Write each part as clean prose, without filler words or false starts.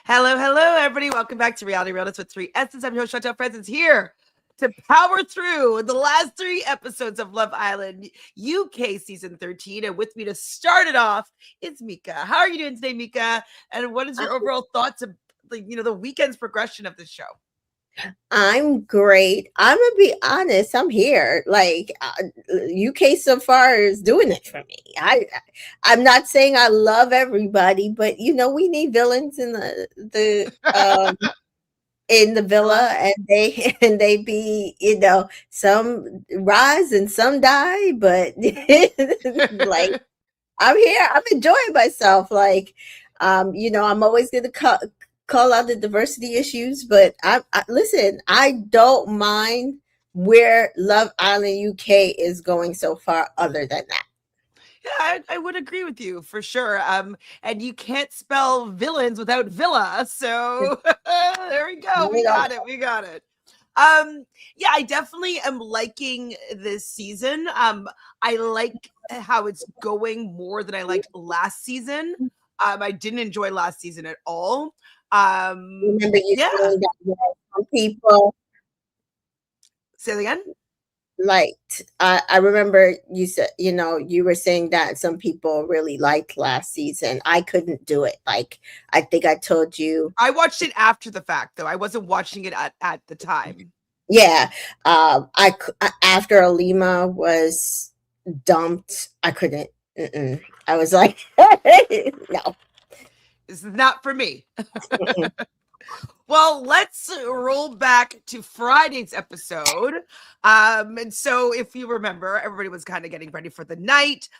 Hello, hello, everybody. Welcome back to Reality Realnesss with 3 S's. I'm your host, Chantele Francis, here to power through the last 3 episodes of Love Island UK Season 13. And with me to start it off is Mika. How are you doing today, Mika? And what is your overall thoughts of the weekend's progression of the show? I'm great. I'm gonna be honest. I'm here. UK so far is doing it for me. I'm not saying I love everybody, but we need villains in the villa, and they be some rise and some die, but like I'm here. I'm enjoying myself. I'm always gonna call out the diversity issues, but listen, I don't mind where Love Island UK is going so far, other than that. Yeah, I would agree with you for sure. And you can't spell villains without villa. So there we go. We got it. Yeah, I definitely am liking this season. I like how it's going more than I liked last season. I didn't enjoy last season at all. Remember you saying that some people say it again? I remember you said, you were saying that some people really liked last season. I couldn't do it. I think I told you. I watched it after the fact, though. I wasn't watching it at the time. Yeah. After Alima was dumped, I couldn't. I was like, no. This is not for me. Well, let's roll back to Friday's episode. And so if you remember, everybody was kind of getting ready for the night.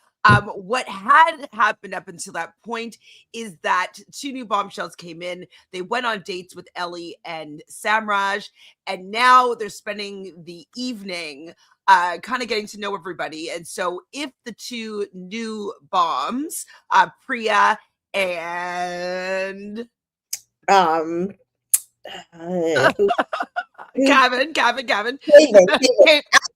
What had happened up until that point is that 2 new bombshells came in. They went on dates with Ellie and Samraj, and now they're spending the evening kind of getting to know everybody. And so if the 2 new bombs, Priya and Kevin. Kevin.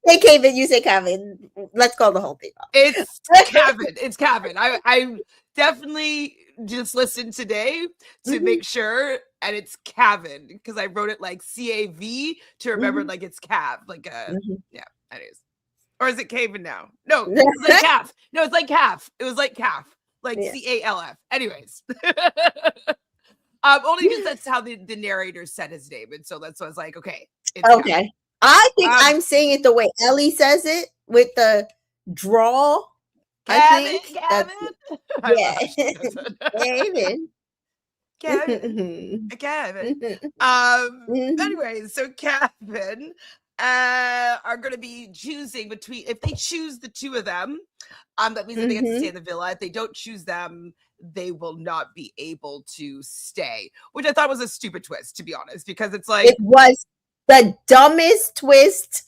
Say Kevin, you say Kevin. Let's call the whole thing off. It's Kevin. I definitely just listened today to make sure, and it's Kevin because I wrote it like CAV to remember like it's Cav. Yeah, that is. Or is it Kevin now? No, it's like Calf. No, it's like Calf. It was like Calf. Like CALF. Anyways. Only because that's how the narrator said his name. And so that's why I was like, okay. Okay. Kevin. I think I'm saying it the way Ellie says it with the draw. Kevin. Anyways, so Kevin are going to be choosing between, if they choose the 2 of them, that means that they get to stay in the villa. If they don't choose them, they will not be able to stay, which I thought was a stupid twist, to be honest, because it's like, it was the dumbest twist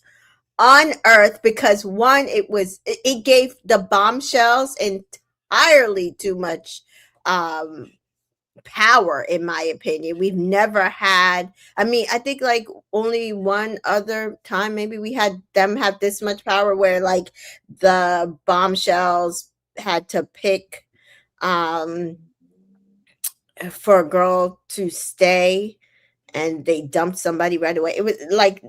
on earth, because one, it gave the bombshells entirely too much power, in my opinion. We've never had, I think like only one other time maybe we had them have this much power, where like the bombshells had to pick for a girl to stay, and they dumped somebody right away. It was like,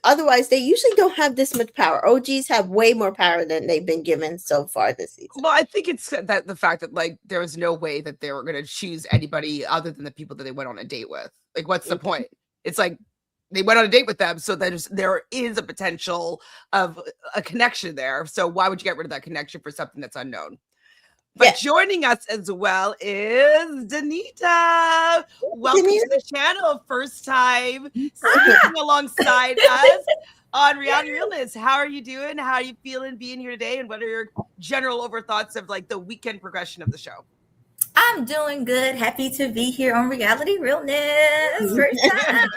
otherwise they usually don't have this much power. OGs have way more power than they've been given so far this season. Well, I think it's that the fact that like there was no way that they were going to choose anybody other than the people that they went on a date with. Like, what's the point? It's like they went on a date with them, so there is a potential of a connection there. So why would you get rid of that connection for something that's unknown? But joining us as well is Danita. Welcome to the channel. First time singing alongside us on Reality Realnesss. How are you doing? How are you feeling being here today? And what are your general thoughts of like the weekend progression of the show? I'm doing good. Happy to be here on Reality Realnesss. First time.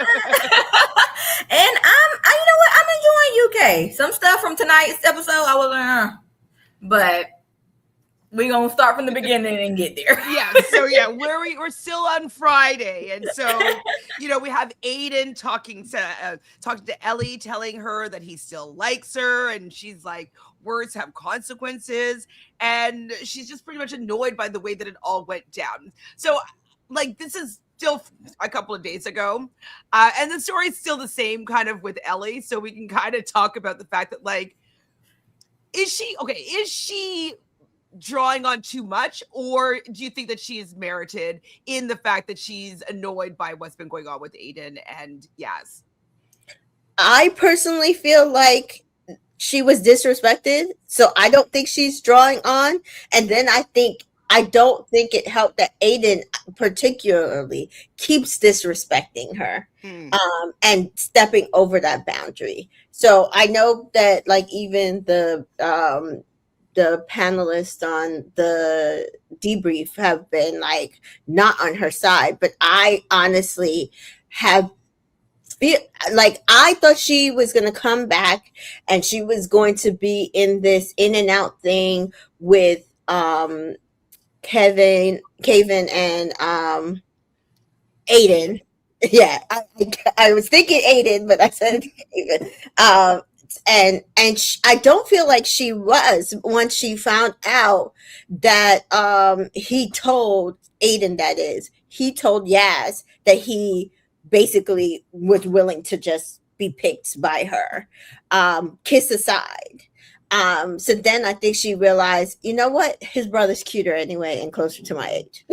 And you know what? I'm enjoying UK. Some stuff from tonight's episode I was but we're going to start from the beginning and get there. So we're still on Friday. And so, we have Aiden talking to Ellie, telling her that he still likes her. And she's like, words have consequences, and she's just pretty much annoyed by the way that it all went down. So, like, this is still a couple of days ago, and the story's still the same kind of with Ellie. So we can kind of talk about the fact that, like, is she drawing on too much, or do you think that she is merited in the fact that she's annoyed by what's been going on with Aiden and Yaz? I personally feel like she was disrespected, so I don't think she's drawing on. And then I don't think it helped that Aiden particularly keeps disrespecting her and stepping over that boundary. So I know that, like, even the panelists on the debrief have been like not on her side, but I honestly have feel like I thought she was going to come back and she was going to be in this in and out thing with Kevin and Aiden. Yeah, I was thinking Aiden, but I said Kevin. I don't feel like she was, once she found out that he told Aiden, that is, he told Yaz that he basically was willing to just be picked by her, kiss aside. So then I think she realized, you know what, his brother's cuter anyway and closer to my age.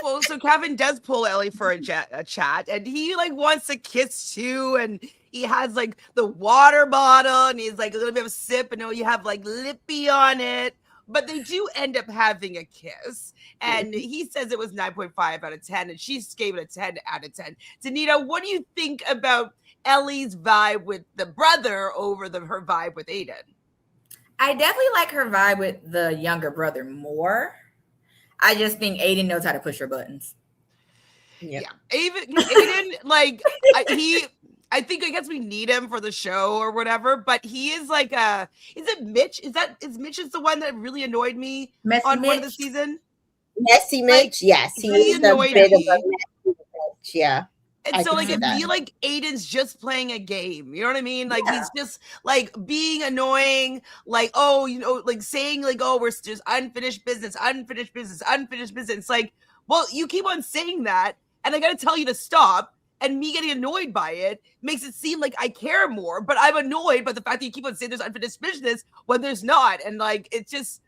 Well, so Kevin does pull Ellie for a chat, and he like wants a kiss too, and he has like the water bottle, and he's like a little bit of a sip, and you have like lippy on it. But they do end up having a kiss, and he says it was 9.5 out of 10, and she gave it a 10 out of 10. Danita, what do you think about Ellie's vibe with the brother over her vibe with Aiden? I definitely like her vibe with the younger brother more. I just think Aiden knows how to push her buttons. Yeah. Aiden, like, I guess we need him for the show or whatever, but he is like is it Mitch? Is Mitch the one that really annoyed me on one of the season? Messy Mitch? Like, yes, he is a bit of a messy Mitch, yeah. And so, like, I feel like Aiden's just playing a game. You know what I mean? Like, he's just, like, being annoying. Like, oh, like, saying, like, oh, we're just unfinished business. It's like, well, you keep on saying that, and I got to tell you to stop. And me getting annoyed by it makes it seem like I care more. But I'm annoyed by the fact that you keep on saying there's unfinished business when there's not. And, like, it's just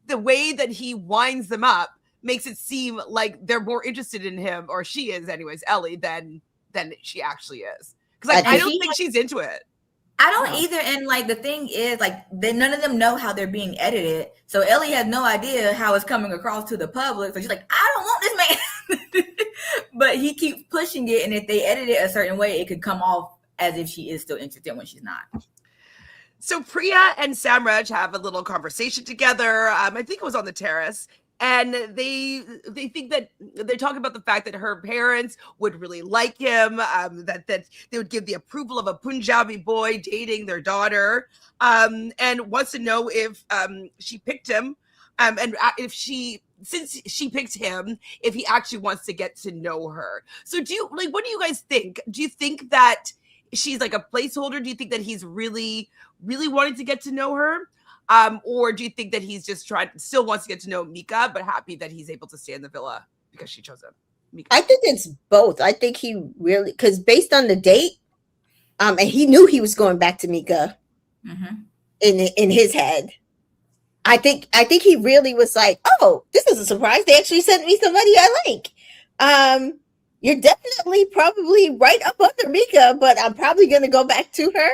the way that he winds them up makes it seem like they're more interested in him, or she is anyways, Ellie, than she actually is. Because I don't think she's into it. I don't either. And like the thing is, like, none of them know how they're being edited. So Ellie has no idea how it's coming across to the public. So she's like, I don't want this man. But he keeps pushing it. And if they edit it a certain way, it could come off as if she is still interested when she's not. So Priya and Samraj have a little conversation together. I think it was on the terrace. And they think that they talk about the fact that her parents would really like him, that they would give the approval of a Punjabi boy dating their daughter, and wants to know if she picked him, and since she picked him, if he actually wants to get to know her. So what do you guys think? Do you think that she's like a placeholder? Do you think that he's really, really wanting to get to know her? Or do you think that he's just still wants to get to know Mika, but happy that he's able to stay in the villa because she chose him? Mika. I think it's both. I think he really, because based on the date, and he knew he was going back to Mika in his head. I think he really was like, oh, this is a surprise. They actually sent me somebody I like. You're definitely probably right up under Mika, but I'm probably going to go back to her.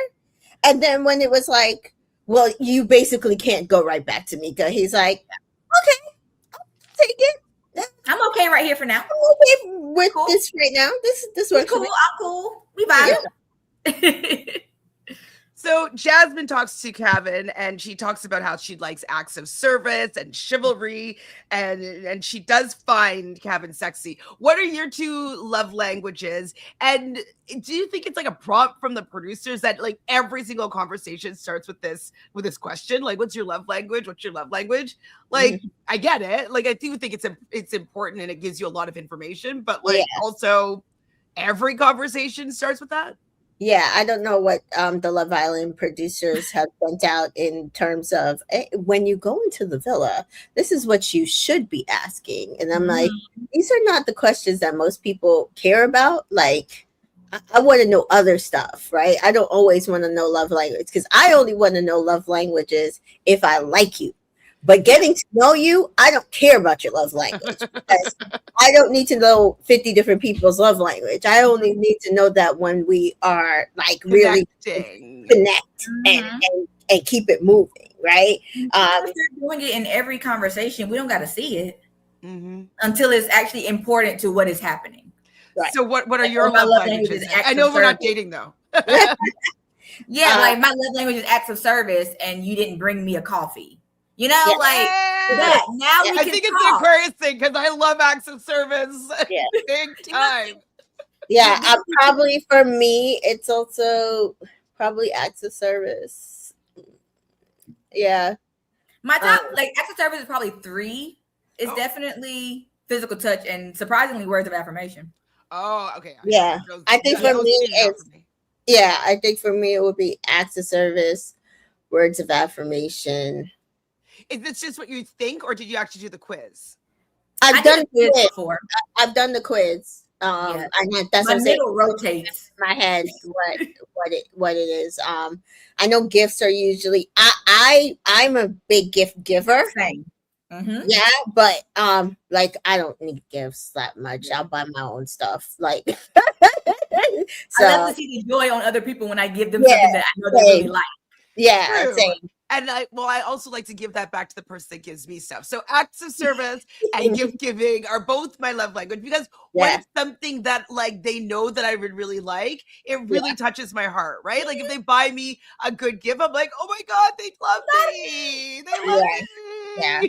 And then when it was like, well, you basically can't go right back to Mika. He's like, okay, I'll take it. I'm okay right here for now. I'm okay with this right now. This works. Cool. I'm cool. We vibe. So Jasmine talks to Kevin, and she talks about how she likes acts of service and chivalry, and she does find Kevin sexy. What are your two love languages? And do you think it's like a prompt from the producers that like every single conversation starts with this question? Like, what's your love language? What's your love language? Like, I get it. Like, I do think it's important and it gives you a lot of information, but like also every conversation starts with that. Yeah, I don't know what the Love Island producers have sent out in terms of when you go into the villa, this is what you should be asking. And I'm like, these are not the questions that most people care about. Like, I want to know other stuff, right? I don't always want to know love language because I only want to know love languages if I like you. But getting to know you, I don't care about your love language because I don't need to know 50 different people's love language. I only need to know that when we are like really Connecting. connect and keep it moving, right? If you're doing it in every conversation, we don't got to see it Mm-hmm. until it's actually important to what is happening. Right. So what are Like, your my love love languages? language is acts I of know we're not service. dating though. Yeah, like my love language is acts of service, and you didn't bring me a coffee. You know, Yeah. like Yeah. that. Now we I can think it's talk. the Aquarius thing because I love acts of service. Yeah. Big time. Yeah, probably for me, it's also probably acts of service. Yeah. My top like acts of service is probably 3. It's definitely physical touch and surprisingly words of affirmation. Oh, okay. Yeah. I think for me it's yeah, I think for me it would be acts of service, words of affirmation. Is this just what you think, or did you actually do the quiz? I've done the quiz before. I've done the quiz. Yeah. That's My what I'm saying. middle rotates. My head what it is. I know gifts are usually I'm a big gift giver. Same. Mm-hmm. Yeah, but like I don't need gifts that much. I'll buy my own stuff. Like so I love to see the joy on other people when I give them something that I know they really like. Yeah, same. And I also like to give that back to the person that gives me stuff. So acts of service and gift giving are both my love language because when it's something that like they know that I would really like, it really touches my heart, right? Like if they buy me a good gift, I'm like, oh my God, they love me. They love me. Yeah.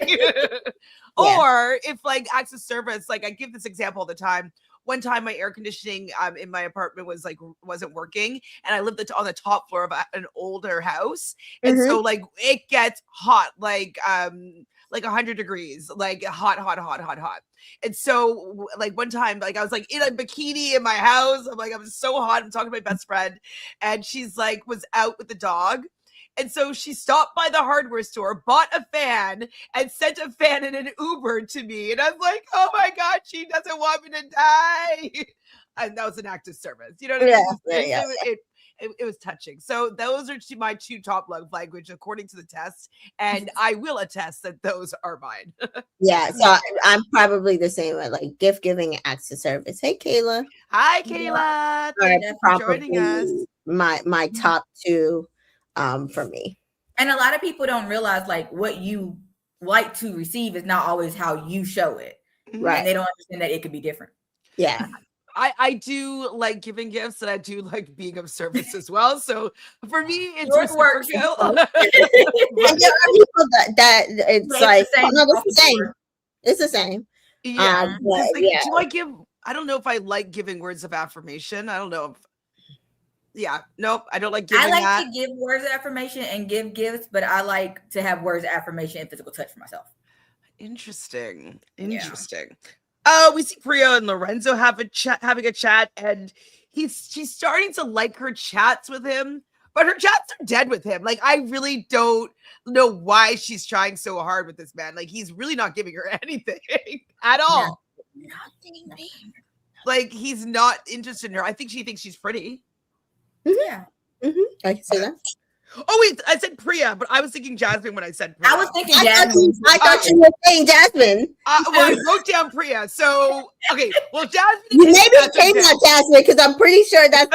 Or if like acts of service, like I give this example all the time. One time my air conditioning in my apartment wasn't working, and I lived on the top floor of an older house. And so like it gets hot, like 100 degrees, like hot. And so like one time, like I was like in a bikini in my house. I'm like, I'm so hot. I'm talking to my best friend, and she's like was out with the dog. And so she stopped by the hardware store, bought a fan, and sent a fan in an Uber to me. And I was like, oh my God, she doesn't want me to die. And that was an act of service. You know what I mean? It was touching. So those are my 2 top love language according to the test. And I will attest that those are mine. Yeah. So I'm probably the same way, like gift giving and acts of service. Hey, Kayla. Hi, Kayla. Thank you for joining us. My top 2 for me. And a lot of people don't realize like what you like to receive is not always how you show it. Right. And they don't understand that it could be different. Yeah. I do like giving gifts and I do like being of service as well. So for me, it's reciprocal. And there are people that it's like, oh, no, it's the same. It's the same. Yeah. Do I give? I don't know if I like giving words of affirmation. I don't know if. Nope. I don't like giving. I like to give words of affirmation and give gifts, but I like to have words of affirmation and physical touch for myself. Interesting. Yeah. We see Priya and Lorenzo having a chat, and she's starting to like her chats with him, but her chats are dead with him. Like, I really don't know why she's trying so hard with this man. Like, he's really not giving her anything at all. Nothing. Like, he's not interested in her. I think she thinks she's pretty. Yeah. I can say that. Oh wait, I said Priya, but I was thinking Jasmine when I said Priya. I was thinking Jasmine. I thought you were saying Jasmine. Well, I wrote down Priya. So okay, well, Jasmine. You maybe came out Jasmine because I'm pretty sure that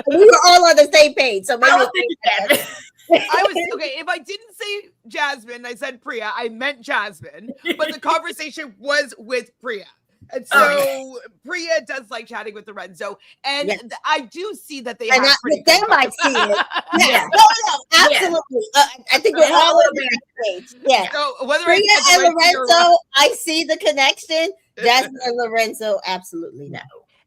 we were all on the same page. So maybe I was thinking Jasmine. I was okay. If I didn't say Jasmine, I said Priya. I meant Jasmine, but the conversation was with Priya. And so Priya does like chatting with Lorenzo, and I do see that they have pretty they might see it. No, absolutely. I think we're all on the same page. Yeah. So whether Priya and Lorenzo, I see the connection. Jasmine and Lorenzo, absolutely no.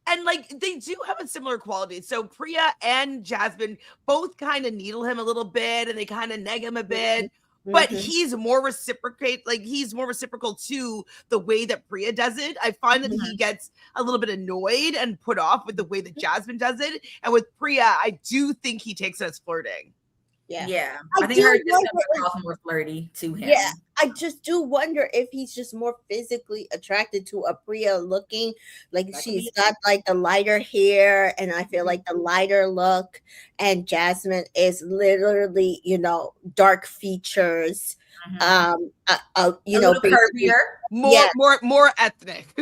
And like they do have a similar quality. So Priya and Jasmine both kind of needle him a little bit, and they kind of neg him a bit. but Mhm. he's more reciprocal to the way that Priya does it. I find that he gets a little bit annoyed and put off with the way that Jasmine does it. And with Priya, I do think he takes it as flirting. Yeah. I I think do her just wonder comes if- across more flirty to him. Yeah, I just do wonder if he's just more physically attracted to a Priya looking like That could she's be. got like the lighter hair, and I feel like the lighter look, and Jasmine is literally, you know, dark features. You A know, little curvier. More ethnic.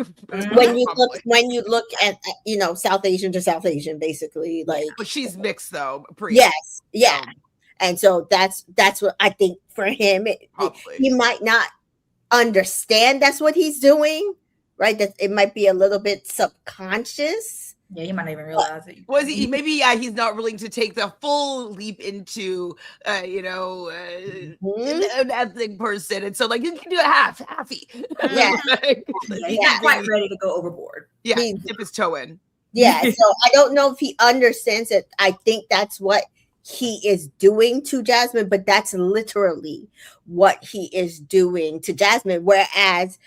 when you look at you know, South Asian to South Asian, basically, like. But she's mixed though, Priya. Yes, yeah. And so that's what I think for him. He might not understand that's what he's doing, right? That it might be a little bit subconscious. Yeah, he might not even realize it. Was he? Maybe he's not willing to take the full leap into, an ethnic person, and so like you can do it halfy. Yeah, He's not quite ready to go overboard. Yeah, dip his toe in. Yeah, so I don't know if he understands it. I think that's what he is doing to Jasmine, but that's literally what he is doing to Jasmine. Whereas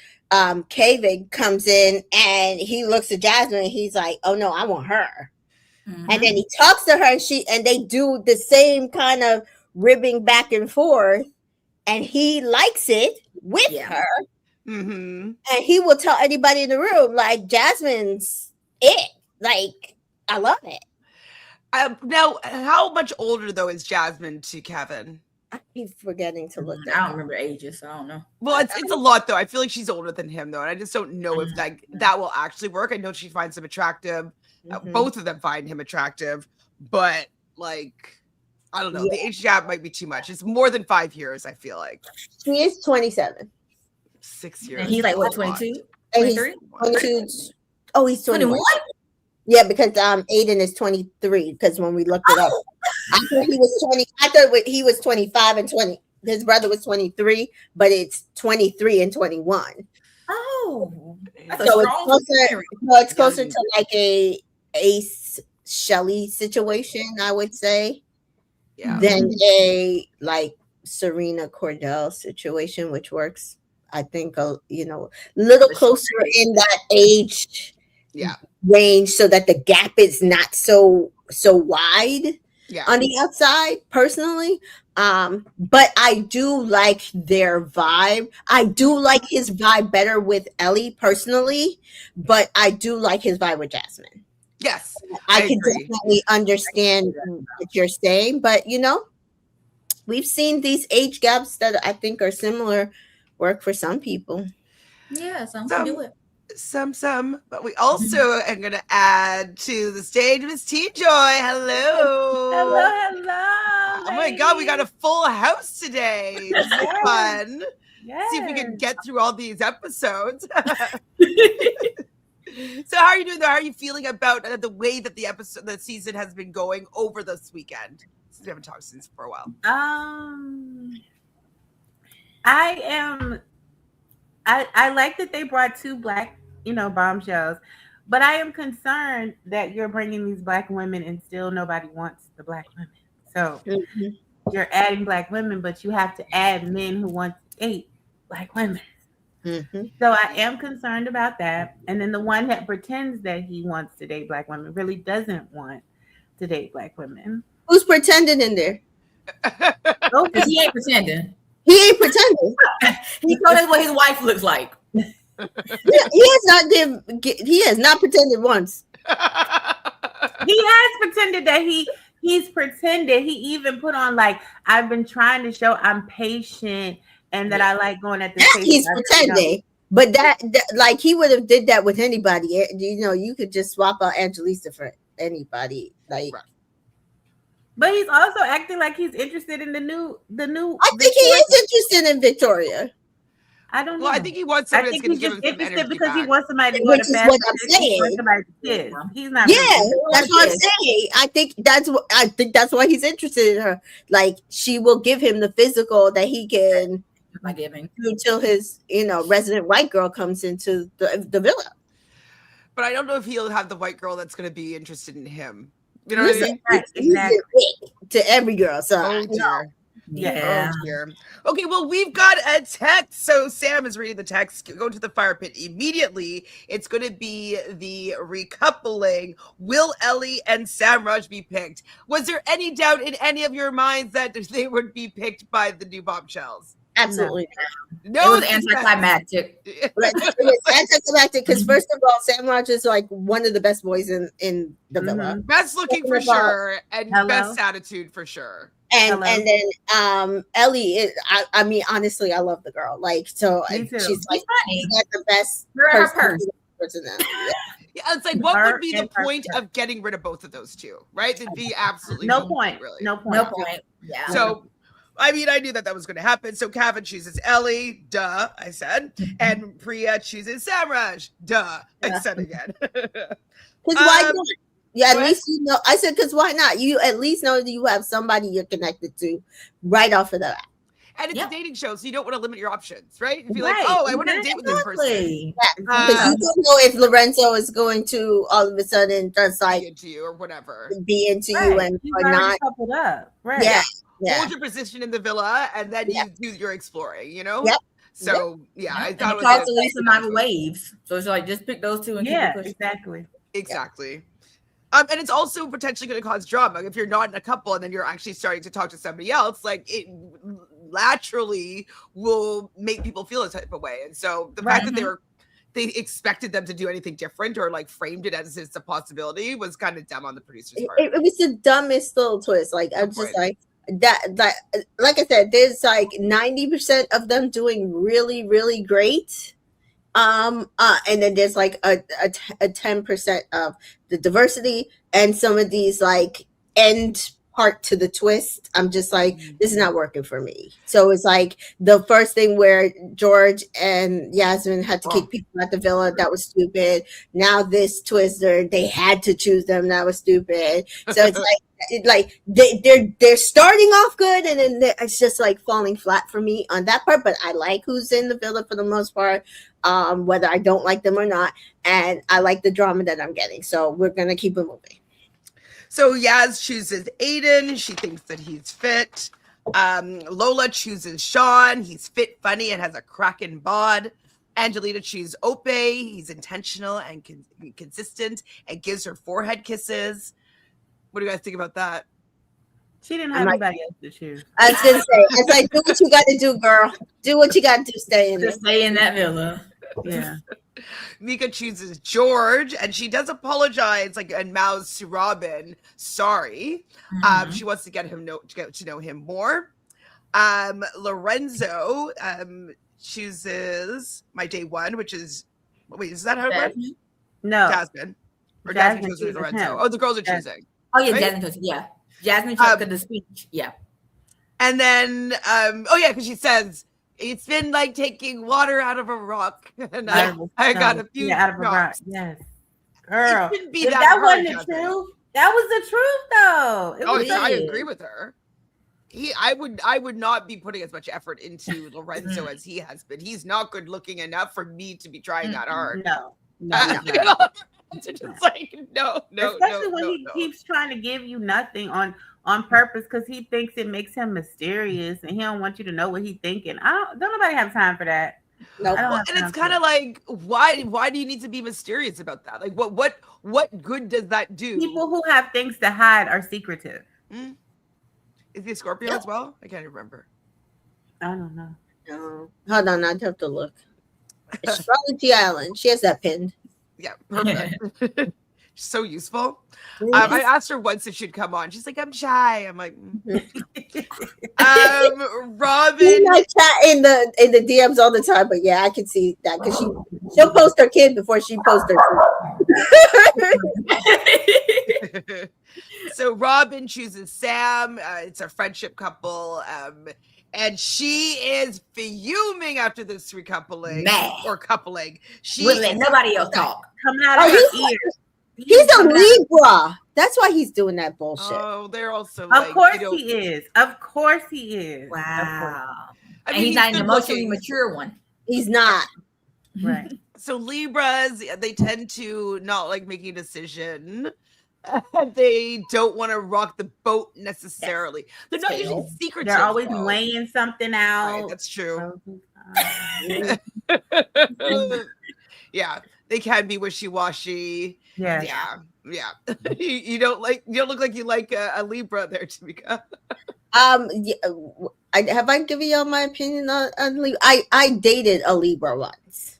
Kevin comes in and he looks at Jasmine and he's like, oh no, I want her. And then he talks to her and they do the same kind of ribbing back and forth, and he likes it with her. And he will tell anybody in the room, like, Jasmine's it. Like, I love it. Now, how much older though is Jasmine to Kevin? I keep forgetting to look. I don't remember ages, so I don't know. Well, it's a lot though. I feel like she's older than him though, and I just don't know if that will actually work. I know she finds him attractive. Both of them find him attractive, but like, I don't know. The age gap might be too much. It's more than 5 years. I feel like he is 27. 6 years. And he's like what, 22? And he's 22. Oh, he's 21. Yeah, because Aiden is 23. Because when we looked it up, I thought he was 20. I thought he was 25 and 20. His brother was 23, but it's 23 and 21. Oh, so it's closer to like a Ace Shelley situation, I would say, than a like Serena Cordell situation, which works, I think, little closer in that age range, so that the gap is not so wide on the outside, personally. But I do like their vibe. I do like his vibe better with Ellie personally, but I do like his vibe with Jasmine. Yes, I can definitely understand what you're saying, but we've seen these age gaps that I think are similar work for some people. Yeah, some can do it. Some, but we also are going to add to the stage Miss T Joy. Hello. Hello. Oh my God, we got a full house today. This is fun. Yes. See if we can get through all these episodes. So how are you doing there? How are you feeling about the way that the season has been going over this weekend? Since we haven't talked since for a while. I like that they brought 2 black, bombshells, but I am concerned that you're bringing these black women and still nobody wants the black women. So you're adding black women, but you have to add men who want to date black women. So I am concerned about that. And then the one that pretends that he wants to date black women really doesn't want to date black women. Who's pretending in there? He ain't pretending. He ain't pretending. He told us what his wife looks like. He has not pretended once. He has pretended that he's pretended. He even put on like, I've been trying to show I'm patient and that I like going at the pace. He's pretending. But that like he would have did that with anybody. You could just swap out Angelisa for anybody. Like But he's also acting like he's interested in the new. I think he is interested in Victoria. I don't know. Well, I think he wants somebody that's going to give him some energy because back. he wants somebody to go to fast. What I'm saying. He's not. Yeah, that's what I'm saying. I think that's why he's interested in her. Like she will give him the physical that he can until his resident white girl comes into the villa. But I don't know if he'll have the white girl that's going to be interested in him. You know what I mean? Exactly. To every girl. So Yeah. Oh dear. Okay, well, we've got a text. So Sam is reading the text. Go to the fire pit immediately. It's going to be the recoupling. Will Ellie and Samraj be picked? Was there any doubt in any of your minds that they would be picked by the new Bombshells? Absolutely No, It was anticlimactic. not. It was anticlimactic because first of all, Sam Rogers is like one of the best boys in the villa. Best looking for sure, and best attitude for sure. And then Ellie is, I mean, honestly, I love the girl. Like, so she's like funny. got the best personality. Yeah, it's like, what would be the point of getting rid of both of those two, right? It'd be absolutely no point. Really. No point. No point. Yeah. So, I mean, I knew that was going to happen. So Kevin chooses Ellie, duh, I said. And Priya chooses Samraj, duh, I said again. Because why not? Yeah, at least you know. I said, because why not? You at least know that you have somebody you're connected to right off of the bat. And it's a dating show, so you don't want to limit your options, right? If you're like, oh, I want to date with this person. Yeah, because you don't know if Lorenzo is going to all of a sudden just like be into you or whatever, be into you and or not. Coupled up. Right. Yeah. Hold your position in the villa, and then you do your exploring. You know. Yep. So I thought it was the least amount of waves. So it's like just pick those two and keep it pushing. Exactly. And it's also potentially going to cause drama if you're not in a couple and then you're actually starting to talk to somebody else. Like it laterally will make people feel a type of way. And so the fact that they expected them to do anything different or like framed it as it's a possibility was kind of dumb on the producer's part. It was the dumbest little twist. Like I'm just like that. Like I said, there's like 90% of them doing really, really great. And then there's like a 10% of the diversity and some of these like end part to the twist. I'm just like, this is not working for me. So it's like the first thing where George and Yasmin had to kick people out the villa. That was stupid. Now this twister, they had to choose them. That was stupid. So it's like they're starting off good and then it's just like falling flat for me on that part. But I like who's in the villa for the most part, whether I don't like them or not, and I like the drama that I'm getting. So we're gonna keep it moving. So Yaz chooses Aiden. She thinks that he's fit. Lola chooses Sean. He's fit, funny, and has a cracking bod. Angelita chooses Ope. He's intentional and consistent and gives her forehead kisses. What do you guys think about that? She didn't have anybody else to choose. I was gonna say, it's like, do what you got to do, girl. Do what you got to do. Stay in there. Stay in that villa. Yeah. Mika chooses George, and she does apologize, like, and mouths to Robin, sorry. She wants to get to know him more. Lorenzo chooses my day one, which is is that how it went? No, Jasmine. Or Jasmine chooses Lorenzo. Him. Oh, the girls are choosing. Oh yeah, right? Jasmine chose. Yeah, Jasmine chose the speech. Yeah. And then, because she says, it's been like taking water out of a rock. And I got a few out of a rock. Yes. Girl. It shouldn't be if that wasn't the truth, that was the truth though. I agree with her. I would not be putting as much effort into Lorenzo as he has been. He's not good looking enough for me to be trying that hard. No. Just like, no. Especially when he keeps trying to give you nothing on purpose because he thinks it makes him mysterious and he don't want you to know what he's thinking. Don't nobody have time for that. No, and it's kind of like, why do you need to be mysterious about that? Like, what good does that do? People who have things to hide are secretive. Is he a Scorpio as well? I can't remember. I don't know. No. Hold on, I'd have to look. Astrology Island. She has that pinned. Yeah, perfect. So useful. I asked her once if she'd come on. She's like, I'm shy. I'm like, Robin. I chat in the DMs all the time, but yeah, I can see that because she'll post her kid before she posts her. So Robin chooses Sam. It's a friendship couple. And she is fuming after this recoupling or coupling. She wouldn't let nobody else talk. Coming out of her ears. He's a Libra. That's why he's doing that bullshit. Oh, they're also. Of course he is. Of course he is. Wow. I mean, and he's not an emotionally mature one. He's not. Right. So Libras, they tend to not like making a decision. They don't want to rock the boat necessarily. They're not usually secretive. They're always though. weighing something out. Right, that's true. Mhm. Yeah, they can be wishy-washy. Yes. Yeah. You don't look like you like a Libra there, Tamika. Yeah, have I given y'all my opinion on Libra? I dated a Libra once.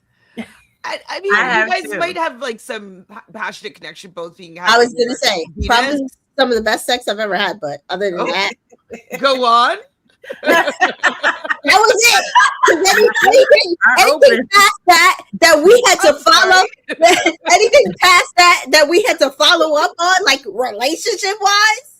I mean, I you guys too. might have like some passionate connection, both being. I was gonna say Venus. probably some of the best sex I've ever had, but other than that, Go on. that was it. 'Cause anything past that we had to follow, anything past that we had to follow up on, like relationship wise.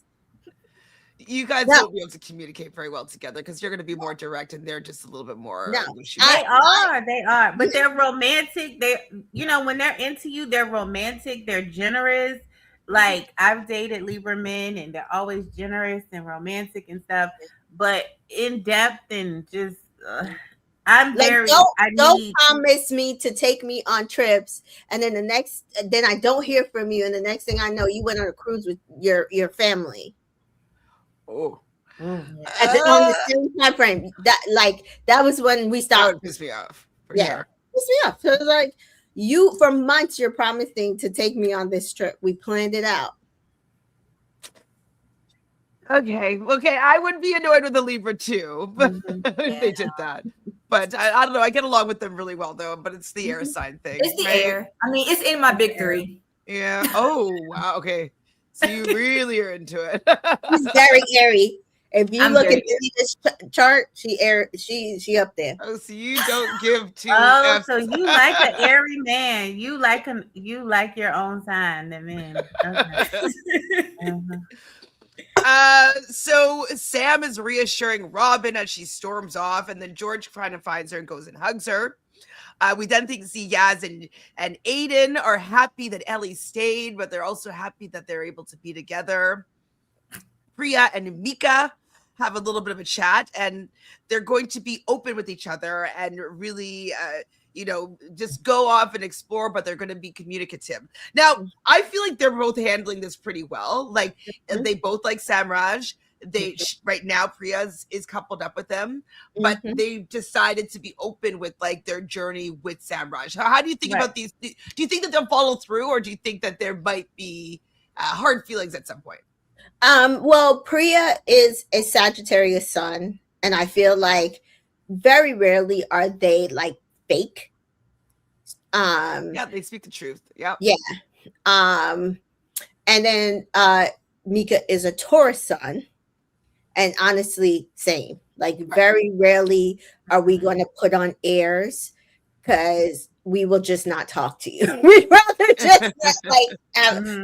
You guys No. won't be able to communicate very well together because you're going to be more direct and they're just a little bit more. No. They are, but they're romantic. When they're into you, they're romantic. They're generous. Like I've dated Libra men, and they're always generous and romantic and stuff. But in depth and just, I'm Like, very. don't promise me to take me on trips, and then then I don't hear from you, and the next thing I know, you went on a cruise with your family. Oh. On the same time frame. That was when we That stopped. would piss me off. For Yeah. sure. Piss me off. So it's like you for months you're promising to take me on this trip. We planned it out. Okay. I would be annoyed with a Libra too, but if they did that. But I don't know. I get along with them really well though. But it's the air sign thing. It's the right? air. I mean, it's in my big three. Yeah. Oh wow. Okay. So you really are into it. She's very airy. If you I'm look very at this chart, she up there. Oh, so you don't give two. Oh, F's. so you like an airy man? You like your own sign, the man. Okay. So Sam is reassuring Robin as she storms off, and then George kind of finds her and goes and hugs her. We then see Yaz and Aiden are happy that Ellie stayed, but they're also happy that they're able to be together. Priya and Mika have a little bit of a chat, and they're going to be open with each other and really, just go off and explore, but they're going to be communicative. Now, I feel like they're both handling this pretty well. Like, they both like Samraj. Right now Priya is coupled up with them, but they've decided to be open with like their journey with Samraj. How do you think about these? Do you think that they'll follow through, or do you think that there might be hard feelings at some point? Well, Priya is a Sagittarius sun, and I feel like very rarely are they like fake. Yeah, they speak the truth. Yeah. And then Mika is a Taurus sun. And honestly, same. Like very rarely are we going to put on airs because we will just not talk to you. We'd rather just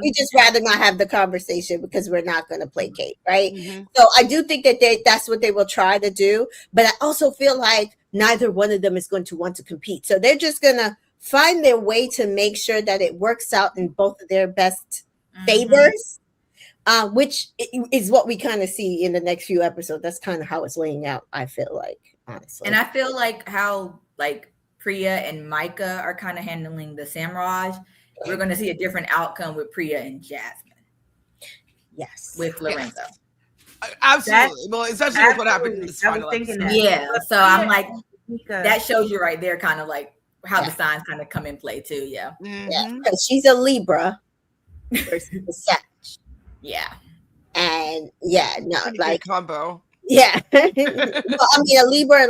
we just rather not have the conversation because we're not going to placate, right? So I do think that that's what they will try to do, but I also feel like neither one of them is going to want to compete. So they're just going to find their way to make sure that it works out in both of their best favors. Which is what we kind of see in the next few episodes. That's kind of how it's laying out, I feel like, honestly. And I feel like how like Priya and Micah are kind of handling the Samraj. We're going to see a different outcome with Priya and Jasmine. Yes. With Lorenzo. Absolutely. Well, especially with what happened in this final episode. Yeah. So I'm like, that shows you right there kind of like how the signs kind of come in play too. Yeah. Yeah. Because she's a Libra versus a Sag. Yeah. And like combo. Yeah. Well, I mean, a Libra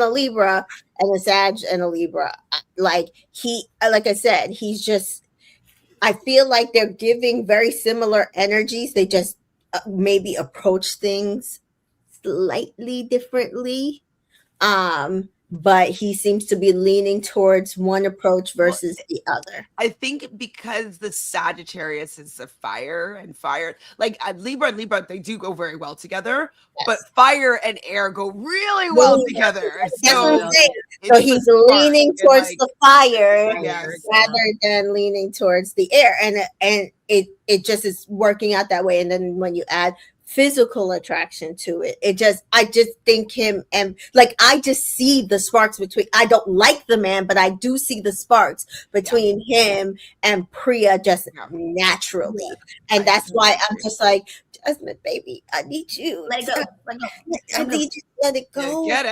and a Sag and a Libra. Like I said, he's just, I feel like they're giving very similar energies. They just maybe approach things slightly differently. But he seems to be leaning towards one approach versus the other. I think because the Sagittarius is a fire, like Libra and Libra, they do go very well together, but fire and air go really well together. So he's leaning towards the fire rather than leaning towards the air. And it just is working out that way. And then when you add physical attraction to it. I just think him, and like I just see the sparks between. I don't like the man, but I do see the sparks between him and Priya just naturally, and that's why I'm just like, Jasmine, baby, I need you. Let go. I need you to let it go. Get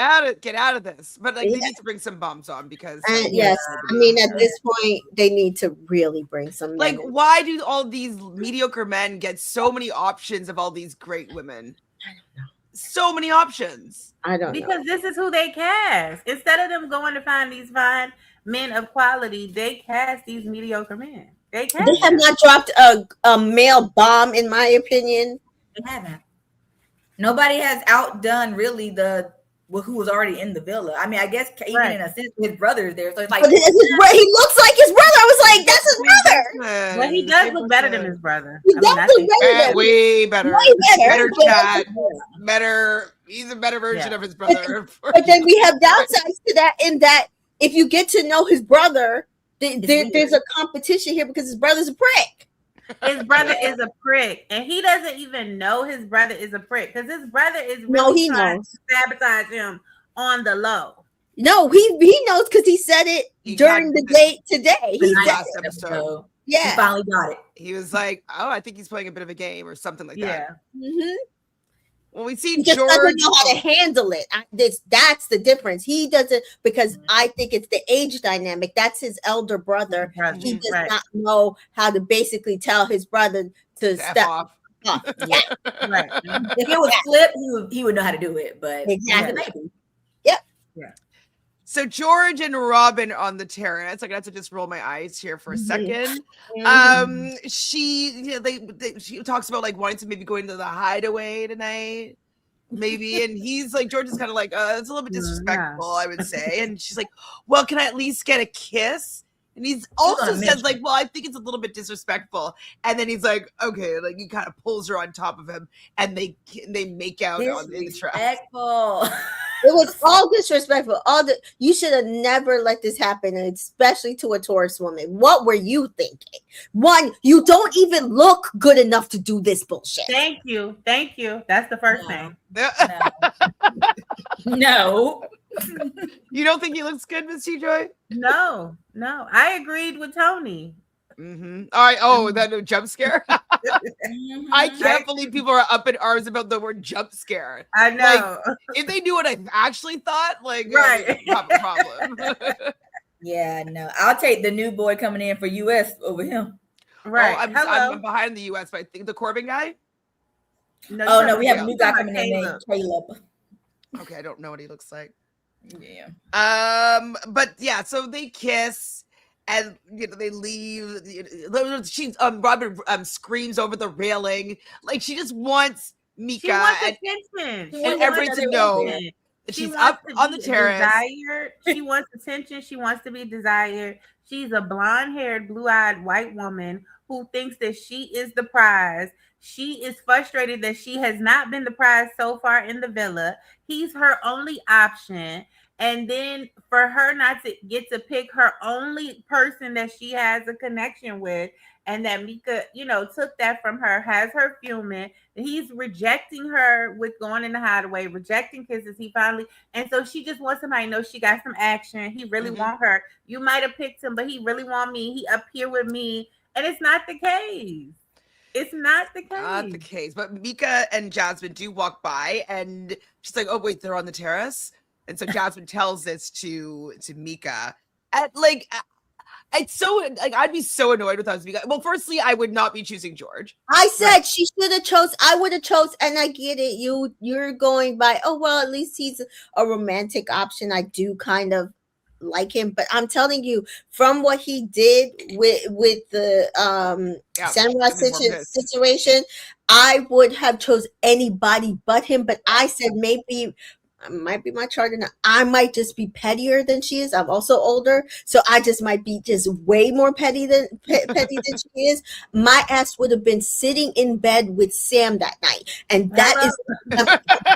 out of this. But like they need to bring some bumps on because like, yes, I mean at this point they need to really bring some. Like, why do all these mediocre men get so many options of all these great women? I don't know. So many options. I don't know. Because this is who they cast. Instead of them going to find these fine men of quality, they cast these mediocre men. They have not dropped a male bomb, in my opinion. They haven't. Nobody has outdone really who was already in the villa. I mean, I guess even in a sense, his brother's there, so it's like he looks like his brother. I was like, that's his brother. But he does look better than his brother. He does look better. Way better. Better chat. Better. He's a better version of his brother. But then we have downsides to that, in that if you get to know his brother, there's a competition here because his brother's a prick. His brother is a prick, and he doesn't even know his brother is a prick because his brother is really trying to sabotage him on the low. No, he knows because he said it during the date today. He said last episode. Yeah, he finally got it. He was like, "Oh, I think he's playing a bit of a game or something like that." Mm-hmm. Well, we see he just George doesn't know how to handle it. That's the difference. He doesn't, because I think it's the age dynamic. That's his elder brother. He does not know how to basically tell his brother to step off. Yeah. Right. If it was Flip, he would know how to do it. But exactly. Yep. Yeah. So George and Robin on the terrace. I got to just roll my eyes here for a second. She talks about like wanting to maybe go into the hideaway tonight, maybe, and he's like, George is kind of like, it's a little bit disrespectful, I would say, and she's like, well, can I at least get a kiss? And he's also says like, well, I think it's a little bit disrespectful, and then he's like, okay, like he kind of pulls her on top of him, and they make out in the trap. It was all disrespectful. You should have never let this happen, and especially to a Taurus woman. What were you thinking? One, you don't even look good enough to do this bullshit. Thank you. That's the first thing. No. You don't think he looks good, Miss T-Joy? No. I agreed with Tony. Mm-hmm. All right. Oh, that jump scare. I can't believe people are up in arms about the word jump scare. I know. Like, if they knew what I actually thought, like, right, have a problem. Yeah, no. I'll take the new boy coming in for US over him. Right. Oh, I'm behind the US, but I think the Corbin guy. No, we have a new guy coming in named Caleb. Okay, I don't know what he looks like. Yeah. But yeah, so they kiss. And they leave. Robin screams over the railing, like she just wants Mika. She wants attention. And everyone to know that she's up on the terrace. She wants attention. She wants to be desired. She's a blonde-haired, blue-eyed white woman who thinks that she is the prize. She is frustrated that she has not been the prize so far in the villa. He's her only option. And then for her not to get to pick her only person that she has a connection with, and that Mika, took that from her, has her fuming. He's rejecting her with going in the hideaway, rejecting kisses. And so she just wants somebody to know she got some action. He really want her. You might have picked him, but he really want me. He up here with me. And it's not the case. It's not the case. Not the case. But Mika and Jasmine do walk by, and she's like, oh, wait, they're on the terrace? And so Jasmine tells this to Mika. It's so like I'd be so annoyed with us. Well, firstly, I would not be choosing George. I said she should have chose. I would have chose, and I get it. You're going by. Oh well, at least he's a romantic option. I do kind of like him, but I'm telling you, from what he did with the Samurai situation, I would have chose anybody but him. But I said maybe. Might be my chart, and I might just be pettier than she is. I'm also older, so I just might be just way more petty than she is. My ass would have been sitting in bed with Sam that night, and that is.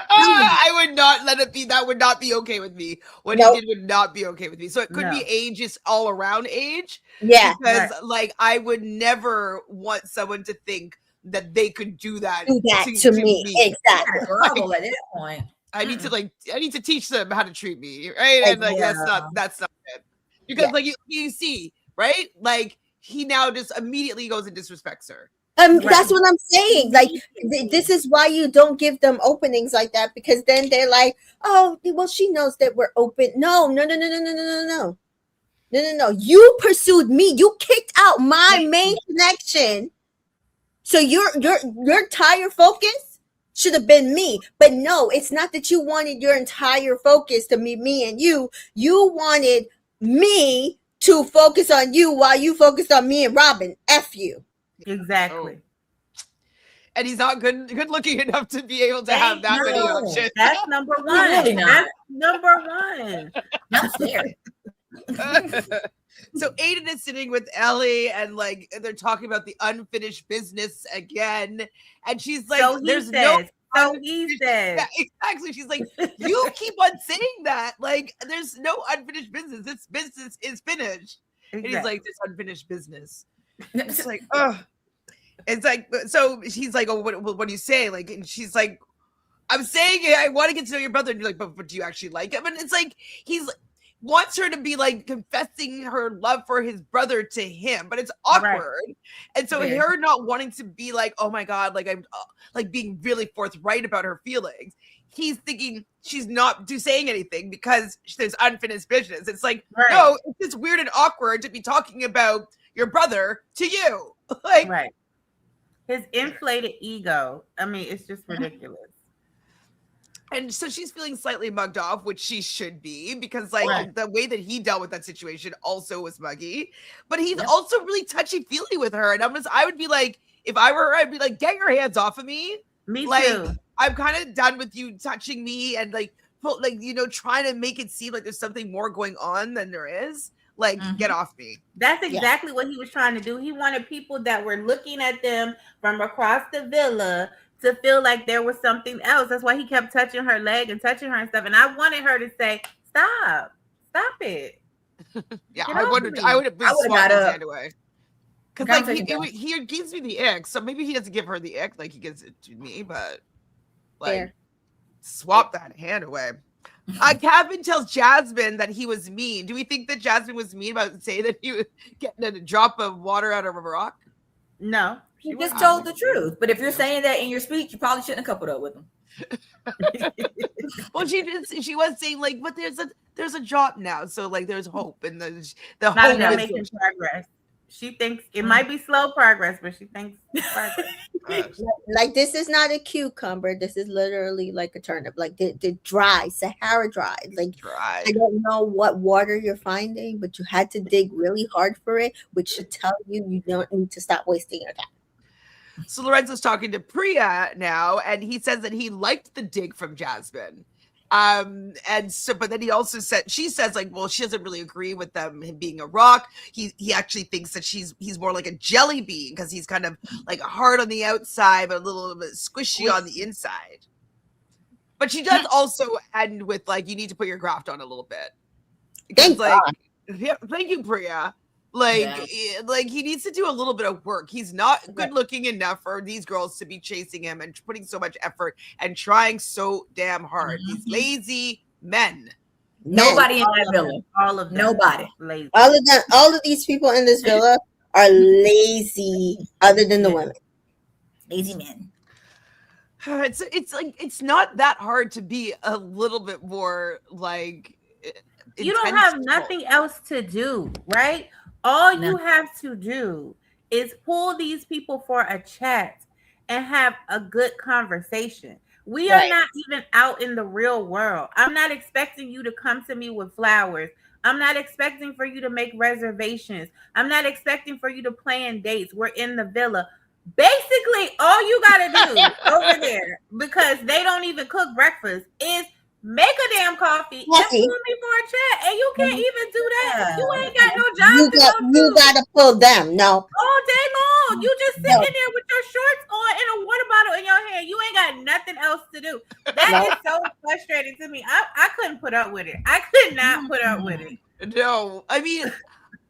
I would not let it be. That would not be okay with me. What he did would not be okay with me. So it could be ages all around age. Yeah, because like I would never want someone to think that they could do that to me. Exactly. Grovel at that point. I need to teach them how to treat me, right? And like that's not it. Because like you see, right? Like he now just immediately goes and disrespects her. That's what I'm saying. Like this is why you don't give them openings like that, because then they're like, oh, well, she knows that we're open. No. You pursued me. You kicked out my main connection. So your entire focus should have been me. But no, it's not that you wanted your entire focus to be me and you. You wanted me to focus on you while you focused on me and Robin. F you. Exactly. Oh. And he's not good looking enough to be able to have that many options. That's number one. Really not. That's number one. Not fair. So Aiden is sitting with Ellie and like they're talking about the unfinished business again. And she's like, So he says. Yeah, exactly. She's like, you keep on saying that. Like, there's no unfinished business. This business is finished. Exactly. And he's like, this unfinished business. It's like, oh. It's like, so she's like, oh, what do you say? Like, and she's like, I'm saying it. I want to get to know your brother. And you're like, but do you actually like him? And it's like, he's wants her to be like confessing her love for his brother to him, but it's awkward. Right. And so her not wanting to be like, oh my God, like I'm like being really forthright about her feelings. He's thinking she's not saying anything because there's unfinished business. It's like, no, it's just weird and awkward to be talking about your brother to you. Like, his inflated ego. I mean, it's just ridiculous. And so she's feeling slightly mugged off, which she should be, because like the way that he dealt with that situation also was muggy. But he's also really touchy-feely with her. And I would be like, if I were her, I'd be like, get your hands off of me. Me like, too. I'm kind of done with you touching me and like, you know, trying to make it seem like there's something more going on than there is. Like, get off me. That's exactly what he was trying to do. He wanted people that were looking at them from across the villa to feel like there was something else. That's why he kept touching her leg and touching her and stuff. And I wanted her to say, stop it. Yeah, I would have been swatting his hand away. Because like he gives me the ick, so maybe he doesn't give her the ick like he gives it to me, but like swap that hand away. Kevin tells Jasmine that he was mean. Do we think that Jasmine was mean about saying that he was getting a drop of water out of a rock? No. He just told the truth. But if you're saying that in your speech, you probably shouldn't have coupled up with him. Well, she was saying like, but there's a drop now, so like there's hope, and the not hope is making progress. She thinks it might be slow progress, but she thinks progress. Like this is not a cucumber. This is literally like a turnip. Like the dry Sahara dry. Like dry. I don't know what water you're finding, but you had to dig really hard for it, which should tell you don't need to stop wasting your time. So Lorenzo's talking to Priya now, and he says that he liked the dig from Jasmine. And so, but then he also she says like, well, she doesn't really agree with him being a rock. He actually thinks that he's more like a jelly bean because he's kind of like hard on the outside, but a little bit squishy on the inside. But she does also end with like, you need to put your graft on a little bit. Because thank you, Priya. Like he needs to do a little bit of work. He's not good looking enough for these girls to be chasing him and putting so much effort and trying so damn hard. These lazy men. Nobody in that villa. All of them. Nobody. Lazy. All of these people in this villa are lazy, other than the women. Lazy men. It's like it's not that hard to be a little bit more like. You don't have nothing else to do, right? All you have to do is pull these people for a chat and have a good conversation. We are not even out in the real world. I'm not expecting you to come to me with flowers. I'm not expecting for you to make reservations. I'm not expecting for you to plan dates. We're in the villa. Basically, all you got to do over there, because they don't even cook breakfast, is make a damn coffee and pull me for a chat, and you can't even do that. You ain't got no job. You gotta pull them. No, all day long. You just sitting there with your shorts on and a water bottle in your hand. You ain't got nothing else to do. That is so frustrating to me. I couldn't put up with it. I could not put up with it. No, I mean,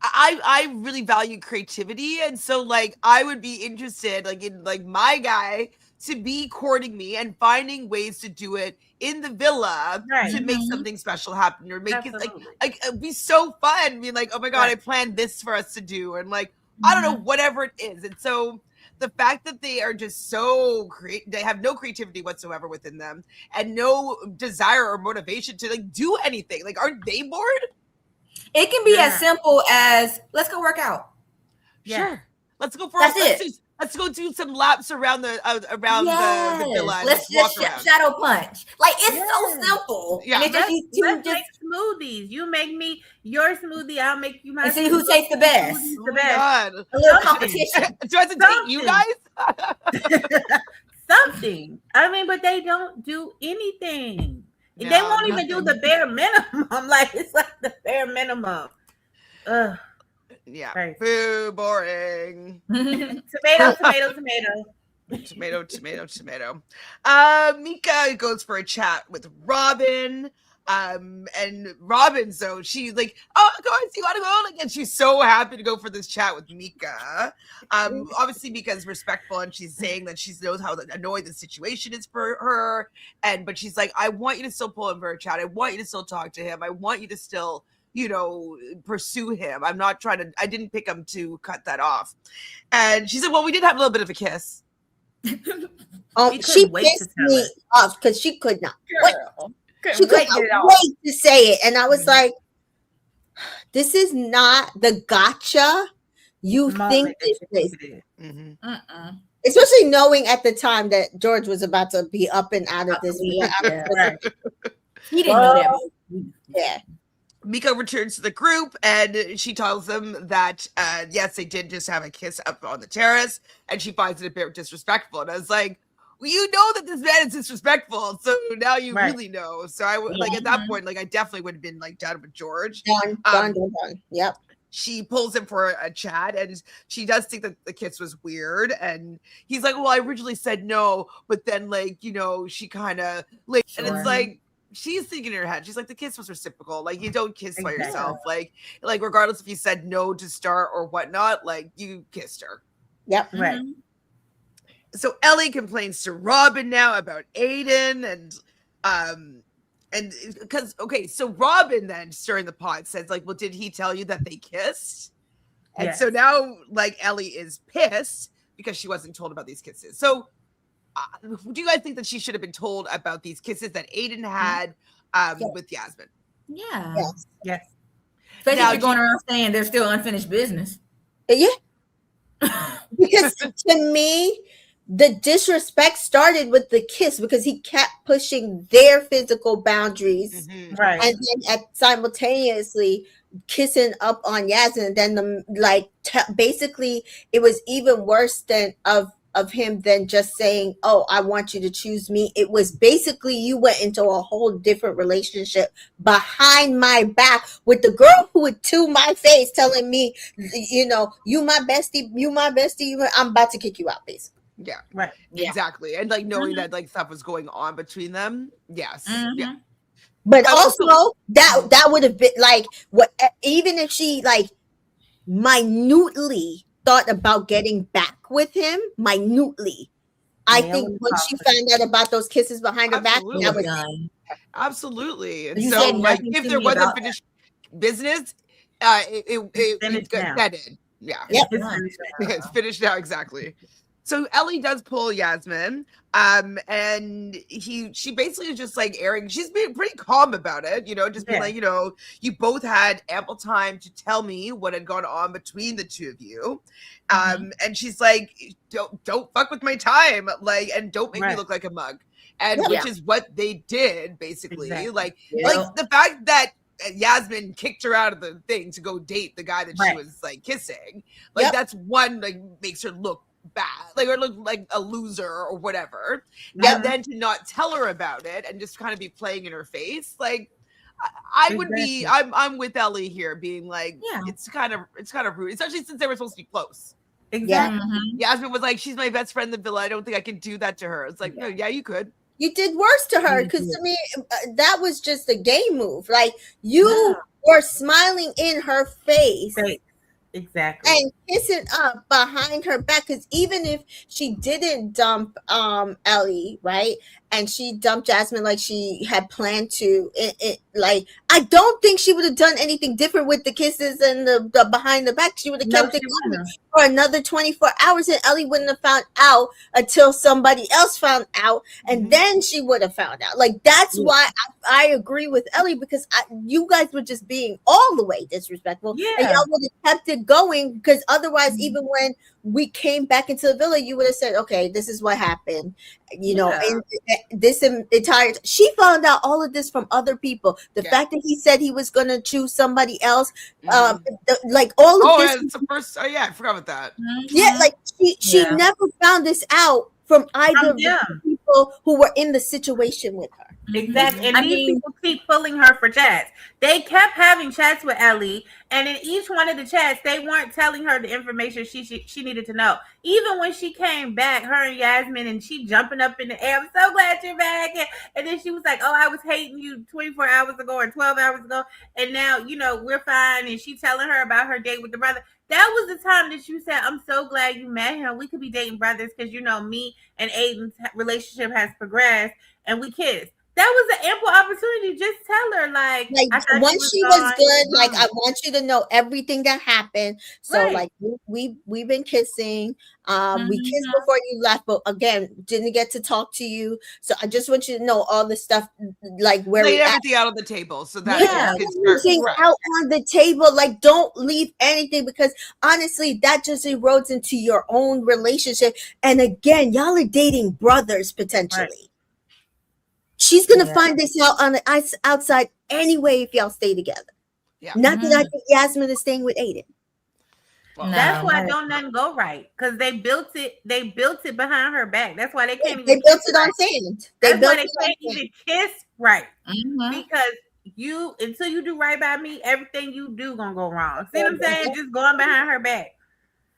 I really value creativity, and so like I would be interested like in like my guy to be courting me and finding ways to do it in the villa Right. to make Mhm. something special happen or make it Absolutely. like it'd be so fun being like, oh my god, I Right. planned this for us to do, and like I don't know, whatever it is. And so the fact that they are just so they have no creativity whatsoever within them and no desire or motivation to like do anything. Like, aren't they bored? It can be Yeah. as simple as let's go work out. Yeah. Sure. Let's go for That's let's go do some laps around the the villa. And Let's just walk around. shadow punch. Like it's Yes. so simple. Yeah. And it's just Let's, these two let's just make smoothies. You make me your smoothie. I'll make you my. and see who tastes the best. Smoothie's Oh the my best. god. A little Something. competition. Do I have to date you Something. guys? Something. I mean, but they don't do anything. They No, won't even do nothing. the bare minimum. Like it's like the bare minimum. Ugh. Yeah. Right. Boo, boring. Tomato, tomato, tomato. Tomato. Mika goes for a chat with Robin. And Robin, so she's like, oh, guys, you want to go? Like, and she's so happy to go for this chat with Mika. Obviously, Mika is respectful, and she's saying that she knows how annoyed the situation is for her. But she's like, I want you to still pull him for a chat. I want you to still talk to him. I want you to still, pursue him. I'm not trying to. I didn't pick him to cut that off. And she said, well, we did have a little bit of a kiss. She couldn't wait to pissed tell me us. off because she could not wait. She could Wait not it out. wait to say it. And I was like, this is not the gotcha you Moment think that this you is. think it is. Mm-hmm. Especially knowing at the time that George was about to be up and out of this. Yeah. Right. He didn't know that. Yeah. Mika returns to the group and she tells them that, yes, they did just have a kiss up on the terrace, and she finds it a bit disrespectful. And I was like, well, you know that this man is disrespectful, so now you Right. really know. So I would like at that point, like I definitely would have been like done with George. Done. Yep. She pulls him for a chat, and she does think that the kiss was weird. And he's like, well, I originally said no, but then like, she kind of like, and it's like, she's thinking in her head, she's like, the kiss was reciprocal. Like, you don't kiss by yourself. Like regardless if you said no to start or whatnot, like you kissed her. Yep. Right. So Ellie complains to Robin now about Aiden, and because so Robin then stirring the pot says like, well, did he tell you that they kissed? And Yes. so now like Ellie is pissed because she wasn't told about these kisses. So do you guys think that she should have been told about these kisses that Aiden had with Yasmin? Yeah. Yes. Yes. Especially Now, if you're going around saying there's still unfinished business. Yeah. Because to me, the disrespect started with the kiss because he kept pushing their physical boundaries, Mhm. Right. and then simultaneously kissing up on Yasmin. And then basically it was even worse than of him than just saying, oh, I want you to choose me. It was basically you went into a whole different relationship behind my back with the girl who would to my face telling me, you my bestie, I'm about to kick you out, basically. Yeah. Right. Yeah. Exactly. And like knowing that like stuff was going on between them. Yes. Yeah. But I also also- that would have been like what, even if she like minutely thought about getting back with him, minutely. I Yeah, think it was once she possible. found out about those kisses behind her back, Absolutely. that was Done. Absolutely. And You so said like nothing if to there me was a about finished business, it finished got now. vetted. Yeah. Yep. It's finished now. It's finished now, exactly. So Ellie does pull Yasmin, and she basically is just like airing. She's being pretty calm about it, just being like, you both had ample time to tell me what had gone on between the two of you, and she's like, don't fuck with my time, like, and don't make me Right. look like a mug, and Yeah. which is what they did basically, Exactly. like Yeah. the fact that Yasmin kicked her out of the thing to go date the guy that she Right. was like kissing, like Yep. that's one like makes her look bad, like or look like a loser or whatever. Yep. And then to not tell her about it and just kind of be playing in her face, like I would be. I'm with Ellie here, being like, Yeah. it's kind of rude, especially since they were supposed to be close. Exactly. Yasmin was like, she's my best friend in the villa. I don't think I can do that to her. It's like, no, yeah, you could. you did worse to her, because to me that was just a game move. Like you Yeah. were smiling in her face, Right. Exactly. and kissing up behind her back, because even if she didn't dump Ellie, right, and she dumped Jasmine like she had planned to, like, I don't think she would have done anything different with the kisses and the behind the back. She would have No, kept it she going wouldn't. for another 24 hours, and Ellie wouldn't have found out until somebody else found out, and then she would have found out. Like, that's why I agree with Ellie, because you guys were just being all the way disrespectful, and Yeah. y'all would have kept it going, because otherwise, even when we came back into the villa, you would have said, okay, this is what happened, you know. Yeah. And this entire, she found out all of this from other people. The Yeah. fact that he said he was going to choose somebody else, like all of Oh, this. yeah, it's the first. Oh, yeah, I forgot about that. Yeah, like she Yeah. never found this out from either of the them. people who were in the situation with her. Exactly. And I these mean, people keep pulling her for chats. They kept having chats with Ellie, and in each one of the chats, they weren't telling her the information she needed to know. Even when she came back, her and Yasmin, and she jumping up in the air, I'm so glad you're back. And then she was like, oh, I was hating you 24 hours ago or 12 hours ago, and now, you know, we're fine. And she telling her about her date with the brother. That was the time that you said, I'm so glad you met him. We could be dating brothers because, you know, me and Aiden's relationship has progressed, and we kissed. That was an ample opportunity. Just tell her, like once she was good, like, I want you to know everything that happened. So, Right. like, we've been kissing. We kissed before you left, but again, didn't get to talk to you. So I just want you to know all the stuff, like, where Lay we at. everything out on the table. So that Yeah. Everything out on the table. Like, don't leave anything, because honestly, that just erodes into your own relationship. And again, y'all are dating brothers potentially. Right. She's gonna find this out on the outside anyway if y'all stay together. Yeah. Not that I think Yasmin is staying with Aiden. Well, No. That's why don't nothing go right, because they built it behind her back. That's why they can't even They built kiss it on right. sand. That's why they can't even kiss right, Mhm. because you, until you do right by me, everything you do gonna go wrong. See what I'm saying? Just going behind her back.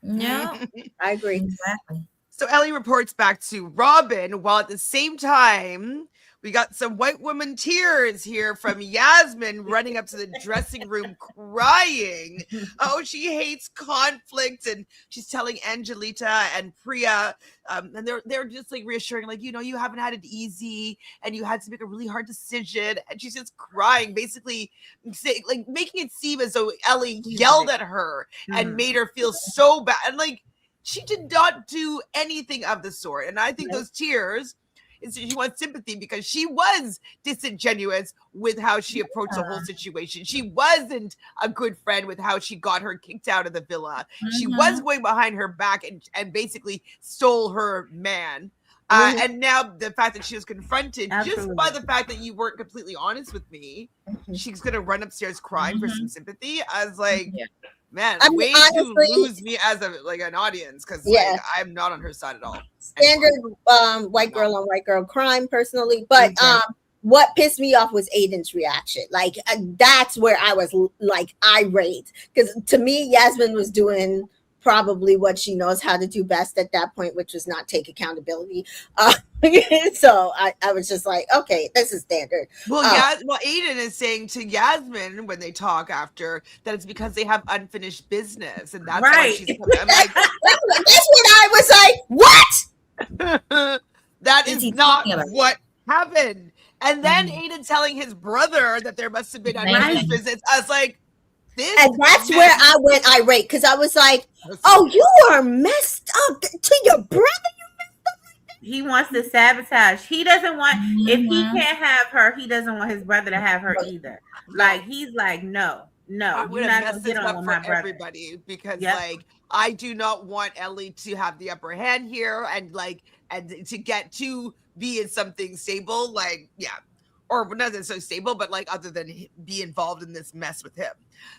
Yeah. I agree. Exactly. So Ellie reports back to Robin, while at the same time, we got some white woman tears here from Yasmin running up to the dressing room crying. Oh, she hates conflict, and she's telling Angelita and Priya, and they're just like reassuring, like, you know, you haven't had it easy, and you had to make a really hard decision. And she's just crying, basically, like making it seem as though Ellie yelled at her and made her feel so bad, and like she did not do anything of the sort. And I think those tears, she wants sympathy because she was disingenuous with how she approached the whole situation. She wasn't a good friend with how she got her kicked out of the villa. She was going behind her back and basically stole her man. And now the fact that she was confronted just by the fact that you weren't completely honest with me, she's going to run upstairs crying for some sympathy. I was like, man, I mean, way honestly, to lose me as an audience, because like, I'm not on her side at all. Standard white girl on white girl crime, personally. But what pissed me off was Aiden's reaction. Like, that's where I was like irate, because to me, Yasmin was doing probably what she knows how to do best at that point, which was not take accountability. So I was just like, okay, this is standard. Well, Aiden is saying to Yasmin when they talk after that it's because they have unfinished business, and that's why she's coming. I'm like, that's what I was like. What? That is not what happened. And then Aiden telling his brother that there must have been unfinished business. I was like, this. And that's where I went irate, because I was like, oh, you are messed up to your brother. He wants to sabotage. He doesn't want, if he can't have her, he doesn't want his brother to have her either. Like, he's like, no, you're not gonna get on with my brother. Everybody, because like, I do not want Ellie to have the upper hand here, and like, and to get to be in something stable, like, or not so stable, but like, other than be involved in this mess with him.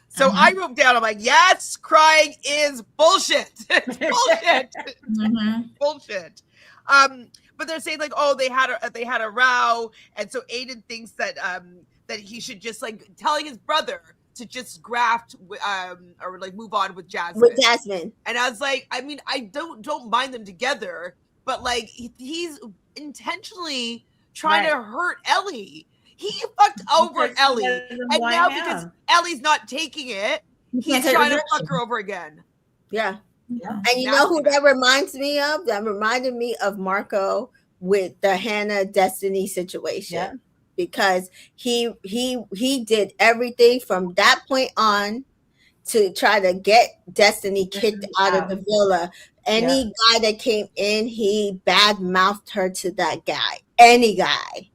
So I wrote down, I'm like, yes, crying is bullshit. Bullshit. Bullshit. But they're saying like, oh, they had a row, and so Aiden thinks that that he should just like telling his brother to just graft or like move on with Jasmine. With Jasmine. And I was like, I mean, I don't mind them together, but like he's intentionally trying to hurt Ellie. He fucked over Ellie, and now because Ellie's not taking it, he's take trying to rejection. fuck her over again. Yeah. Yeah. And you know who Nasty that reminds me of? That reminded me of Marco with the Hannah Destiny situation. Yeah. Because he did everything from that point on to try to get Destiny kicked Destiny out of out. the villa. Any guy that came in, he bad mouthed her to that guy. Any guy.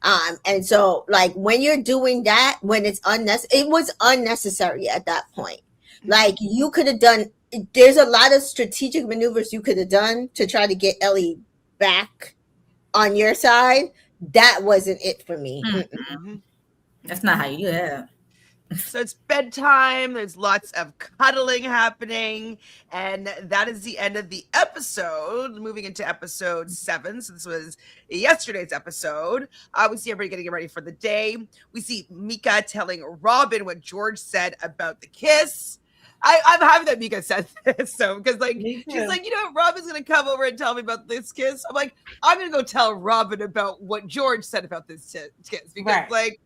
And so like when you're doing that, when it's unnecessary, it was unnecessary at that point. Like you could have done, there's a lot of strategic maneuvers you could have done to try to get Ellie back on your side. That wasn't it for me. Mhm. That's not how you do that. So it's bedtime. There's lots of cuddling happening. And that is the end of the episode. Moving into episode 7. So this was yesterday's episode. We see everybody getting ready for the day. We see Mika telling Robin what George said about the kiss. I'm happy that Mika said this. So, because like, Me she's too. like, you know, Robin's going to come over and tell me about this kiss. I'm like, I'm going to go tell Robin about what George said about this kiss. Because Right. like,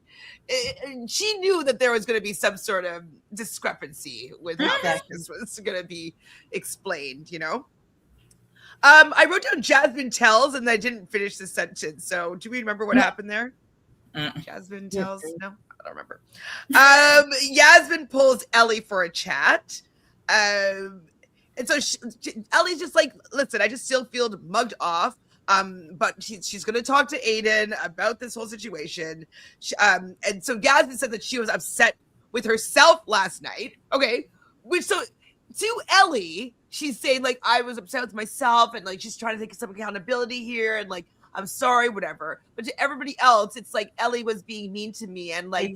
she knew that there was going to be some sort of discrepancy with how this was going to be explained, you know? I wrote down Jasmine tells and I didn't finish the sentence. So do we remember what happened there? Jasmine tells? No, I don't remember. Yasmin pulls Ellie for a chat. And so Ellie's just like, listen, I just still feel mugged off. But she's going to talk to Aiden about this whole situation. And so Yasmin said that she was upset with herself last night. Okay. Which, so to Ellie, she's saying like, I was upset with myself and like, she's trying to take some accountability here. And like, I'm sorry, whatever. But to everybody else, it's like Ellie was being mean to me and like,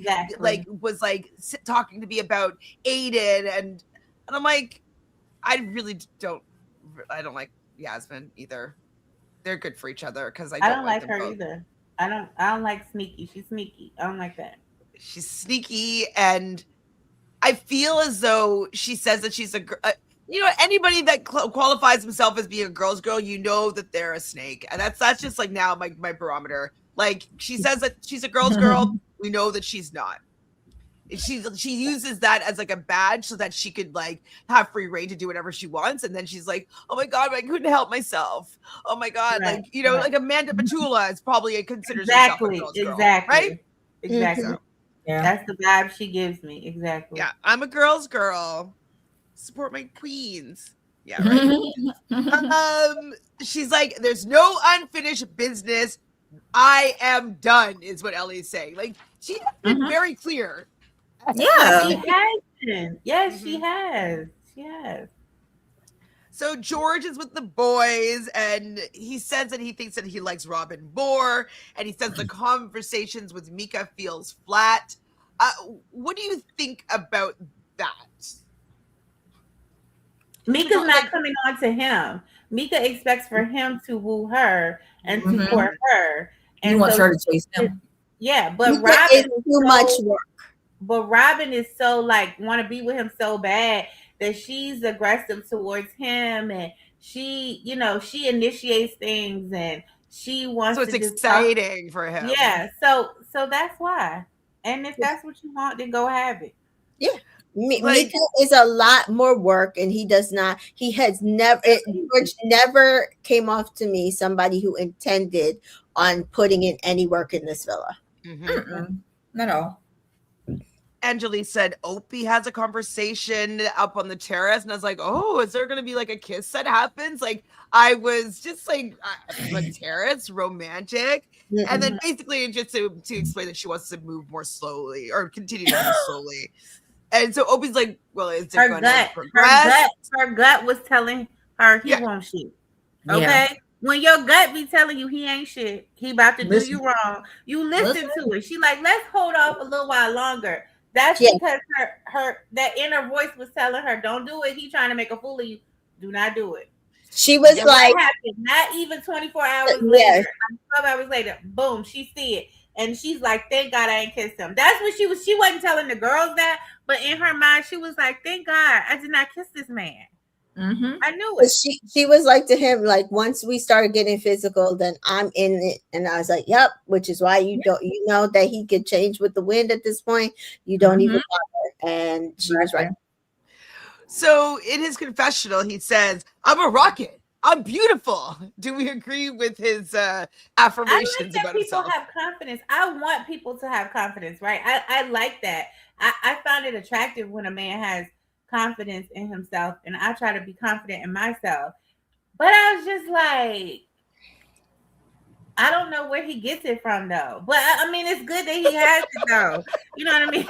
was like talking to me about Aiden. And I'm like, I don't like Yasmin either. They're good for each other because I don't like her both. either. I don't like sneaky. She's sneaky. I don't like that. She's sneaky, and I feel as though she says that she's you know, anybody that qualifies himself as being a girl's girl, you know that they're a snake, and that's just like now my barometer. Like she says that she's a girl's girl, we know that she's not. She uses that as like a badge so that she could like have free reign to do whatever she wants, and then she's like, oh my god, I couldn't help myself. Oh my god, Right, like, you know, like Amanda Petula is probably considers herself a girl's girl, right? Exactly. Mhm. Yeah. That's the vibe she gives me. Exactly. Yeah, I'm a girl's girl. Support my queens. Yeah, right. She's like, there's no unfinished business. I am done, is what Ellie's saying. Like, she has been very clear. Yeah. She has been. Yes, she has. She has. So George is with the boys, and he says that he thinks that he likes Robin more, and he says the conversations with Mika feels flat. What do you think about that? Mika's not coming on to him. Mika expects for him to woo her and to court her. And he wants her to chase him. Yeah, but Mika Robin is too much work. But Robin is so like want to be with him so bad that she's aggressive towards him, and she, you know, she initiates things and she wants. So it's to exciting for him. Yeah. So that's why. And if that's what you want, then go have it. Yeah. Mika is a lot more work, and he does not. He has never. George never came off to me somebody who intended on putting in any work in this villa. Not at all. Angelique said Opie has a conversation up on the terrace, and I was like, oh, is there going to be like a kiss that happens? Like, I was just like, the terrace, romantic. And then basically just to explain that she wants to move more slowly or continue to move slowly. And so Opie's like, well, is it going to progress? Her gut was telling her he won't shit. Okay? Yeah. When your gut be telling you he ain't shit, he about to do you wrong, you listen to it. She like, let's hold off a little while longer. That's because her that inner voice was telling her, don't do it. He trying to make a fool of you. Do not do it. She was like, not even 24 hours later, 12 hours later, boom, she see it. And she's like, thank God I ain't kissed him. That's what she was. She wasn't telling the girls that, but in her mind, she was like, thank God I did not kiss this man. I knew it. She was like to him, like, once we started getting physical, then I'm in it. And I was like, yep, which is why you don't, you know, that he could change with the wind at this point. You don't even bother. And she was right. So in his confessional, he says, "I'm a rocket. I'm beautiful." Do we agree with his affirmations I like that about people himself? have confidence. I want people to have confidence, right? I like that. I find it attractive when a man has confidence in himself, and I try to be confident in myself. But I was just like, I don't know where he gets it from though. But I mean, it's good that he has it though. You know what I mean?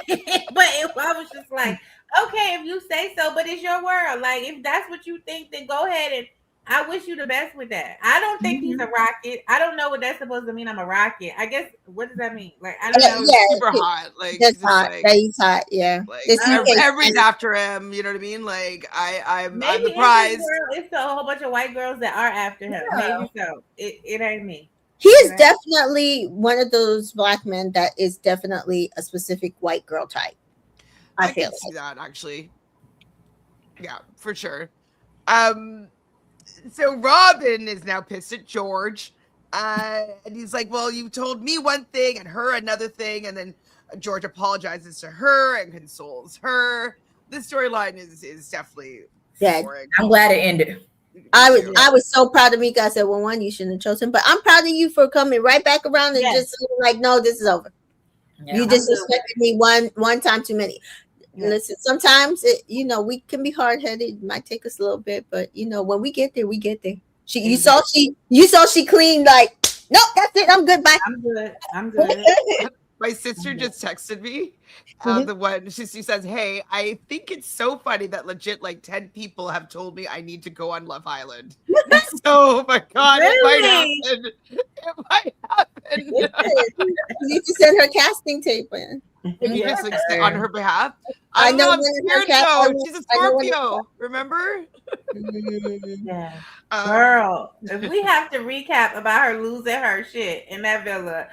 But I was just like, okay, if you say so, but it's your world. Like, if that's what you think, then go ahead, and I wish you the best with that. I don't think he's a rocket. I don't know what that's supposed to mean. I'm a rocket. I guess, what does that mean? Like, I don't know. Super hot. Like, That's just hot. like, That he's hot. Yeah. like This everybody's after him. You know what I mean? Like, I'm Maybe the in his prize. world, it's a whole bunch of white girls that are after him. Maybe so. It ain't me. He is definitely one of those black men that is definitely a specific white girl type. I can see that actually. Yeah, for sure. So Robin is now pissed at George. And he's like, "Well, you told me one thing and her another thing." And then George apologizes to her and consoles her. This storyline is definitely boring. I'm glad it ended. I was so proud of Mika. I said, well, one, you shouldn't have chosen, but I'm proud of you for coming right back around and just like, no, this is over. Yeah, you disrespected me one time too many. Yeah. Listen, sometimes we can be hard headed. It might take us a little bit, but when we get there, we get there. You saw she cleaned like, nope, that's it. I'm good. Bye. I'm good. My sister just texted me. The one she says, "Hey, I think it's so funny that legit like 10 people have told me I need to go on Love Island." So, oh my God, really? It might happen. You need to send her casting tape in. Just like, on her behalf. I know. I'm scared though. She's a Scorpio. Remember? Yeah. Girl, if we have to recap about her losing her shit in that villa.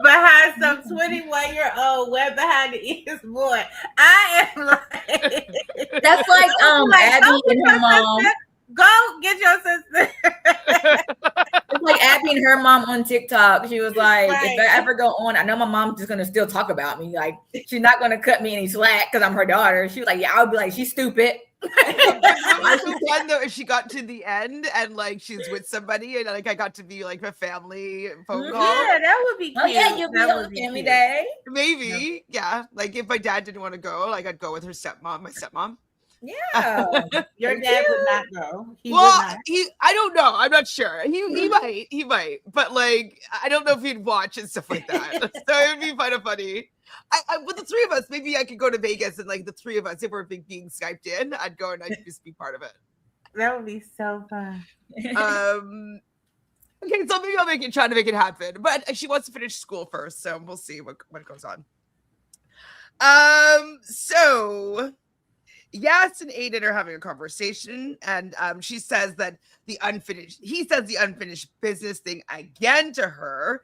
Behind some 21-year-old went behind the ears boy. I am like, that's like Abby and her mom. Go get your sister. It's like Abby and her mom on TikTok. She was like, if I ever go on, I know my mom's just gonna still talk about me. Like, she's not gonna cut me any slack because I'm her daughter. She was like, yeah, I'll be like, she's stupid. It was so fun though if she got to the end and like she's with somebody and like I got to be like a family phone call. Yeah, that would be cute. Oh yeah, you'll be on family day. Maybe, yeah. Like if my dad didn't want to go, like I'd go with my stepmom. Yeah. Your dad would not go. I don't know. I'm not sure. He might, but like I don't know if he'd watch and stuff like that. So it would be kind of funny. With the three of us, maybe I could go to Vegas and like the three of us, if we're being Skyped in, I'd go and I'd just be part of it. That would be so fun. Okay, so maybe I'll try to make it happen. But she wants to finish school first, so we'll see what goes on. So Yas and Aiden are having a conversation, and he says the unfinished business thing again to her.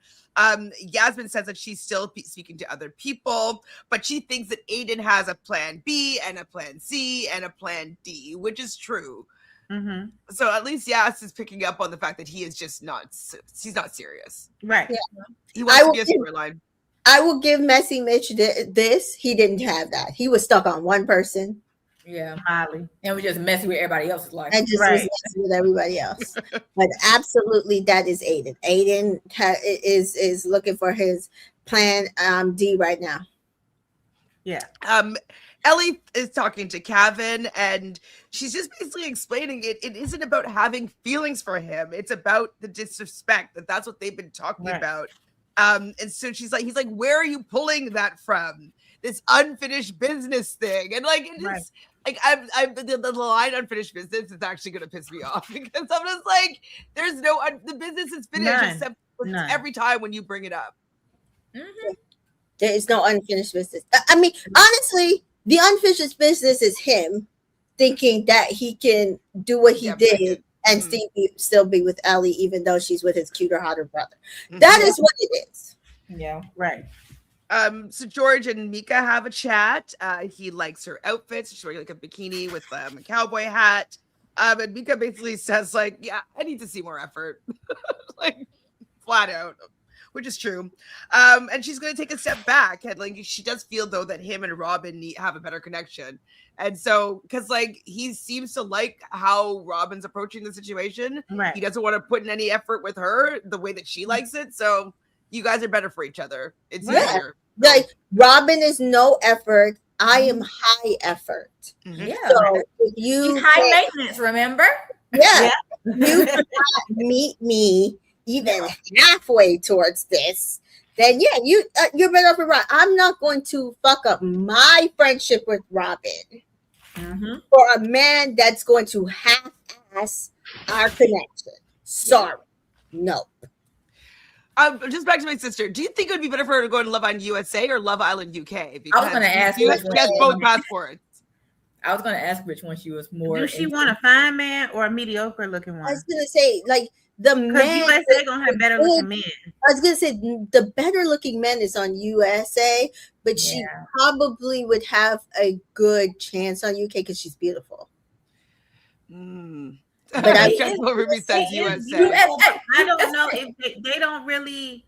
Yasmin says that she's still speaking to other people, but she thinks that Aiden has a plan B and a plan C and a plan D, which is true. Mm-hmm. So at least Yas is picking up on the fact that he's not serious. Right. Yeah. He wants to be a storyline. I will give Messy Mitch this. He didn't have that. He was stuck on one person. Yeah, Molly, and we just messing with everybody else's life. And just was messing with everybody else. But absolutely, that is Aiden. Aiden is looking for his plan D right now. Yeah. Ellie is talking to Kevin, and she's just basically explaining it isn't about having feelings for him. It's about the disrespect. That's what they've been talking about. And so he's like, where are you pulling that from? This unfinished business thing. And like, it just, like, the line unfinished business is actually going to piss me off because I'm just like, there's the business is finished except every time when you bring it up. Mm-hmm. There is no unfinished business. I mean, honestly, the unfinished business is him thinking that he can do what he did and still be with Ellie, even though she's with his cuter, hotter brother. That is what it is. Yeah, right. So George and Mika have a chat. He likes her outfits. She's wearing like a bikini with a cowboy hat. And Mika basically says like, yeah, I need to see more effort. Like flat out. which is true. And she's going to take a step back, and like she does feel though that him and Robin have a better connection, and so because like he seems to like how Robin's approaching the situation. Right. He doesn't want to put in any effort with her the way that she likes it. So you guys are better for each other. It's easier. Like Robin is no effort. I am high effort. Yeah. So if you He's high maintenance, remember? Yeah. You cannot meet me even halfway towards this, then yeah, you're better off with Robin. I'm not going to fuck up my friendship with Robin for a man that's going to half-ass our connection. Sorry. No. Just back to my sister. Do you think it would be better for her to go to Love Island USA or Love Island UK? I was going to ask she has both passports. I was going to ask which one she was more. Do she want a fine man or a mediocre looking one? I was going to say, like, the man. USA going to have better looking men. I was going to say, the better looking man is on USA, but she probably would have a good chance on UK because she's beautiful. But I just what Ruby says USA. I don't know if they don't really.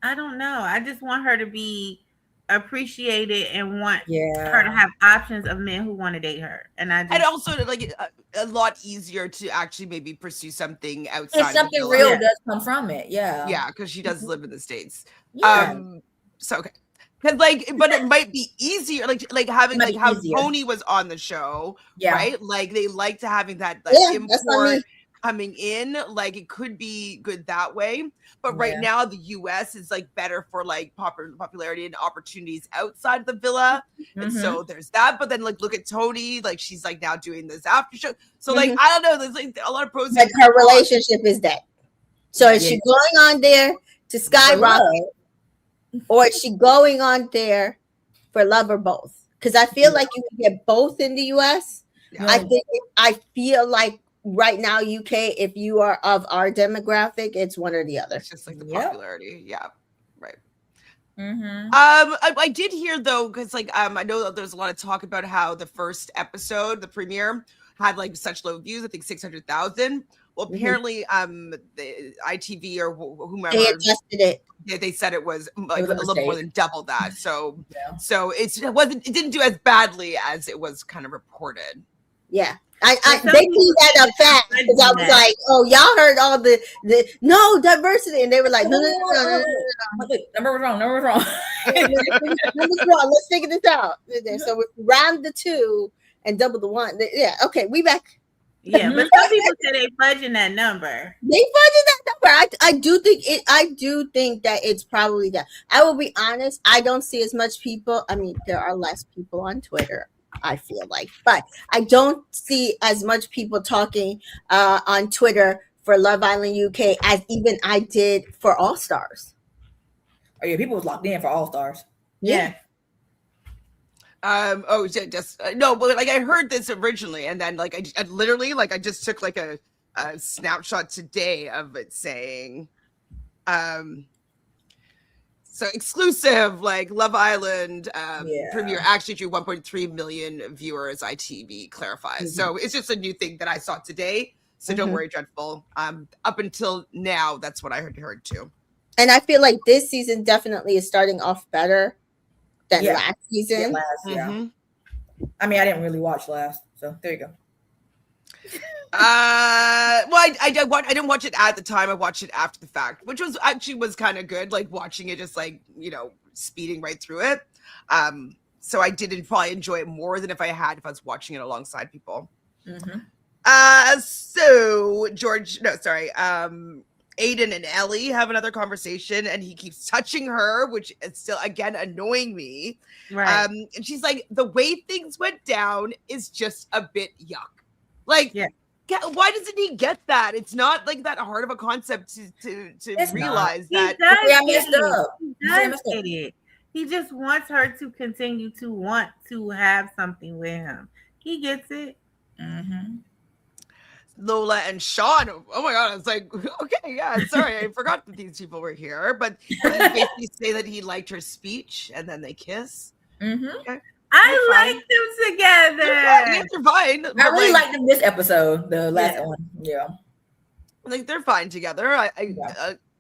I don't know. I just want her to be appreciated and want her to have options of men who want to date her. And also like a lot easier to actually maybe pursue something outside. If something real does come from it, yeah, because she does live in the States. Yeah. So okay. Because like, but it might be easier, like having like how Tony was on the show, right? Like they like to having that import coming in, like it could be good that way. But right now, the US is like better for like popularity and opportunities outside the villa, and so there's that. But then like look at Tony, like she's like now doing this after show. So like I don't know, there's like a lot of pros. Like her relationship is dead. So is she going on there to skyrocket? Or is she going on there for love or both? Because I feel like you can get both in the US. I feel like right now, UK, if you are of our demographic, it's one or the other. It's just like the popularity. Yeah. Right. I did hear though, because like I know that there's a lot of talk about how the first episode, the premiere, had like such low views. I think 600,000. Well, apparently, the ITV or whomever they adjusted it. They said it was like a little more than double that. So, so it didn't do as badly as it was kind of reported. Yeah, they cleaned that up fast because I was like, oh, y'all heard all the no diversity, and they were like, no. Number was wrong. Let's figure this out. So we round the 2 and double the 1. Yeah, okay, we back. Yeah, but some people say they fudging that number. They fudging that number. I do think that it's probably that. I will be honest. I don't see as much people. I mean, there are less people on Twitter, I feel like, but I don't see as much people talking on Twitter for Love Island UK as even I did for All Stars. Oh yeah, people was locked in for All Stars. Yeah. No, but like I heard this originally, and then like I literally like I just took like a snapshot today of it saying, so exclusive like Love Island premiere actually drew 1.3 million viewers. ITV clarifies, so it's just a new thing that I saw today. So don't worry, Dreadful. Up until now, that's what I heard too. And I feel like this season definitely is starting off better than last season. I mean, I didn't really watch last, so there you go. Well, I didn't watch it at the time. I watched it after the fact, which was kind of good. Like watching it, just like speeding right through it. So I didn't probably enjoy it more than if I was watching it alongside people. So Aiden and Ellie have another conversation, and he keeps touching her, which is still again annoying me. Right. And she's like, the way things went down is just a bit yuck. Like, why doesn't he get that? It's not like that hard of a concept to realize that. He just wants her to continue to want to have something with him. He gets it. Lola and Sean. Oh my god! I was like, okay, yeah. Sorry, I forgot that these people were here. But he basically say that he liked her speech, and then they kiss. Okay. I like them together. They're fine. I really liked them this episode, the last one. Yeah, like they're fine together.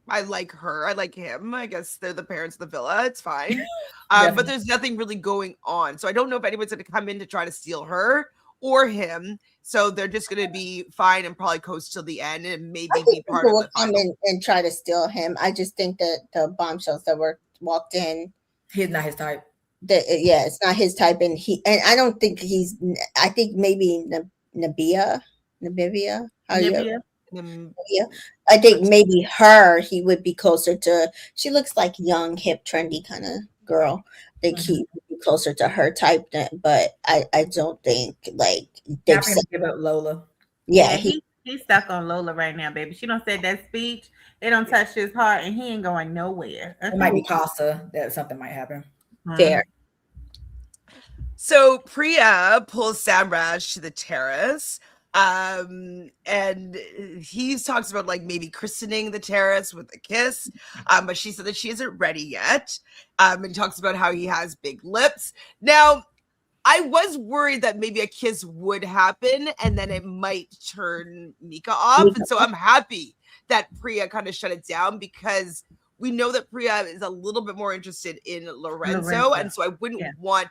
I like her. I like him. I guess they're the parents of the villa. It's fine. But there's nothing really going on. So I don't know if anyone's going to come in to try to steal her or him. So they're just going to be fine and probably coast till the end and maybe I be think part people of will the come final. in and try to steal him. I just think that the bombshells that were walked in, He's not his type. it's not his type, and I don't think he's. I think maybe Namibia. How you? Nibia. Yeah, I think maybe he would be closer to. She looks like young, hip, trendy kind of girl. I think he would be closer to her type, but I don't think like they've Not for him to give up Lola. yeah, He's stuck on Lola right now, baby. She don't said that speech. They don't touch his heart, and he ain't going nowhere. It might be Casa that something might happen. fair. So Priya pulls Samraj to the terrace. And he talks about like maybe christening the terrace with a kiss. But she said that she isn't ready yet. And he talks about how he has big lips. Now, I was worried that maybe a kiss would happen and then it might turn Mika off. And so I'm happy that Priya kind of shut it down because we know that Priya is a little bit more interested in Lorenzo. And so I wouldn't want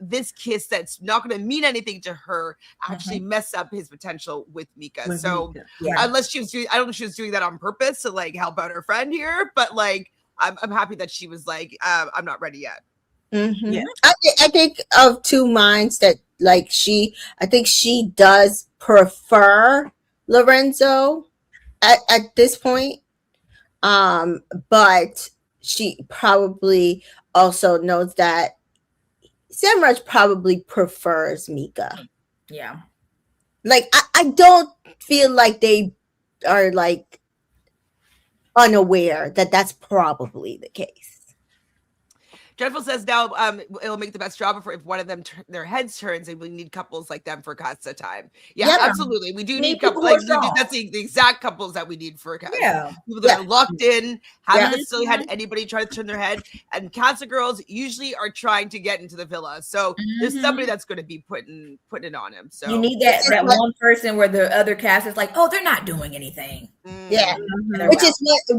this kiss that's not going to mean anything to her actually mess up his potential with Mika. So unless she was doing, I don't know if she was doing that on purpose to like help out her friend here, but like I'm happy that she was like, I'm not ready yet. Mm-hmm. Yeah. I think of two minds that like I think she does prefer Lorenzo at this point. But she probably also knows that Samraj probably prefers Mika. Yeah. Like I don't feel like they are like unaware that that's probably the case. Jennifer says now it'll make the best drama for if one of them their heads turns and we need couples like them for Casa time. Yeah, absolutely. We do need couples like that's the exact couples that we need for Casa. Yeah. People that are locked in, haven't necessarily had anybody try to turn their head. And Casa girls usually are trying to get into the villa. So there's somebody that's going to be putting it on him. So you need that one person where the other cast is like, oh, they're not doing anything. Yeah.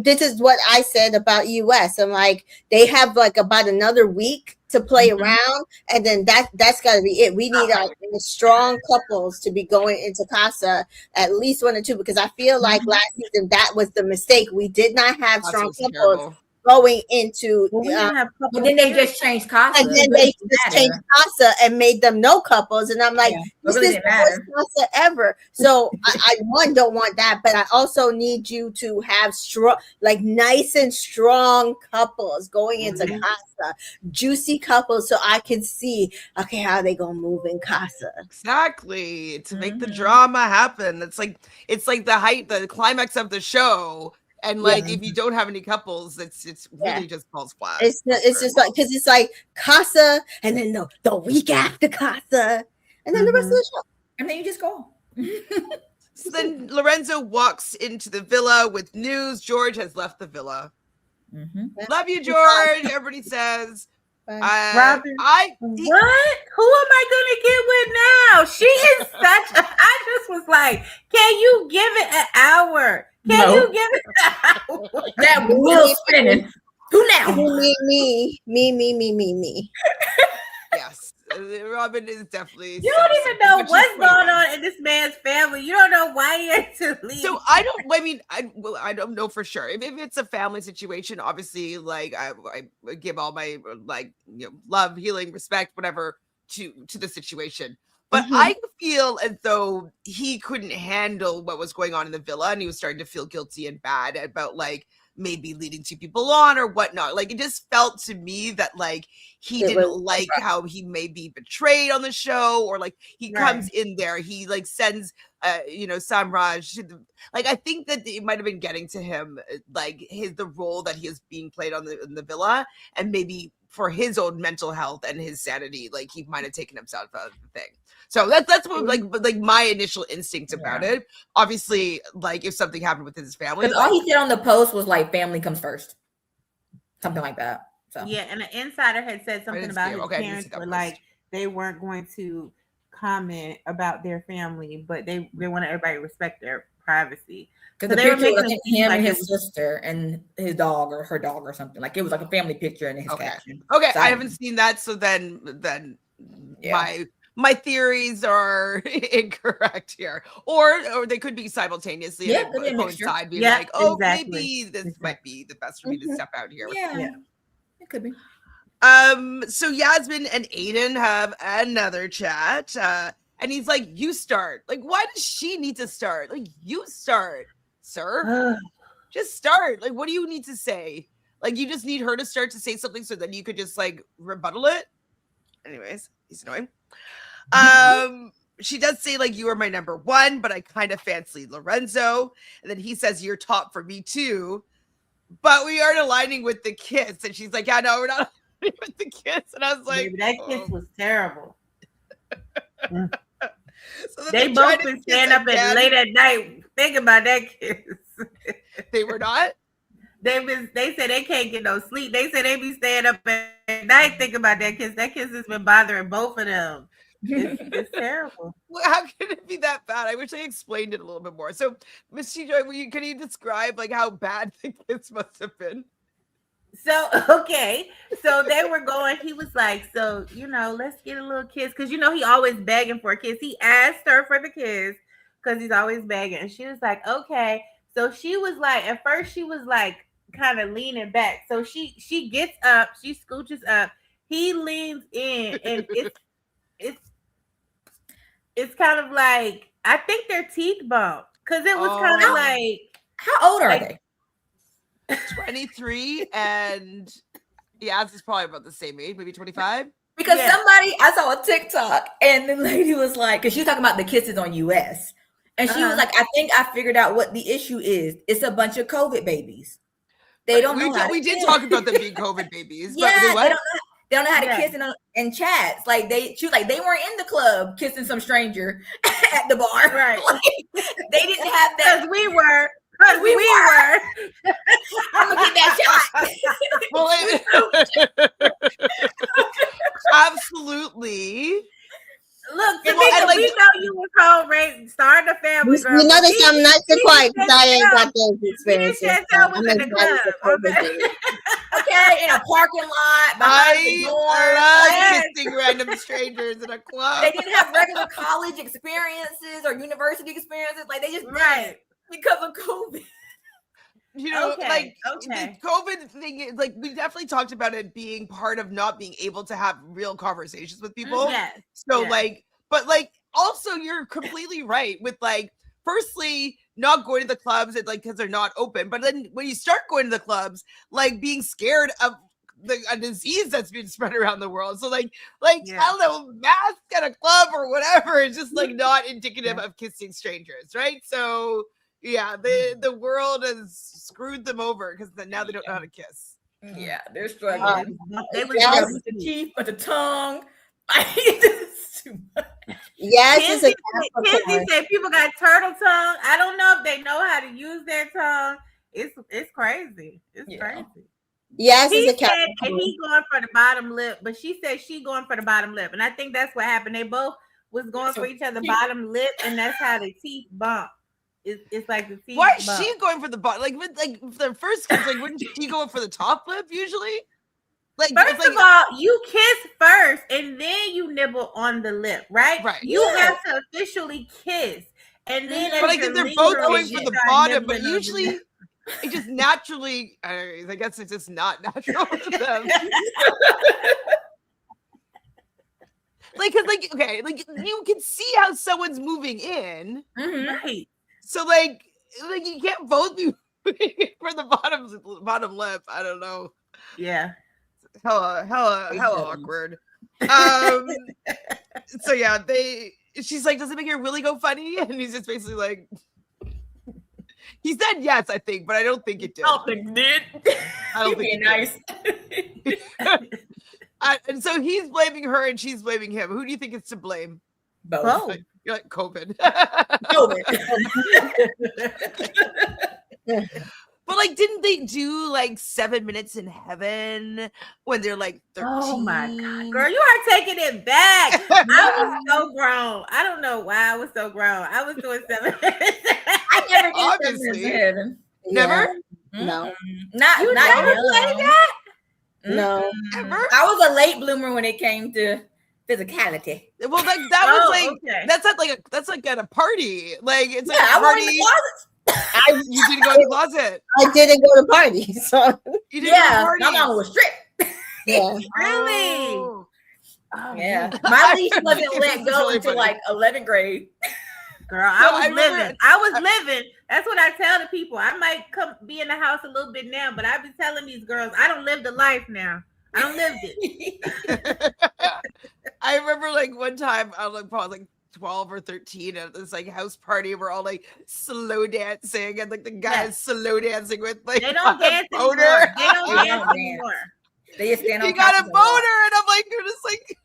This is what I said about US. I'm like, they have like about another week to play around, and then that's got to be it. We need our strong couples to be going into Casa, at least 1 or 2, because I feel like last season that was the mistake. We did not have strong couples going into but then they just changed Casa, and then they just changed Casa and made them no couples, and I'm like, this is the worst Casa ever. So I don't want that, but I also need you to have strong, like nice and strong couples going into Casa, juicy couples, so I can see how they gonna move in Casa. Exactly, to make the drama happen. It's like the climax of the show. And like, if you don't have any couples, it's really just falls flat. It's just like, because it's like Casa, and then the week after Casa, and then the rest of the show, and then you just go. So then Lorenzo walks into the villa with news: George has left the villa. Love you, George. Everybody says. Robin, what? Who am I gonna get with now? She is such. I just was like, can you give it an hour? Can you give it an hour? That wheel spinning. Who now? Me. Yes, Robin is definitely. You don't even know what's going on in this man's family. You don't know why he had to leave. So I don't know for sure. If it's a family situation, obviously, like I give all my love, healing, respect, whatever to the situation. But I feel as though he couldn't handle what was going on in the villa, and he was starting to feel guilty and bad about like maybe leading 2 people on or whatnot. Like it just felt to me that like he didn't like how he may be betrayed on the show, or like he comes in there, he like sends Samraj like I think that it might have been getting to him, like the role that he is being played in the villa, and maybe for his own mental health and his sanity, like he might have taken himself out of the thing. So that's what like my initial instinct about it. Obviously, like if something happened with his family, because all he said on the post was like family comes first, something like that. So and an insider had said something about his parents were like they weren't going to comment about their family, but they wanted everybody to respect their Because privacy. So the they were picture was, I making think, it seem him like and it his was sister and his dog or her dog or something. Like it was like a family picture in his Okay. caption. Okay, So I haven't seen that, so then Yeah. my theories are incorrect here, or they could be simultaneously Yeah, and could be a mixture. coincide, being Yeah, like, oh, exactly. maybe this might be the best for me to step out here. Yeah. Yeah. It could be. So Yasmin and Aiden have another chat, and he's like, "You start. Like, why does she need to start? Like, you start, sir. Just start. Like, what do you need to say? Like, you just need her to start to say something, so then you could just like rebuttal it." Anyways, he's annoying. She does say like, "You are my number one, but I kind of fancy Lorenzo." And then he says, "You're top for me too, but we aren't aligning with the kiss." And she's like, "Yeah, no, we're not aligning with the kiss." And I was like, Baby, that kiss was terrible. So They both been staying up at late at night thinking about that kiss. They were not. They said they can't get no sleep. They said they be staying up at night thinking about that kiss. That kiss has been bothering both of them. It's terrible. Well, how can it be that bad? I wish I explained it a little bit more. So, Miss Joy, can you describe like how bad the kiss must have been? So, okay. So they were going, he was like, so, let's get a little kiss. Because, he always begging for a kiss. He asked her for the kiss because he's always begging. And she was like, okay. So she was like, at first she was like kind of leaning back. So she gets up, she scooches up. He leans in and it's kind of like, I think their teeth bumped. Because it was kind of like. How old are they? 23 and Yaz is probably about the same age, maybe 25. Because I saw a TikTok and the lady was like, because she was talking about the kisses on US. And she was like, I think I figured out what the issue is. It's a bunch of COVID babies. They don't know. We did talk about them being COVID bababies. Yeah, but they don't know how to kiss in chats. Like she was like, they weren't in the club kissing some stranger at the bar. Right. Like, they didn't have that. Because we were. We were. I'm gonna get that shot. Well, absolutely. Look, we know you was home raised, starting a family. Girl, you know that I'm not so quiet because I ain't got those experiences. Chantele was in the club. Okay, in a parking lot. I love kissing random strangers in a club. They didn't have regular college experiences or university experiences. Like they just did because of COVID. The COVID thing is like, we definitely talked about it being part of not being able to have real conversations with people. Yes. So but also you're completely right with like, firstly, not going to the clubs and like, because they're not open. But then when you start going to the clubs, like being scared of a disease that's been spread around the world. So I don't know, mask at a club or whatever is just like not indicative of kissing strangers, right? So the world has screwed them over because now they don't know how to kiss. Yeah, they're struggling. They was with the teeth, but the tongue. Yes, Kenzie said people got turtle tongue. I don't know if they know how to use their tongue. It's crazy. It's crazy. Yes, he said, and he going for the bottom lip, but she said she going for the bottom lip, and I think that's what happened. They both was going for each other bottom lip, and that's how the teeth bump. It's like the teeth. Why is she going for the bottom? Like the first kiss, like wouldn't she go for the top lip usually? Like first of all, you kiss first, and then you nibble on the lip, right? Right. You have to officially kiss, and then. But I think they're both going for the bottom, but usually. It just naturally, I guess it's just not natural to them. You can see how someone's moving in. Right. So you can't both be moving for the bottom lip. I don't know. Yeah. Hella awkward. She's like, does it make your willy go funny? And he's just basically like, he said yes, I think, but I don't think it did. I don't think it did. I don't think it nice. And so he's blaming her and she's blaming him. Who do you think is to blame? Both. You're like COVID. But didn't they do 7 minutes in heaven when they're 13? Oh my God, girl, you are taking it back. I was so grown. I don't know why I was so grown. I was doing 7 minutes. I Seriously. Heaven. Never? No. Not You not never young. played that? No. Ever? I was a late bloomer when it came to physicality. Well, that was like okay. that's like at a party. Like it's like Yeah, a I went in party. the closet. You didn't go in the closet. I didn't go to parties. So You didn't go to Yeah, parties. my mom was strict. yeah. Really? Oh. Oh, Yeah, man. my leash wasn't This let is go really until funny. like 11th grade. Girl, So I was I remember- living. I was living. That's what I tell the people. I might come be in the house a little bit now, but I've been telling these girls I don't live the life now. I don't live it. I remember like one time I was like probably like 12 or 13 at this like house party. We're all like slow dancing and like the guy is slow dancing with like They don't dance boner. anymore. They don't They dance don't dance. anymore. They just stand on He got a couches and walk. boner and I'm like you're just like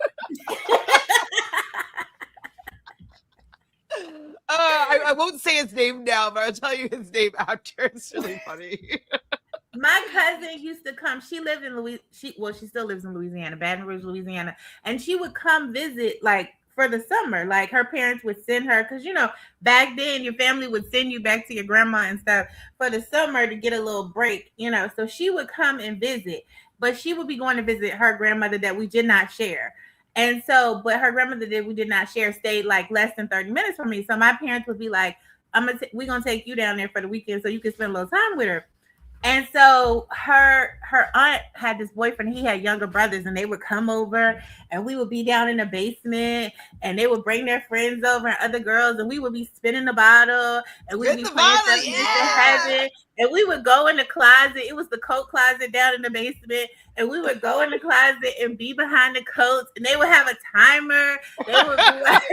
I won't say his name now, but I'll tell you his name after. It's really funny. My cousin used to come. She lived in she still lives in Louisiana, Baton Rouge, Louisiana, and she would come visit like for the summer. Like her parents would send her because back then your family would send you back to your grandma and stuff for the summer to get a little break. So she would come and visit, but she would be going to visit her grandmother that we did not share. And so, but her grandmother that we did not share stayed like less than 30 minutes from me. So my parents would be like, we're gonna take you down there for the weekend so you can spend a little time with her. And so her aunt had this boyfriend. He had younger brothers, and they would come over, and we would be down in the basement, and they would bring their friends over and other girls, and we would be spinning the bottle, and we'd be playing Seven Days to Heaven, and we would go in the closet. It was the coat closet down in the basement, and we would go in the closet and be behind the coats, and they would have a timer. They would be like,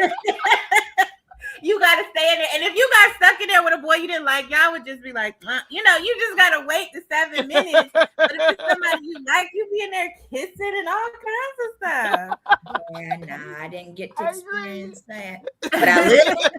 you gotta stay in there, and if you got stuck in there with a boy you didn't like, y'all would just be like, you just gotta wait the 7 minutes. But if it's somebody you like, you be in there kissing and all kinds of stuff. Yeah, nah, I didn't get to experience that, but I lived.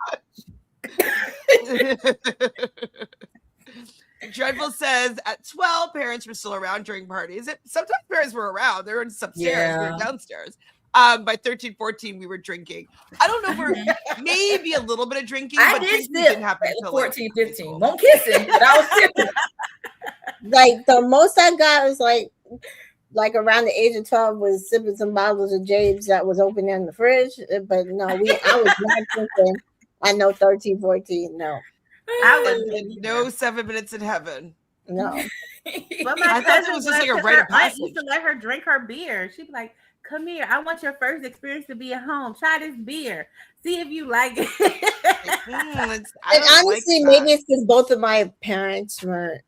Dreadful says at 12, parents were still around during parties. Sometimes parents were around. They were upstairs, we were downstairs. By 13, 14, we were drinking. I don't know if we're maybe a little bit of drinking, but drinking didn't happen until 14, 15. Won't kissing, but I was sipping. Like the most I got was like around the age of 12 was sipping some bottles of James that was open in the fridge. But no, I was not drinking. I know 13, 14. No. No 7 minutes in heaven. No. But my I thought it was just like a rite of passage. Used to let her drink her beer. She'd be like, come here. I want your first experience to be at home. Try this beer. See if you like it. And honestly, maybe it's because both of my parents were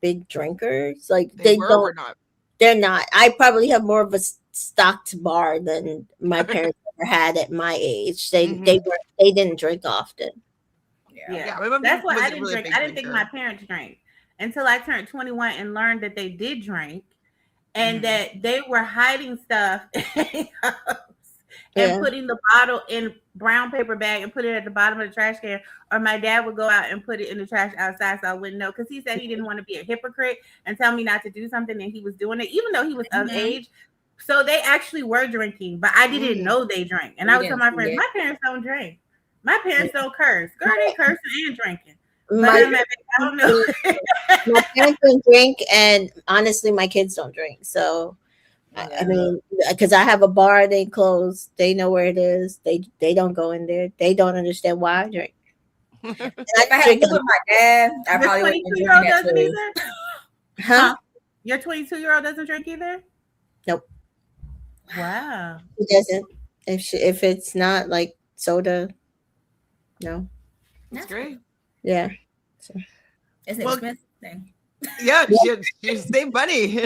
big drinkers. Like they were don't. or not? They're not. I probably have more of a stocked bar than my parents ever had at my age. They didn't drink often. Yeah. My mom That's why I wasn't didn't really a drink. big I didn't think drinker. my parents drank until I turned 21 and learned that they did drink and that they were hiding stuff and putting the bottle in brown paper bag and put it at the bottom of the trash can, or my dad would go out and put it in the trash outside so I wouldn't know, because he said he didn't want to be a hypocrite and tell me not to do something and he was doing it even though he was of age. So they actually were drinking, but I didn't know they drank. And I would tell my friends, my parents don't drink. My parents don't curse. Girl, they cursing and drinking. I don't know. My parents don't drink, and honestly, my kids don't drink. So, I mean, because I have a bar, they close. They know where it is. They don't go in there. They don't understand why I drink. If I had to with my dad, I probably would. Your 22-year-old doesn't either? Huh? Your 22-year-old doesn't drink either? Nope. Wow. He doesn't. If it's not like soda, no. That's great. Yeah. It's an expensive thing. Yeah, she saved money. She I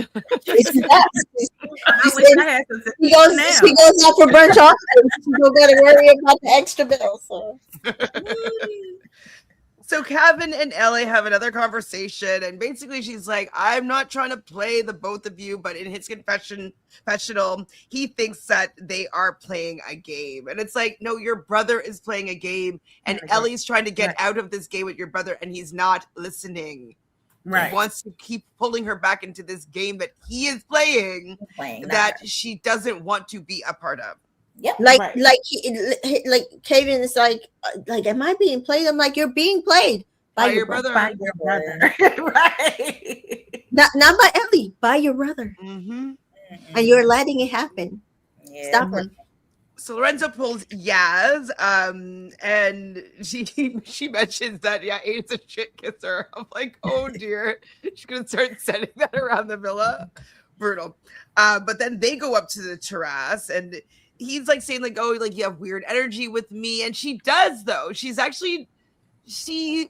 goes out for brunch often. She don't got to worry about the extra bill. So Kevin and Ellie have another conversation, and basically she's like, I'm not trying to play the both of you, but in his confessional, he thinks that they are playing a game. And it's like, no, your brother is playing a game, and Ellie's trying to get out of this game with your brother, and he's not listening. Right. He wants to keep pulling her back into this game that he is playing that she doesn't want to be a part of. Yep. Like Kaden is like, am I being played? I'm like, you're being played. By your brother. By your brother. Right. Not by Ellie, by your brother. Mm-hmm. And you're letting it happen. Yeah. Stop it. So Lorenzo pulls Yaz, and she mentions that Aiden's a shit kisser. I'm like, oh dear, she's gonna start sending that around the villa. Brutal. But then they go up to the terrace, and he's like saying like, oh, like you have weird energy with me, and she does though. She's actually she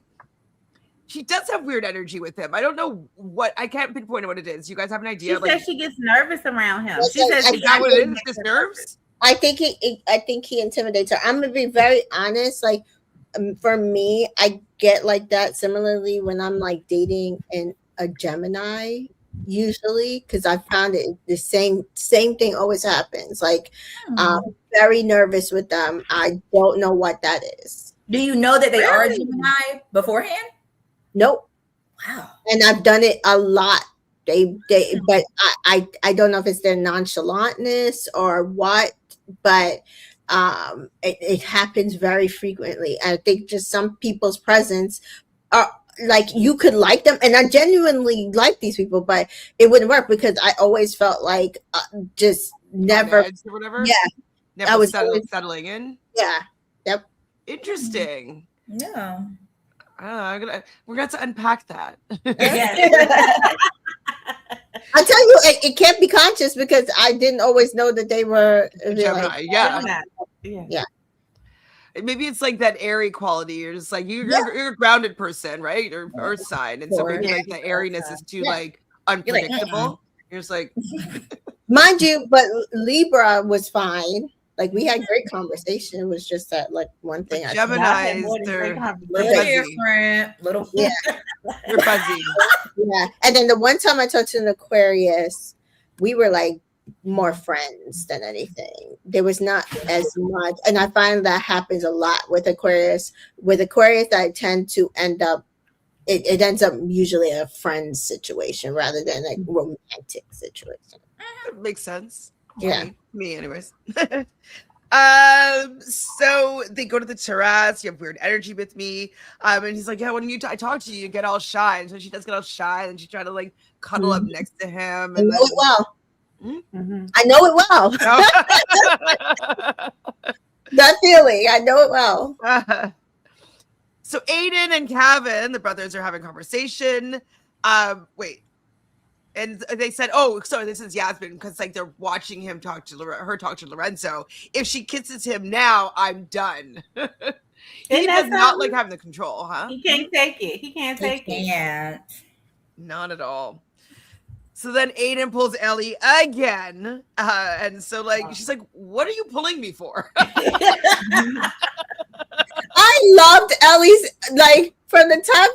does have weird energy with him. I don't know what, I can't pinpoint what it is. You guys have an idea? She says she gets nervous around him. She says is that what it is? Just nerves? I think he intimidates her. I'm gonna be very honest. Like for me, I get like that similarly when I'm like dating a Gemini, usually, because I found it the same thing always happens. Like very nervous with them. I don't know what that is. Do you know that they are a Gemini beforehand? Nope. Wow. And I've done it a lot. But I don't know if it's their nonchalantness or what, but it happens very frequently. I think just some people's presence are like, you could like them, and I genuinely like these people, but it wouldn't work because I always felt like just never, or whatever. yeah, never I was settling in. Yeah, yep. Interesting. Yeah. We're gonna have to unpack that. I tell you, it can't be conscious because I didn't always know that they were Gemini. like, Yeah. Maybe it's like that airy quality. You're just like you're a grounded person, right? Or earth sign, and so maybe like the airiness is too like unpredictable. You're just like, mind you, but Libra was fine. Like we had great conversation. It was just that like one thing. Gemini's, they're different. Little they're fuzzy. Yeah, and then the one time I talked to an Aquarius, we were like more friends than anything. There was not as much, and I find that happens a lot with Aquarius. With Aquarius, I tend to end up. It ends up usually a friends situation rather than a romantic situation. That makes sense. Yeah, me anyways. So they go to the terrace. You have weird energy with me. And he's like, yeah, when I talk to you, you get all shy. And so she does get all shy, and she tried to like cuddle up next to him. And I know it well. Mm-hmm. I know it well. That feeling, I know it well. So Aiden and Kevin, the brothers, are having a conversation. And they said, oh, sorry, this is Yasmin, because like they're watching him talk to Lorenzo. If she kisses him now, I'm done. He does not like having the control, huh? He can't take it. He can't take it. Yeah. Not at all. So then Aiden pulls Ellie again. And so like she's like, what are you pulling me for? I loved Ellie's, like from the time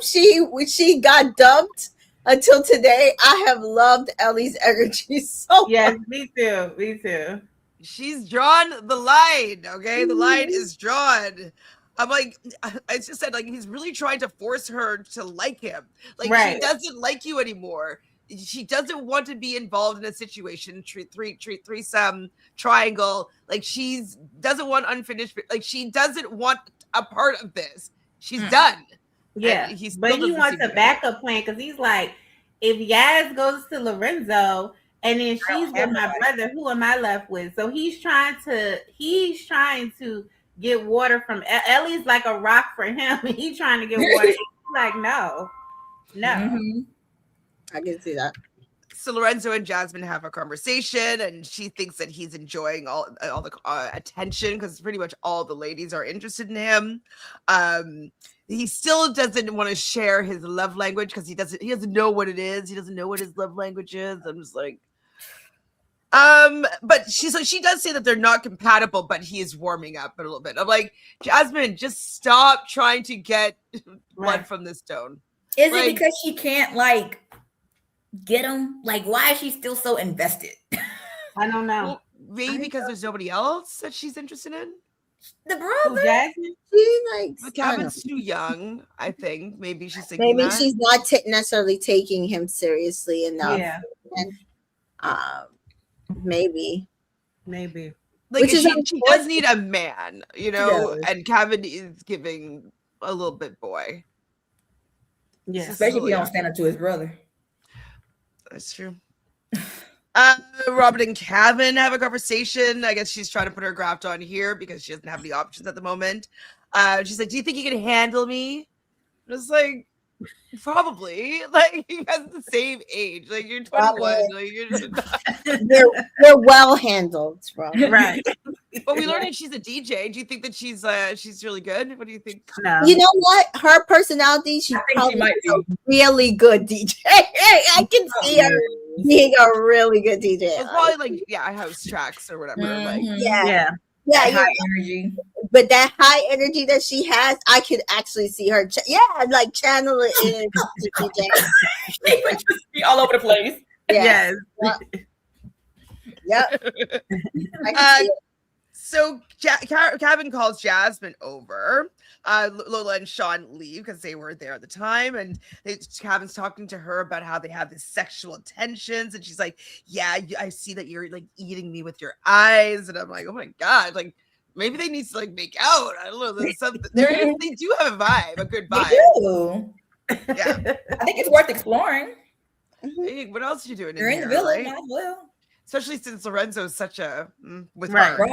she got dumped until today, I have loved Ellie's energy so much. Yes, me too. She's drawn the line, okay? The line is drawn. I'm like, I just said, like, he's really trying to force her to like him. Like, She doesn't like you anymore. She doesn't want to be involved in a situation, threesome, triangle. Like, doesn't want unfinished, like, she doesn't want a part of this. She's done. Yeah, but he wants a backup plan because he's like, if Yaz goes to Lorenzo and then she's with my brother, who am I left with? So he's trying to get water from Ellie's like a rock for him. He's trying to get water. He's like, no. Mm-hmm. I can see that. So Lorenzo and Jasmine have a conversation, and she thinks that he's enjoying all the attention because pretty much all the ladies are interested in him. He still doesn't want to share his love language because he doesn't know what it is. He doesn't know what his love language is. I'm just like, but she does say that they're not compatible, but he is warming up a little bit. I'm like, Jasmine, just stop trying to get blood from the stone. Is it because she can't like get him? Like, why is she still so invested? I don't know. Well, maybe because there's nobody else that she's interested in. The brother, she likes. Kevin's too young. I think maybe she's thinking maybe she's not necessarily taking him seriously enough. Yeah, and maybe. Like she does need a man, you know, and Kevin is giving a little bit boy. Yeah, especially if he don't stand up to his brother. That's true. Robin and Kevin have a conversation. I guess she's trying to put her graft on here because she doesn't have any options at the moment. She's like, "Do you think you can handle me?" And it's like, probably. Like, you guys are the same age. Like, you're 21. Like, you're well handled, Robin. Right. But we learned that she's a DJ. Do you think that she's really good? What do you think? No. You know what? Her personality, she probably might be a really good DJ. I can see her being a really good DJ. It's probably like house tracks or whatever. Like yeah. High energy. But that high energy that she has, I could actually see her. Like channel it in DJ. She would just be all over the place. Yes. Yep. So Kevin calls Jasmine over. Lola and Sean leave because they were there at the time, and Kevin's talking to her about how they have these sexual tensions, and she's like, "Yeah, I see that you're like eating me with your eyes," and I'm like, "Oh my god!" Like maybe they need to like make out. I don't know. There's something there. They do have a vibe, a good vibe. They do. Yeah, I think it's worth exploring. Hey, what else are you doing? You're in the villa, right? Might as well. Especially since Lorenzo's such a with right. her.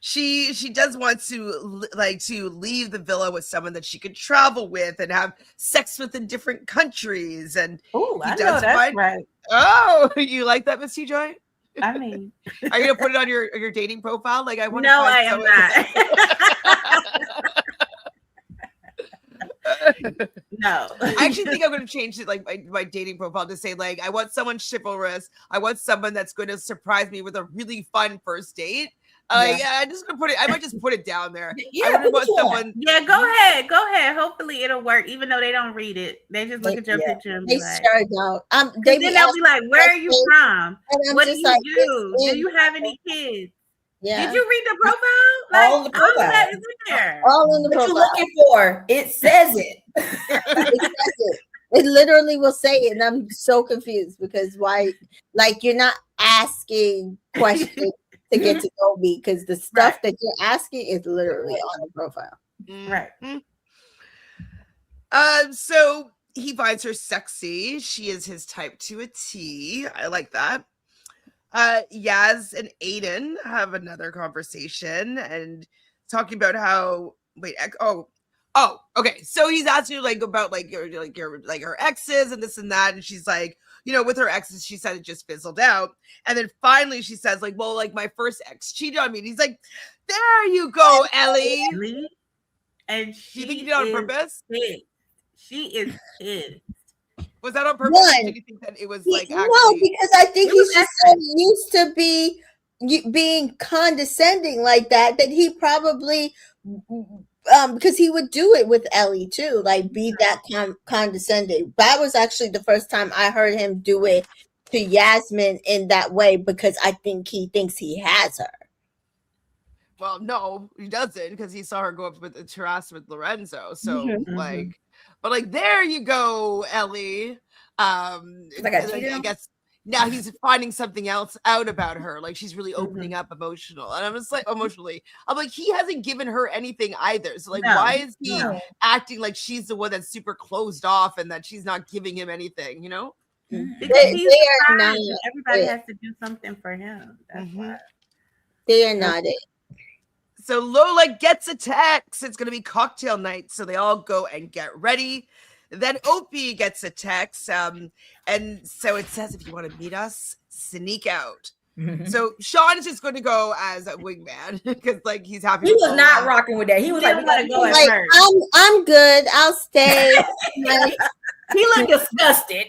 She does want to leave the villa with someone that she could travel with and have sex with in different countries. And I know that's right. Oh, you like that, Miss T-Joy? I mean, are you gonna put it on your dating profile? Like I want. No, I am not. No, I actually think I'm going to change it, like my dating profile to say like I want someone chivalrous. I want someone that's going to surprise me with a really fun first date. I'm just gonna put it. I might just put it down there. Yeah, I want someone. Yeah, go ahead. Hopefully it'll work. Even though they don't read it, they just look at your picture and be like, out. Then they'll be like, "Where are you from? What do you do? Do you have any kids? Yeah. Did you read the profile? Like, all of that is in there. All in the profile. What you looking for? It says it. It says it. It literally will say it, and I'm so confused because why? Like you're not asking questions to get to know me because the stuff that you're asking is literally on the profile. Right. So he finds her sexy. She is his type to a T. I like that. Yaz and Aiden have another conversation and talking about how okay. So he's asking her like about like your her exes and this and that, and she's like, you know, with her exes, she said it just fizzled out. And then finally she says, like, well, like my first ex cheated on me. And he's like, there you go, Ellie. And you think he did it on purpose? Pissed. She is pissed. Was that on purpose? Or did you think that it was like actually? No, because I think he's just so used to being condescending like that he probably because he would do it with Ellie too, like be that condescending. That was actually the first time I heard him do it to Yasmin in that way because I think he thinks he has her. Well, no, he doesn't because he saw her go up with the terrace with Lorenzo. So but like there you go, Ellie. I guess now he's finding something else out about her. Like she's really opening up emotionally. And I'm just like emotionally. I'm like, he hasn't given her anything either. So like why is he acting like she's the one that's super closed off and that she's not giving him anything, you know? Because everybody has to do something for him. That's why. They are not it. So Lola gets a text. It's going to be cocktail night. So they all go and get ready. Then Opie gets a text. And so it says, if you want to meet us, sneak out. So Sean is just going to go as a wingman because like he's happy. He was not rocking with that. He was like, we gotta go like, I'm good. I'll stay. He looked disgusted.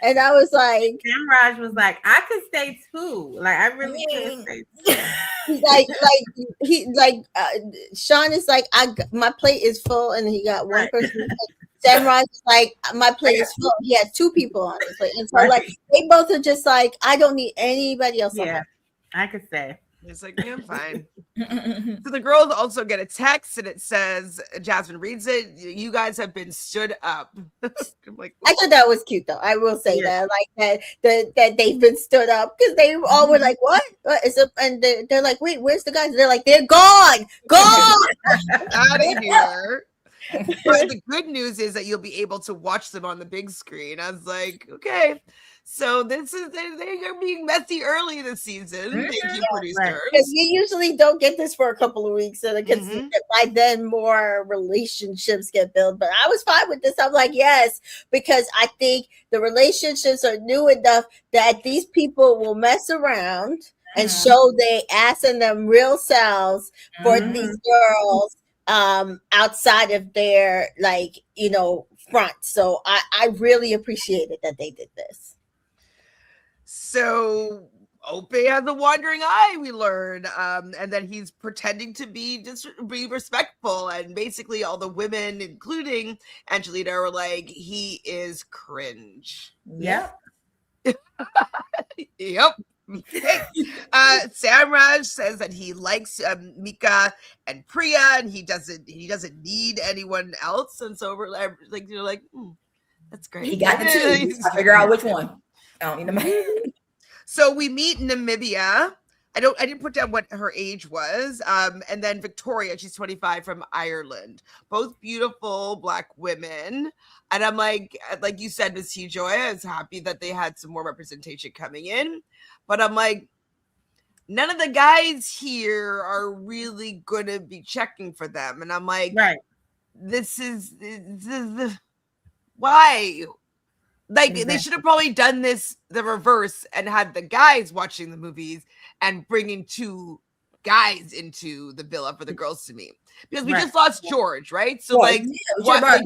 And I was like, Samraj was like, I could stay too. Like, I really could stay too. Sean is like, my plate is full, and he got one person. Samraj is like, my plate is full. He has two people on his plate, and so like they both are just like, I don't need anybody else. Yeah, I could stay. It's like, yeah, I'm fine. So the girls also get a text and it says, Jasmine reads it, you guys have been stood up. I'm like, I thought that was cute though. I will say that, like that they've been stood up because they all were like, what is it? And they're like, wait, where's the guys? They're like, they're gone. Out of here. But the good news is that you'll be able to watch them on the big screen. I was like, okay, so this is they're being messy early this season. Thank you, producers. Because you usually don't get this for a couple of weeks, so because Mhm. by then more relationships get built. But I was fine with this. I'm like, yes, because I think the relationships are new enough that these people will mess around and show their ass and them real selves for these girls outside of their front. So I really appreciated that they did this. So Ope has a wandering eye, we learn, and then he's pretending to be respectful, and basically all the women, including Angelina, are like, he is cringe. Yep. Yep. Okay. Samraj says that he likes Mika and Priya, and he doesn't need anyone else, and so we're like, you're like, that's great. He got the two. I figure out which one. I don't need them. So we meet Namibia. I didn't put down what her age was. And then Victoria, she's 25 from Ireland. Both beautiful Black women. And I'm like you said, Miss T. Joy, I was happy that they had some more representation coming in. But I'm like, none of the guys here are really going to be checking for them. And I'm like, right. This is why? Like, Exactly. They should have probably done this the reverse and had the guys watching the movies and bringing two guys into the villa for the girls to meet, because we just lost George, right? So Well, what about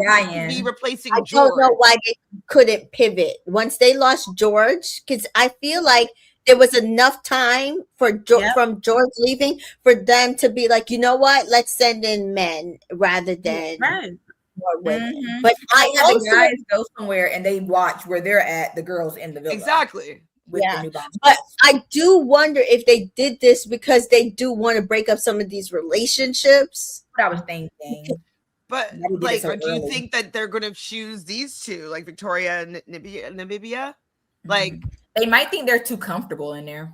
be replacing I George? don't know why they couldn't pivot once they lost George, because I feel like there was enough time for from George leaving for them to be like, you know what, let's send in men rather than more women. But I have also the guys go somewhere and they watch where they're at, the girls in the villa. Exactly. With the new bombs. But I do wonder if they did this because they do want to break up some of these relationships. What I was thinking. But like, do you think that they're going to choose these two, like Victoria and Namibia? Like, they might think they're too comfortable in there.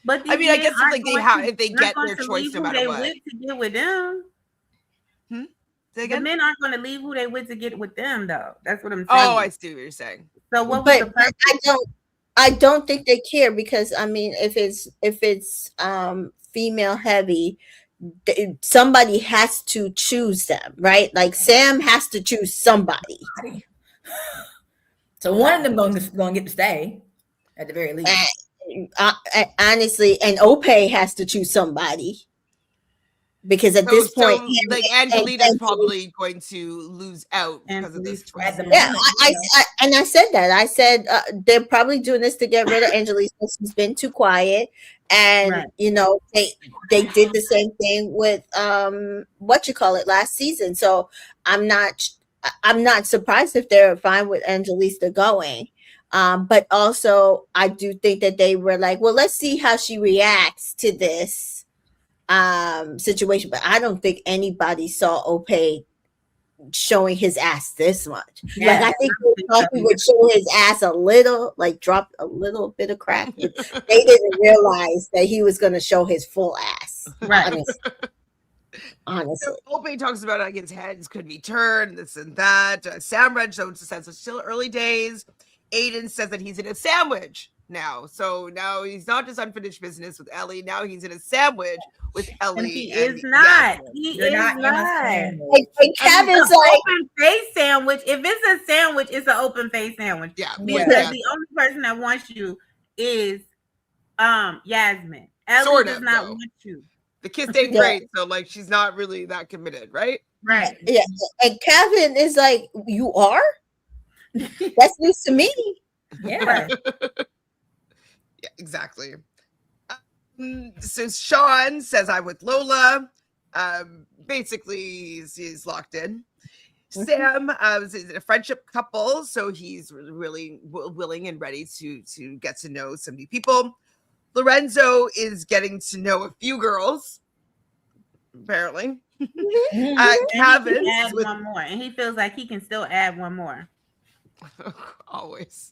But I mean, I guess if they get their choice, no matter what. To get with them. The men aren't going to leave who they with to get with them, though. That's what I'm saying. Oh, I see what you're saying. So what was the purpose? I don't think they care, because I mean, if it's female heavy, somebody has to choose them, right? Like Sam has to choose somebody. So one of them going to get to stay at the very least. Honestly, and Ope has to choose somebody. Because at this point, like Angelina's probably going to lose out because of this twist. Yeah, I said that. I said they're probably doing this to get rid of Angelina. She's been too quiet, and you know they did the same thing with last season. So I'm not surprised if they're fine with Angelina going. But also I do think that they were like, well, let's see how she reacts to this situation. But I don't think anybody saw Ope showing his ass this much. Like, I think they thought he would show his ass a little, like drop a little bit of crack. But they didn't realize that he was going to show his full ass. Right. Honestly. So Ope talks about like his heads could be turned, this and that. Samraj says it's still early days. Aiden says that he's in a sandwich now. So now he's not just unfinished business with Ellie. Now he's in a sandwich with Ellie. And he is not. He is not. And Kevin's like open face sandwich. If it's a sandwich, it's an open face sandwich. Yeah. Because the only person that wants you is Yasmin. Ellie does not want you. The kiss ain't great, so like she's not really that committed, right? Right. Yeah. And Kevin is like, you are? That's news to me. Yeah. Yeah, exactly. So Sean says I'm with Lola. Basically, he's locked in. Sam is a friendship couple, so he's really willing and ready to get to know some new people. Lorenzo is getting to know a few girls, apparently. Kevin with one more, and he feels like he can still add one more. Always.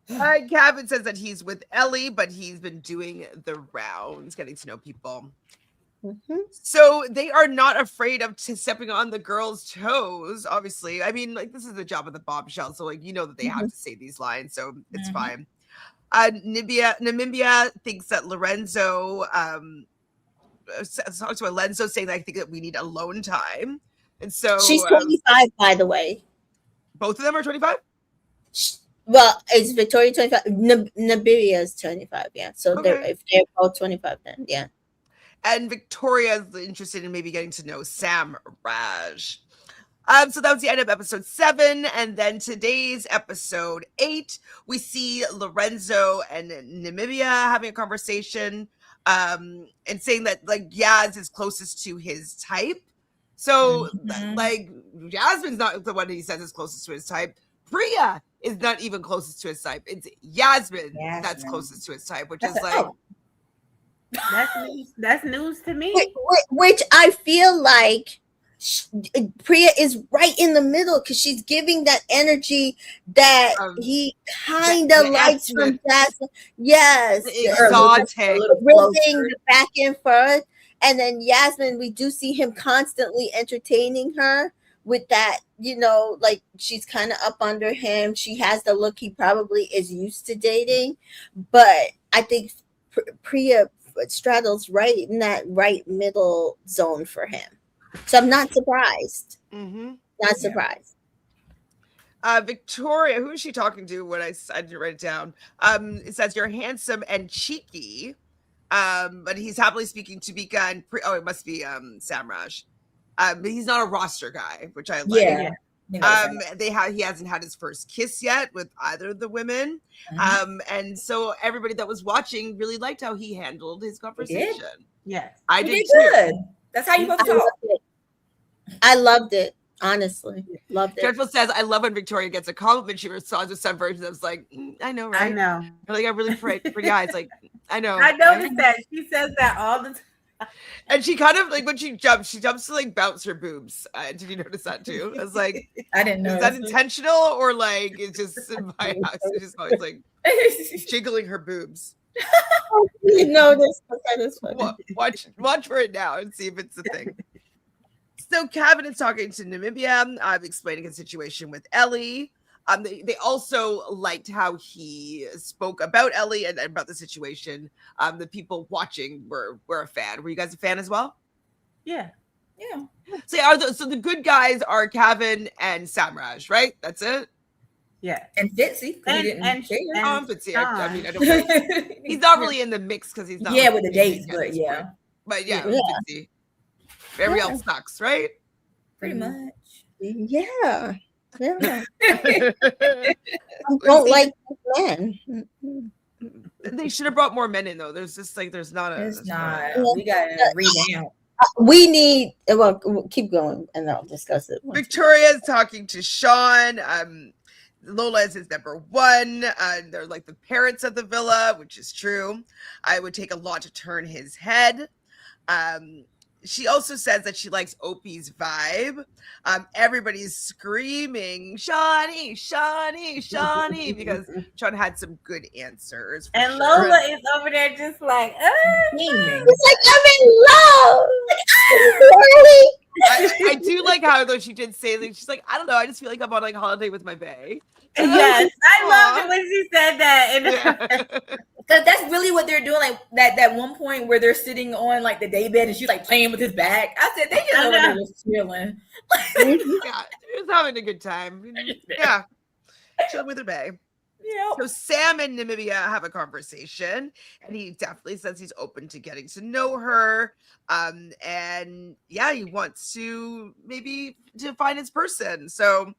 Kevin says that he's with Ellie, but he's been doing the rounds, getting to know people. So they are not afraid of stepping on the girls' toes, obviously. I mean, like, this is the job of the bombshell, so like, that they have to say these lines, so it's fine. Namibia thinks that Lorenzo talks about Lorenzo saying that I think that we need alone time. And so she's 25, by the way. Both of them are 25? Well, it's Victoria 25. Namibia is 25, yeah. So if they're both 25, then yeah. And Victoria is interested in maybe getting to know Sam Raj. So that was the end of episode 7. And then today's episode 8, we see Lorenzo and Namibia having a conversation and saying that, like, Yaz is closest to his type. So, like, Yasmin's not the one he says is closest to his type. Priya is not even closest to his type. It's Yasmin that's closest to his type, which is like... That's news to me. Which I feel like Priya is right in the middle because she's giving that energy that he kind of likes from Jasmine. Yes, ripping back and forth, and then Yasmin, we do see him constantly entertaining her with that. Like, she's kind of up under him. She has the look he probably is used to dating, but I think Priya straddles right in that right middle zone for him. So I'm not surprised. Not surprised. Victoria, who is she talking to when I didn't write it down? It says, you're handsome and cheeky. But he's happily speaking to Vika and it must be Sam Raj. But he's not a roster guy, which I like. Yeah. He hasn't had his first kiss yet with either of the women. And so everybody that was watching really liked how he handled his conversation. Yes. I did good. That's how you both talk. I loved it. Honestly, loved it. Dreadful says, I love when Victoria gets a compliment. She responds with some versions. I was like, I know, right? I know. Like, I really pretty eyes. Like, I know. I noticed that. She says that all the time. And she kind of, like, when she jumps to, like, bounce her boobs. Did you notice that too? I was like, I didn't know. Is that intentional or, like, it's just in my house? It's just always, like, jiggling her boobs. You noticed. That is funny. Watch for it now and see if it's a thing. So Kevin is talking to Namibia, explaining his situation with Ellie. They also liked how he spoke about Ellie and about the situation. The people watching were a fan. Were you guys a fan as well? Yeah. So the good guys are Kevin and Samraj, right? That's it. Yeah, and Fitzy. And Fitzy. I mean, I don't. He's not really in the mix because he's not. Yeah, with the dates, but yeah. But yeah, Fitzy. Everybody else sucks, right? Pretty much. Yeah. I don't like men. They should have brought more men in, though. There's just like there's not. We gotta revamp. We need. Well, keep going, and I'll discuss it. Victoria's talking to Sean. Lola is his number 1. They're like the parents of the villa, which is true. I would take a lot to turn his head. She also says that she likes Opie's vibe. Everybody's screaming, Shawnee, Shawnee, Shawnee, because Sean had some good answers. And sure. Lola is over there just like, it's like, I'm in love. Really? I do like how, though, she did say, like, she's like, I don't know, I just feel like I'm on like holiday with my bae. Yes, I loved it when she said that. Because that's really what they're doing. Like that one point where they're sitting on like the daybed and she's like playing with his back. I said they just over there just chilling. Yeah, just having a good time. Yeah, chilling with her bae. Yeah. So Sam and Namibia have a conversation, and he definitely says he's open to getting to know her. And yeah, he wants to maybe to find his person. So.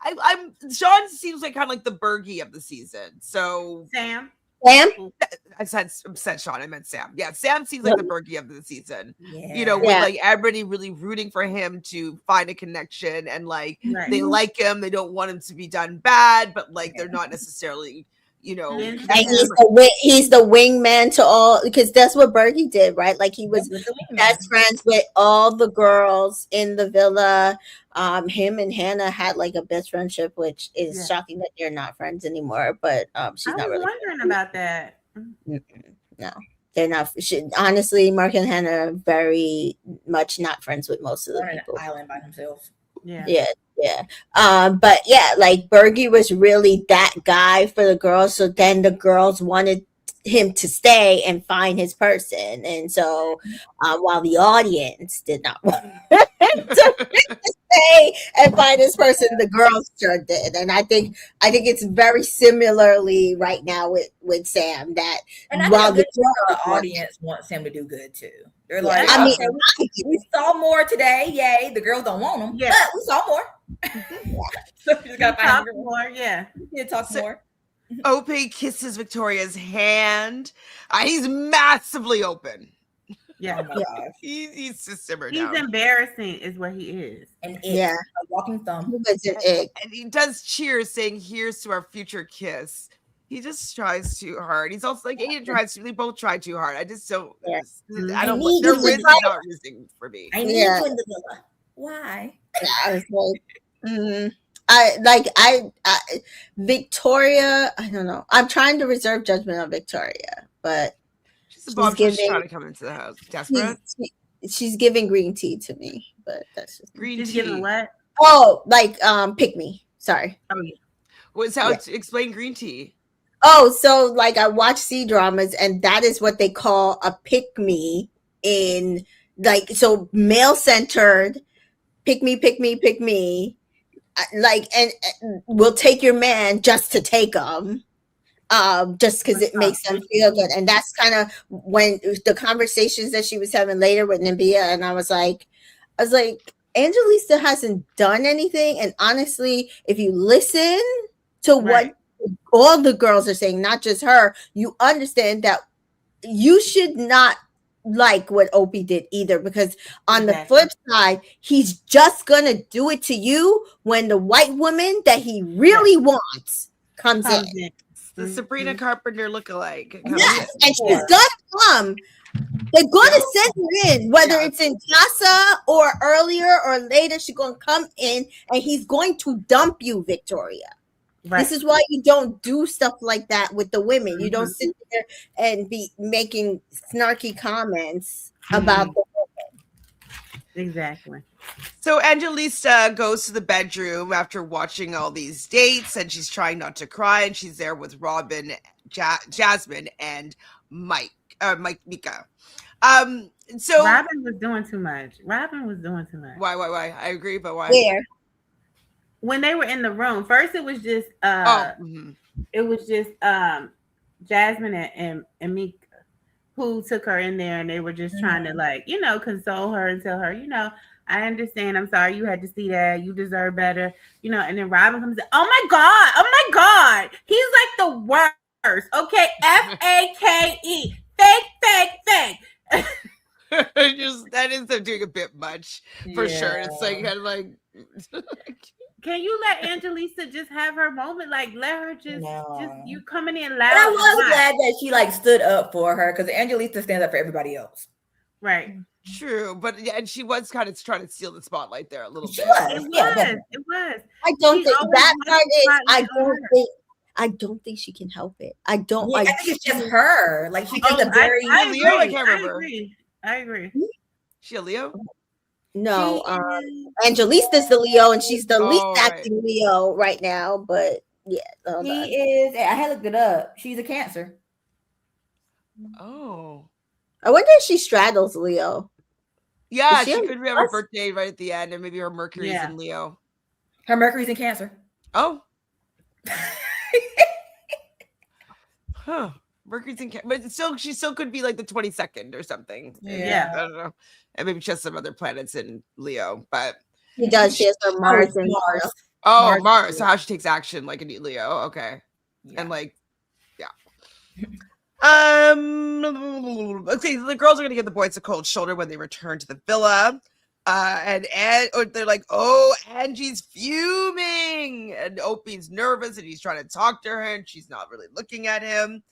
I'm Sean seems like kind of like the Bergie of the season. So Sam. I said Sean. I meant Sam. Yeah, Sam seems like the Bergie of the season. Yeah. With like everybody really rooting for him to find a connection, and like they like him. They don't want him to be done bad, but like they're not necessarily. And he's the wingman to all, because that's what Bergie did, right? Like he was best friends with all the girls in the villa. Him and Hannah had like a best friendship, which is shocking that they're not friends anymore. But she's not really wondering about that. No. they're not. Honestly, Mark and Hannah are very much not friends with most of the On an people. island by themselves. Yeah. Yeah. But yeah, like Bergie was really that guy for the girls. So then the girls wanted him to stay and find his person, and so while the audience did not want to stay and find this person, the girls sure did. And I think it's very similarly right now with Sam, that And I while think the the girls want, audience wants him to do good too. They're yeah, like, I mean, okay, we saw more today. Yay. The girls don't want him, Yeah. but we saw more. So you just gotta find Talk the girl. more, yeah. You talk more. Ope kisses Victoria's hand. He's massively open. Yeah. Oh my gosh. He's to simmer He's down. embarrassing is what he is. And it's yeah, a walking thumb. he was an ick. And he does cheers, saying, "Here's to our future kiss." He just tries too hard. He's also like, Aiden tries to. They both try too hard. I just don't. Yeah. I don't. need Their you to riz is try- not rizzing for me. I need Yeah. you in the villa. Why? Yeah, I was like, I Victoria. I don't know. I'm trying to reserve judgment on Victoria, but She's a she's bombshell. She's giving- trying to come into the house. Desperate. she's giving green tea to me. But that's just Green She's tea. giving what? oh, like pick me. Sorry. Oh, yeah. What's how Yeah. to explain green tea? Oh, so like I watch C dramas, and that is what they call a pick me in, like, so male centered, pick me, pick me, pick me, like, and we'll take your man just to take him, just because it makes them feel good. And that's kind of when the conversations that she was having later with Nabia, and I was like, Angelisa hasn't done anything, and honestly, if you listen to what Right. all the girls are saying, not just her, you understand that you should not like what Opie did either, because on the Exactly. flip side, he's just gonna do it to you when the white woman that he really wants comes in. Comes in. The Sabrina Carpenter lookalike. Yes, and she's gonna come. They're gonna send her in, whether it's in Casa or earlier or later. She's gonna come in, and he's going to dump you, Victoria. Right. This is why you don't do stuff like that with the women. You don't sit there and be making snarky comments about the Exactly. So Angelisa goes to the bedroom after watching all these dates, and she's trying not to cry, and she's there with Robin, Jasmine, and Mika. So Robin was doing too much. why? I agree, but why? where. When they were in the room, first it was just Mhm. it was just Jasmine and Mika who took her in there, and they were just trying to, like, console her and tell her, I understand. I'm sorry you had to see that. You deserve better. And then Robin comes in. Oh my God. He's like the worst. Okay. FAKE. Fake. Just that ends up doing a bit much for sure. It's like kind of like. Can you let Angelisa just have her moment? Like, let her just you coming in loud. But I was glad that she like stood up for her, because Angelisa stands up for everybody else. Right. True, but yeah, and she was kind of trying to steal the spotlight there a little bit. It was. I don't She think always that wants part to is. spotlight I don't think she can help it. I don't. Yeah, I think it's just her. Like she does a very. I Leo, I agree. can't remember. I agree. She a Leo? No, Angelista's the Leo, and she's the least right. acting Leo right now. But yeah, hold on. She is. I had looked it up. She's a Cancer. Oh. I wonder if she straddles Leo. Yeah, Is she she on could have her Plus? birthday right at the end, and maybe her Mercury's Yeah. in Leo. Her Mercury's in Cancer. Oh. Huh. Mercury's in but she still could be like the 22nd or something. Yeah. I don't know. And maybe she has some other planets in Leo, but She does. She has her Mars and Mars. oh, Mars. Mars. So how she takes action like a Leo. Okay. Yeah. And like, yeah. Okay, the girls are gonna give the boys a cold shoulder when they return to the villa. And they're like, oh, Angie's fuming, and Opie's nervous, and he's trying to talk to her, and she's not really looking at him.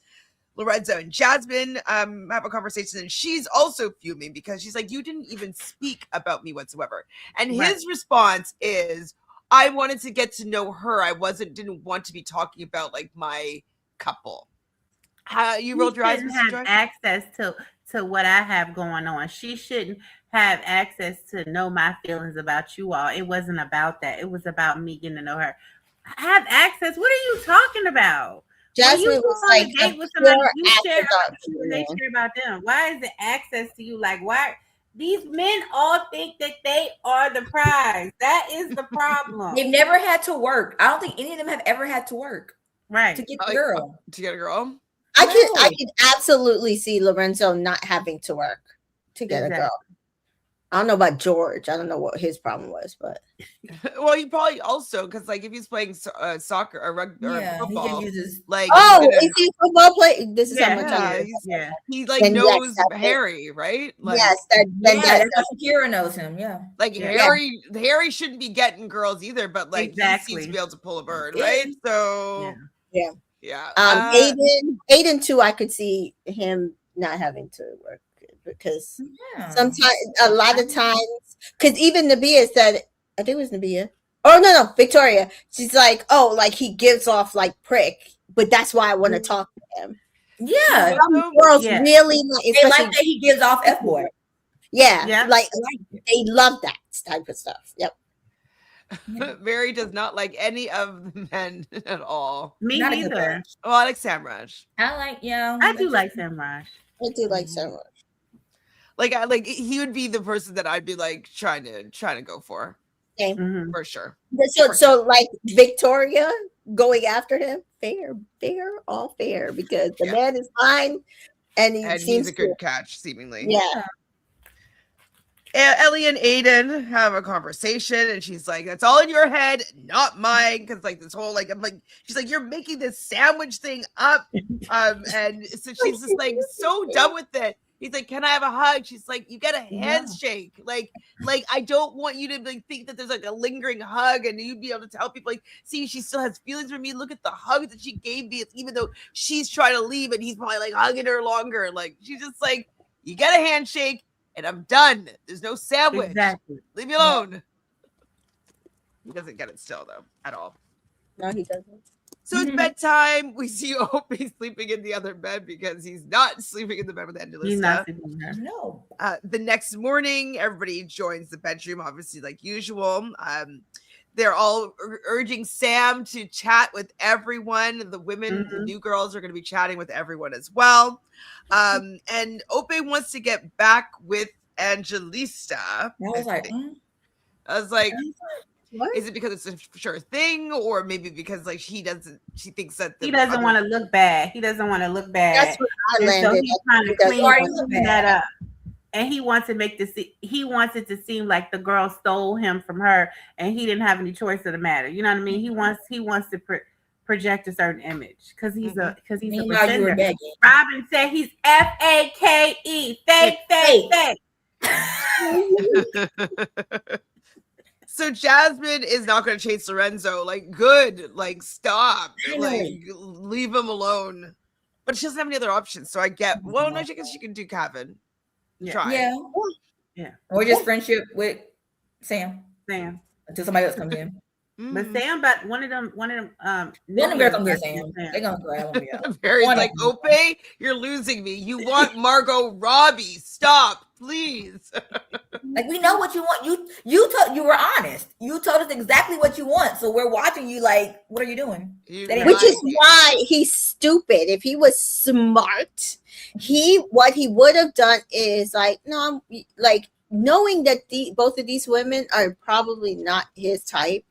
Lorenzo and Jasmine have a conversation, and she's also fuming because she's like, you didn't even speak about me whatsoever. And his response is, I wanted to get to know her. I didn't want to be talking about like my couple. How you She rolled your eyes, shouldn't Mr. have Joy? access to what I have going on. She shouldn't have access to know my feelings about you all. It wasn't about that. It was about me getting to know her. Have access. What are you talking about? When you Jasmine go was on like a a date with somebody, pure you share about afterthought you and they female. share about them. Why is it access to you? Like, why? These men all think that they are the prize. That is the problem. They've never had to work. I don't think any of them have ever had to work to Right. get the Like, girl. to get a girl. I No. could absolutely see Lorenzo not having to work to get a girl. Exactly. I don't know about George. I don't know what his problem was, but Well, he probably also because like if he's playing soccer or rugby or Yeah, he football, can use his. like oh, he's gonna- is he a football player? This is how Yeah, much yeah, I know. he's, Yeah. he like Then yes, knows that's it. Harry, right? Like, Yes, then Yeah, that, that's how Shakira knows him. Yeah. like Yeah. Harry shouldn't be getting girls either, but like he seems Exactly. to be able to pull a bird, Yeah. right? So Yeah. yeah. Aiden too. I could see him not having to work because Yeah. sometimes, a lot of times, because even Nabia said, I think it was Nabia. Oh no, Victoria. She's like, oh, like he gives off like prick, but that's why I want to talk to him. Yeah. Some girls Yeah. really like, They especially like that he gives off F boy. yeah, like Like they love that type of stuff. Yep. Mary does not like any of the men at all. Me Not a good neither. match. Oh, I like Sam Raj. I like, yeah. I do like Sam Raj. I do like so much. Like he would be the person that I'd be like trying to go for Mhm. for sure. So like Victoria going after him, fair, all fair, because the Yeah. man is fine and he And seems he's a good catch, seemingly. yeah. Ellie and Aiden have a conversation, and she's like, "That's all in your head, not mine." Because like this whole like, I'm like, she's like, "You're making this sandwich thing up," and so she's just like so done with it. He's like, "Can I have a hug?" She's like, "You get a handshake." Like I don't want you to like think that there's like a lingering hug, and you'd be able to tell people like, "See, she still has feelings for me. Look at the hug that she gave me." Even though she's trying to leave, and he's probably like hugging her longer. Like she's just like, "You get a handshake." And I'm done. There's no sandwich. Exactly. Leave me alone. He doesn't get it still, though, at all. No, he doesn't. So it's bedtime. We see Opie sleeping in the other bed because he's not sleeping in the bed with He's not Angelista. sleeping her. No. The next morning, everybody joins the bedroom, obviously, like usual. They're all urging Sam to chat with everyone. The women, the new girls, are going to be chatting with everyone as well. And Ope wants to get back with Angelista. I was like, What? is it because it's a sure thing, or maybe because like she thinks that He doesn't want to look bad. He doesn't want to look bad. That's what I And so landed. he's trying to He doesn't want to clean that up. And he wants to make this. He wants it to seem like the girl stole him from her, and he didn't have any choice of the matter. You know what I mean? He wants to project a certain image because he's a meanwhile, you were pretender. begging. Robin said he's FAKE, fake. So Jasmine is not going to chase Lorenzo. Like, good. Like, stop. Like, leave him alone. But she doesn't have any other options. So I get. Well, no, I guess she can do Kevin. Yeah. Try. Yeah. Or just friendship with Sam until somebody else comes in. But Sam, but one of them, One of them girls come get Sam. They're gonna grab him. Yeah. Barry's like, Ope, you're losing me. You want Margot Robbie. Stop, please. Like, we know what you want. You were honest. You told us exactly what you want. So we're watching you like, what are you doing? Which is why he's stupid. If he was smart, what he would have done is like, no, like knowing that both of these women are probably not his type.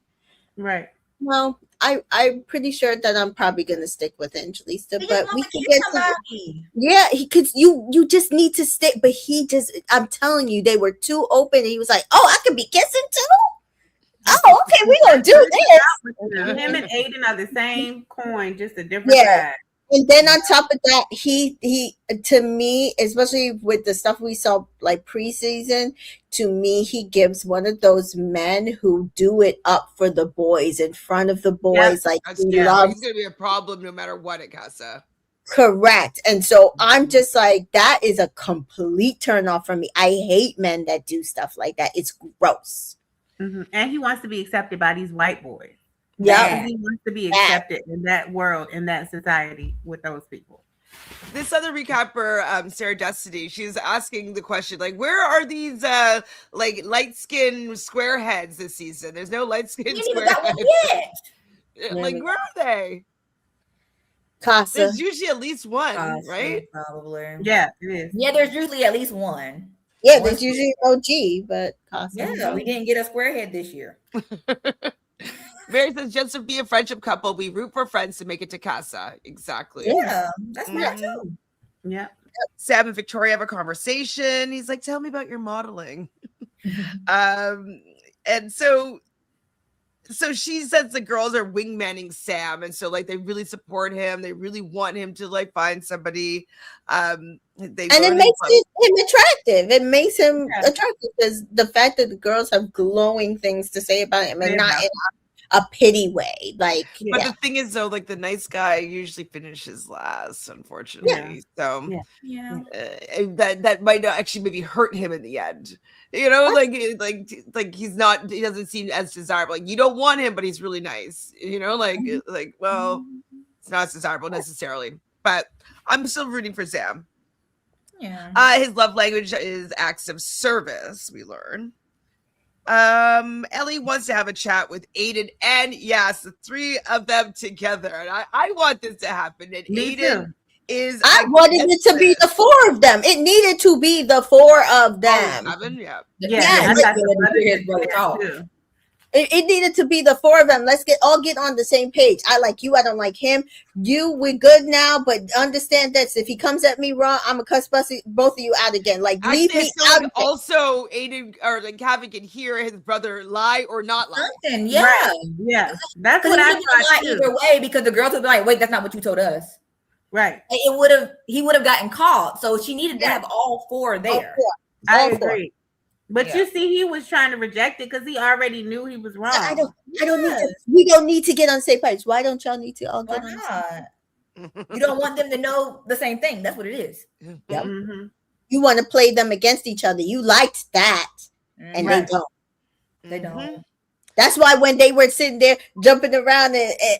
Right. Well, I'm pretty sure that I'm probably gonna stick with Angelista, but we can get somebody. Yeah, because you just need to stick. But I'm telling you, they were too open. And he was like, "Oh, I could be kissing too." Oh, okay, we gonna do this. Him and Aiden are the same coin, just a different side. And then on top of that, he to me, especially with the stuff we saw like preseason, to me, he gives one of those men who do it up for the boys in front of the boys. Like he loves. He's gonna be a problem no matter what at Casa. Correct. And so I'm just like, that is a complete turn off for me. I hate men that do stuff like that. It's gross. Mm-hmm. And he wants to be accepted by these white boys. Yeah, he wants to be accepted in that world, in that society with those people. This other recapper, Sarah Destiny, she's asking the question, like, where are these like light-skinned square heads this season? There's no light-skinned You even square got one heads. yet. Like, where are they? Casa. There's usually at least one, Casa, right? probably. Yeah, it is. Yeah, there's usually at least one. Yeah, there's usually OG, but Casa. Yeah, we didn't get a square head this year. Mary says, just to be a friendship couple, we root for friends to make it to Casa. Exactly. Yeah, that's smart too. Yeah. Sam and Victoria have a conversation. He's like, tell me about your modeling. And so she says the girls are wingmanning Sam, and so like they really support him. They really want him to like find somebody. And it makes him attractive. It makes him attractive because the fact that the girls have glowing things to say about him and not in a pity way. Like, but the thing is, though, like the nice guy usually finishes last, unfortunately. So that might not actually maybe hurt him in the end. You know, like he doesn't seem as desirable. Like you don't want him, but he's really nice. You know, well, it's not as desirable necessarily, but I'm still rooting for Sam. Yeah. His love language is acts of service. We learn. Ellie wants to have a chat with Aiden, and yes, the three of them together. And I want this to happen. And Me Aiden too. is. I wanted it to be the four of them. It needed to be the four of them. Yeah. Yeah, Like, I thought his brother talk. too. It needed to be the four of them. Let's all get on the same page. I like you. I don't like him. We're good now, but understand this. If he comes at me wrong, I'm gonna cuss both of you out again. Like leave me out. Also, Aiden or like Kevin can hear his brother lie or not lie. Something, yeah. Right. Yeah, that's what I thought too. Either way, because the girls would be like, "Wait, that's not what you told us." Right. He would have gotten caught. So she needed to have all four there. I agree. But you see, he was trying to reject it because he already knew he was wrong. I don't need to. We don't need to get on the same page. Why don't y'all need to all get on? You don't want them to know the same thing. That's what it is. Yep. Mm-hmm. You want to play them against each other. You liked that, and they don't. They don't. That's why when they were sitting there jumping around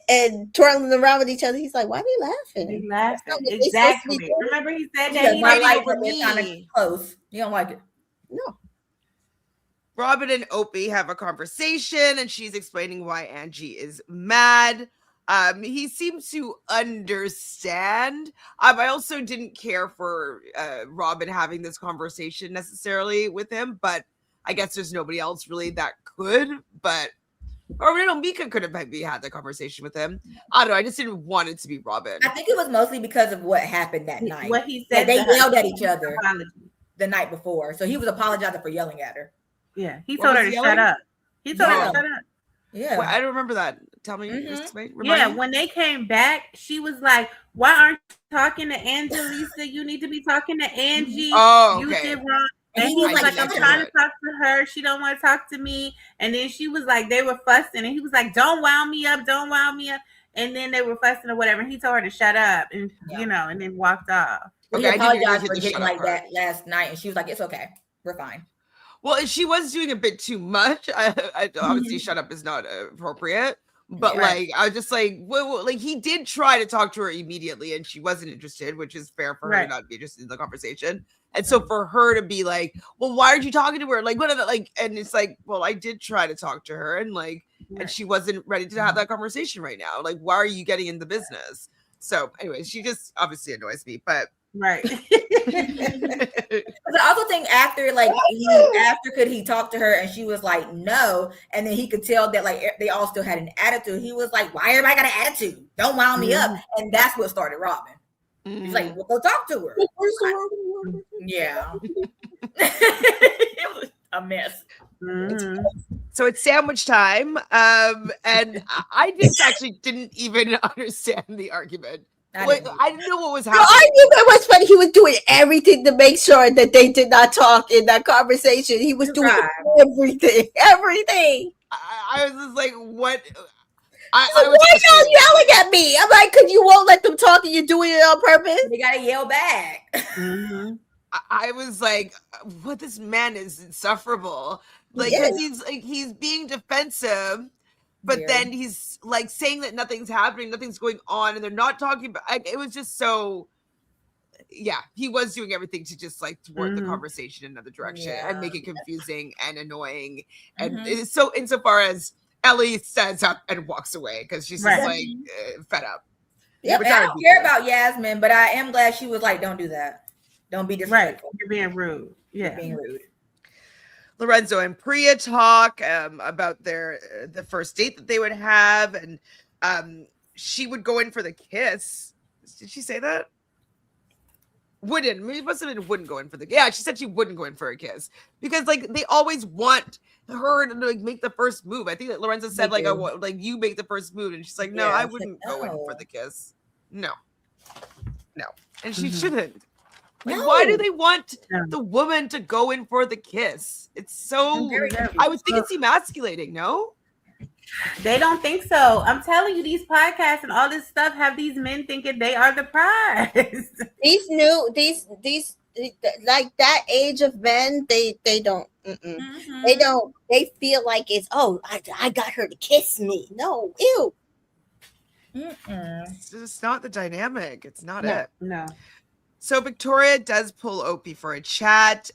and twirling around with each other, he's like, "Why are they laughing?" They laughing. Exactly. Remember he said that he might like for it. Kind of close. You don't like it. No. Robin and Opie have a conversation, and she's explaining why Angie is mad. He seems to understand. I also didn't care for Robin having this conversation necessarily with him, but I guess there's nobody else really that could. But Mika could have maybe had the conversation with him. I don't know. I just didn't want it to be Robin. I think it was mostly because of what happened that night. What he said. They yelled at each other the night before, so he was apologizing for yelling at her. Yeah, he told her to shut up. He told her to shut up. Yeah, well, I don't remember that. Tell me. Yeah, when they came back, she was like, "Why aren't you talking to Angelisa? You need to be talking to Angie. Oh, you okay. did wrong." And he was like, "I'm trying to talk to her. She don't want to talk to me." And then she was like, they were fussing, and he was like, "Don't wound me up, don't wound me up." And then they were fussing or whatever. And he told her to shut up, and and then walked off. He apologized for getting like that last night, and she was like, "It's okay, we're fine." Well, she was doing a bit too much. I obviously shut up is not appropriate, but like I was just like, well, like he did try to talk to her immediately, and she wasn't interested, which is fair for her to not be interested in the conversation. And so for her to be like, well, why aren't you talking to her? Like, what? Like, and it's like, well, I did try to talk to her, and like, and she wasn't ready to have that conversation right now. Like, why are you getting in the business? So, anyway, she just obviously annoys me, but. Right. But I also think after could he talk to her and she was like no, and then he could tell that like they all still had an attitude. He was like, why everybody got an attitude? Don't wound me up. And that's what started Robin. He's like, well, go talk to her. Yeah. It was a mess. So it's sandwich time. And I just actually didn't even understand the argument. I didn't know what was happening. The argument was funny. He was doing everything to make sure that they did not talk in that conversation. He was doing everything. I was just like, what? Why y'all yelling at me? I'm like, because you won't let them talk and you're doing it on purpose. They gotta yell back. I was like, what? This man is insufferable. Like, he's being defensive. But then he's like saying that nothing's happening, nothing's going on, and they're not talking about. It was just so yeah, he was doing everything to just like thwart the Mhm. conversation in another direction Yeah. and make it confusing and annoying. And Mhm. so insofar as Ellie stands up and walks away because she's just Right. like fed up. Yep, Which and I would don't be care cool. about Yasmin, but I am glad she was like, "Don't do that. Don't be Right. disrespectful. You're being rude. You're Yeah. being rude." Lorenzo and Priya talk about the first date that they would have, and she would go in for the kiss. Did she say that? Wouldn't. Maybe it must have been wouldn't go in for the. Yeah, she said she wouldn't go in for a kiss because like they always want her to like make the first move. I think that Lorenzo said They like do. like you make the first move, and she's like, no, Yeah, I she's like, wouldn't go in for no. the kiss. No, and she Mhm. shouldn't. Like, why do No. they want No. the woman to go in for the kiss? It's so. Very I would think it's emasculating. No. They don't think so. I'm telling you, these podcasts and all this stuff have these men thinking they are the prize. These like that age of men, they don't. Mhm. They don't. They feel like it's I got her to kiss me. No, ew. Mm-mm. It's just not the dynamic. It's not No. it. No. So Victoria does pull Opie for a chat.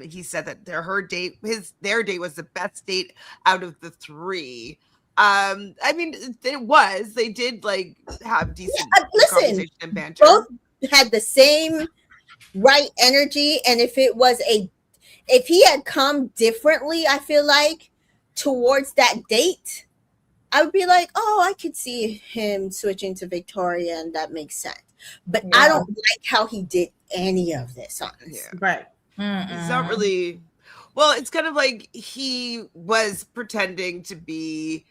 He said that their date was the best date out of the three. I mean, it was. They did like have decent Listen, conversation and banter. both had the same right energy, and if he had come differently, I feel like towards that date, I would be like, oh, I could see him switching to Victoria, and that makes sense. But I don't like how he did any of this, honestly. Yeah. Right. He's not really. Well, it's kind of like he was pretending to be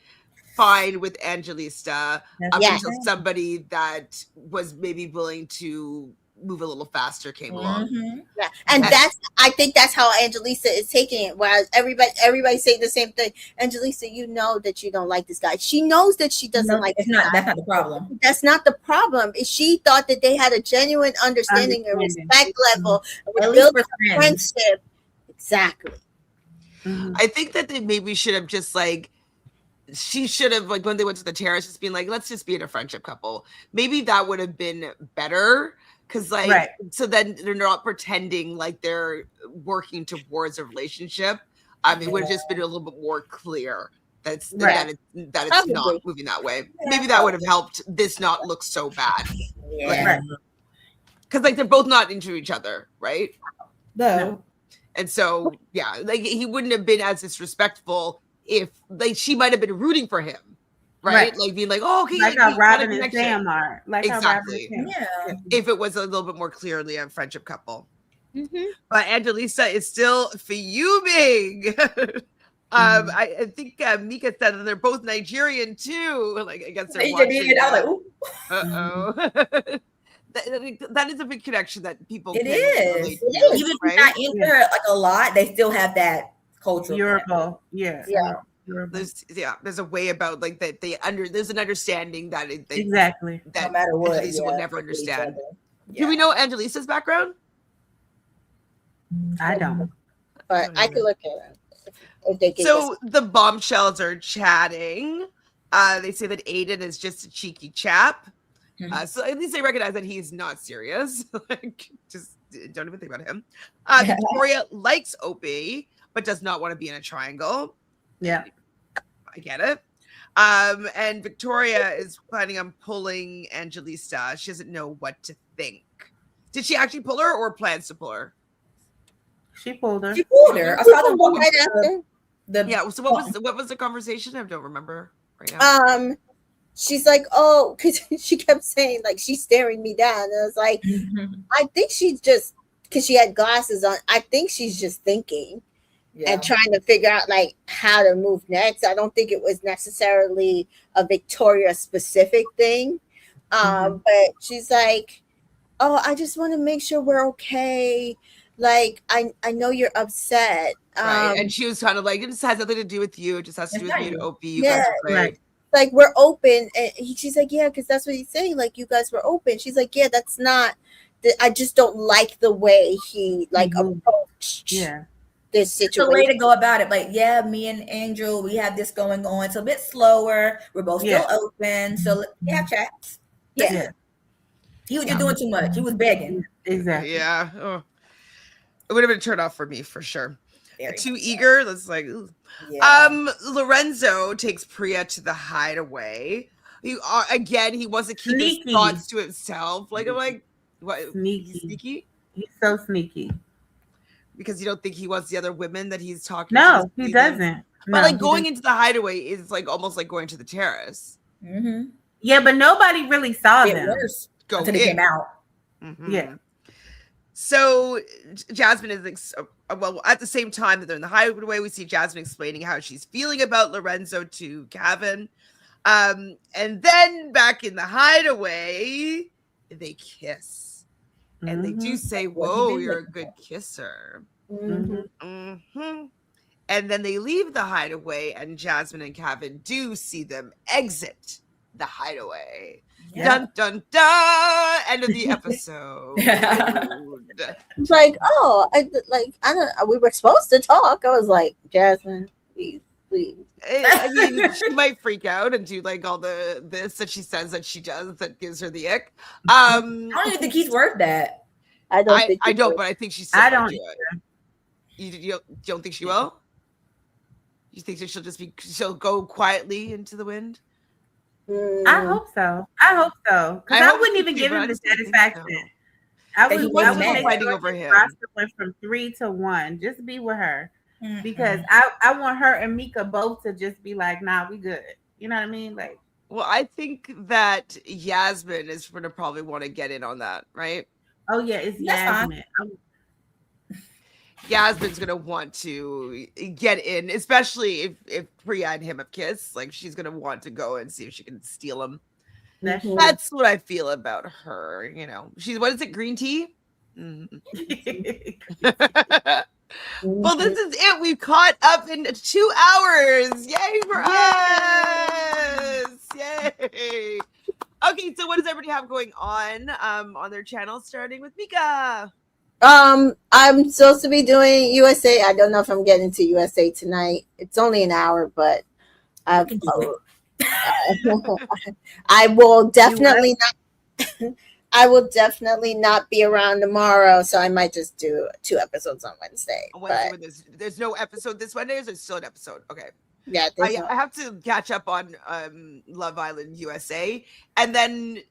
fine with Angelista up until somebody that was maybe willing to move a little faster came along. Yeah. And I think that's how Angelisa is taking it. Whereas everybody's saying the same thing. Angelisa, you know that you don't like this guy. She knows that she doesn't like this guy. That's not the problem. That's not the problem. She thought that they had a genuine understanding and respect level. At least for friendship. Exactly. Mhm. I think that they maybe should have just like she should have like when they went to the terrace just being like, let's just be in a friendship couple. Maybe that would have been better. Because like so then they're not pretending like they're working towards a relationship. It would have just been a little bit more clear that it's not moving that way. Maybe that would have helped this not look so bad. Yeah. Because like they're both not into each other, right? No. And so yeah, like he wouldn't have been as disrespectful if like she might have been rooting for him. Right? Like being like, oh, okay, like how Robin and Sam are. Like exactly. How Robin and Sam. If it was a little bit more clearly a friendship couple. But Angelisa is still fuming. I think Mika said that they're both Nigerian too. Like I guess they're watching. I was like, ooh. Uh-oh. That is a big connection that people It can is. relate to, Even if you're not into her like a lot, they still have that cultural Yoruba. Yeah. There's a way about like that there's an understanding that exactly that no matter what Angelisa will never understand. Yeah. Do we know Angelisa's background? I don't. But I could look at it. So the bombshells are chatting. They say that Aiden is just a cheeky chap. So at least they recognize that he's not serious. Like, just don't even think about him. Victoria likes Opie, but does not want to be in a triangle. Yeah. I get it. And Victoria is planning on pulling Angelista. She doesn't know what to think. Did she actually pull her or plans to pull her? She pulled her. I saw them both right after. Yeah. So what was the conversation? I don't remember right now. She's like, oh, because she kept saying like she's staring me down. And I was like, I think she's just because she had glasses on. I think she's just thinking. And trying to figure out like how to move next. I don't think it was necessarily a Victoria specific thing. But she's like, oh, I just want to make sure we're okay. Like, I know you're upset. Right. And she was kind of like, it just has nothing to do with you. It just has to do with me and Opie. You guys are great. Right. Like, we're open. And she's like, yeah, because that's what he's saying. Like, you guys were open. She's like, yeah, that's not. I just don't like the way he like approached. Yeah. This situation. It's a way to go about it. Like, yeah, me and Angel, we have this going on. It's a bit slower. We're both still open. So we have chats. Yeah. He was just doing too much. He was begging. Exactly. Yeah. Oh. It would have been a turn off for me for sure. Very Too much so. eager. That's like, ooh. Yeah. Lorenzo takes Priya to the hideaway. Again, he wants to keep his Sneaky. thoughts to himself. Like, I'm like, what? Sneaky. He's sneaky He's so sneaky. because you don't think he wants the other women that he's talking No, to. he doesn't. But No, like he going doesn't. into the hideaway is like almost like going to the terrace. Mm-hmm. Yeah, but nobody really saw Get them. worse Go until he in. came out. Mhm. Yeah. So Jasmine is well, at the same time that they're in the hideaway, we see Jasmine explaining how she's feeling about Lorenzo to Gavin. And then back in the hideaway, they kiss. And they do say, What he whoa, been you're a looking good for. kisser. Mhm. And then they leave the hideaway, and Jasmine and Gavin do see them exit the hideaway. Yeah. Dun, dun, dun! End of the episode. It's like, oh, I don't. We were supposed to talk. I was like, Jasmine, please. I mean, she might freak out and do like all this that she says that she does that gives her the ick. I don't even think he's worth that. I don't think. I don't, but I think she's still I gonna don't do it. You don't think she will? You think that she'll go quietly into the wind? I hope so. Because I hope wouldn't so even too, give but I him the just don't think satisfaction. so. I That he would wasn't make fighting sure over his him. roster went from 3 to 1. Just be with her. Mhm. Because I want her and Mika both to just be like, nah, we good. You know what I mean? Like, Well, I think that Yasmin is going to probably want to get in on that, right? oh yeah, it's That's fine. Yasmin. Yasmin's going to want to get in, especially if Priya and him have kissed. Like, she's going to want to go and see if she can steal him. That's Mhm. That's what I feel about her. You know, what is it? Green tea? Mhm. Well, this is it. We've caught up in 2 hours. Yay for us! Yay! Okay, so what does everybody have going on their channel, starting with Mika? I'm supposed to be doing USA. I don't know if I'm getting to USA tonight. It's only an hour, but I can do I will definitely not. I will definitely not be around tomorrow, so I might just do 2 episodes on Wednesday. On Wednesday, But when there's no episode this Wednesday, or there's still an episode? Okay. yeah, I have to catch up on Love Island USA, and then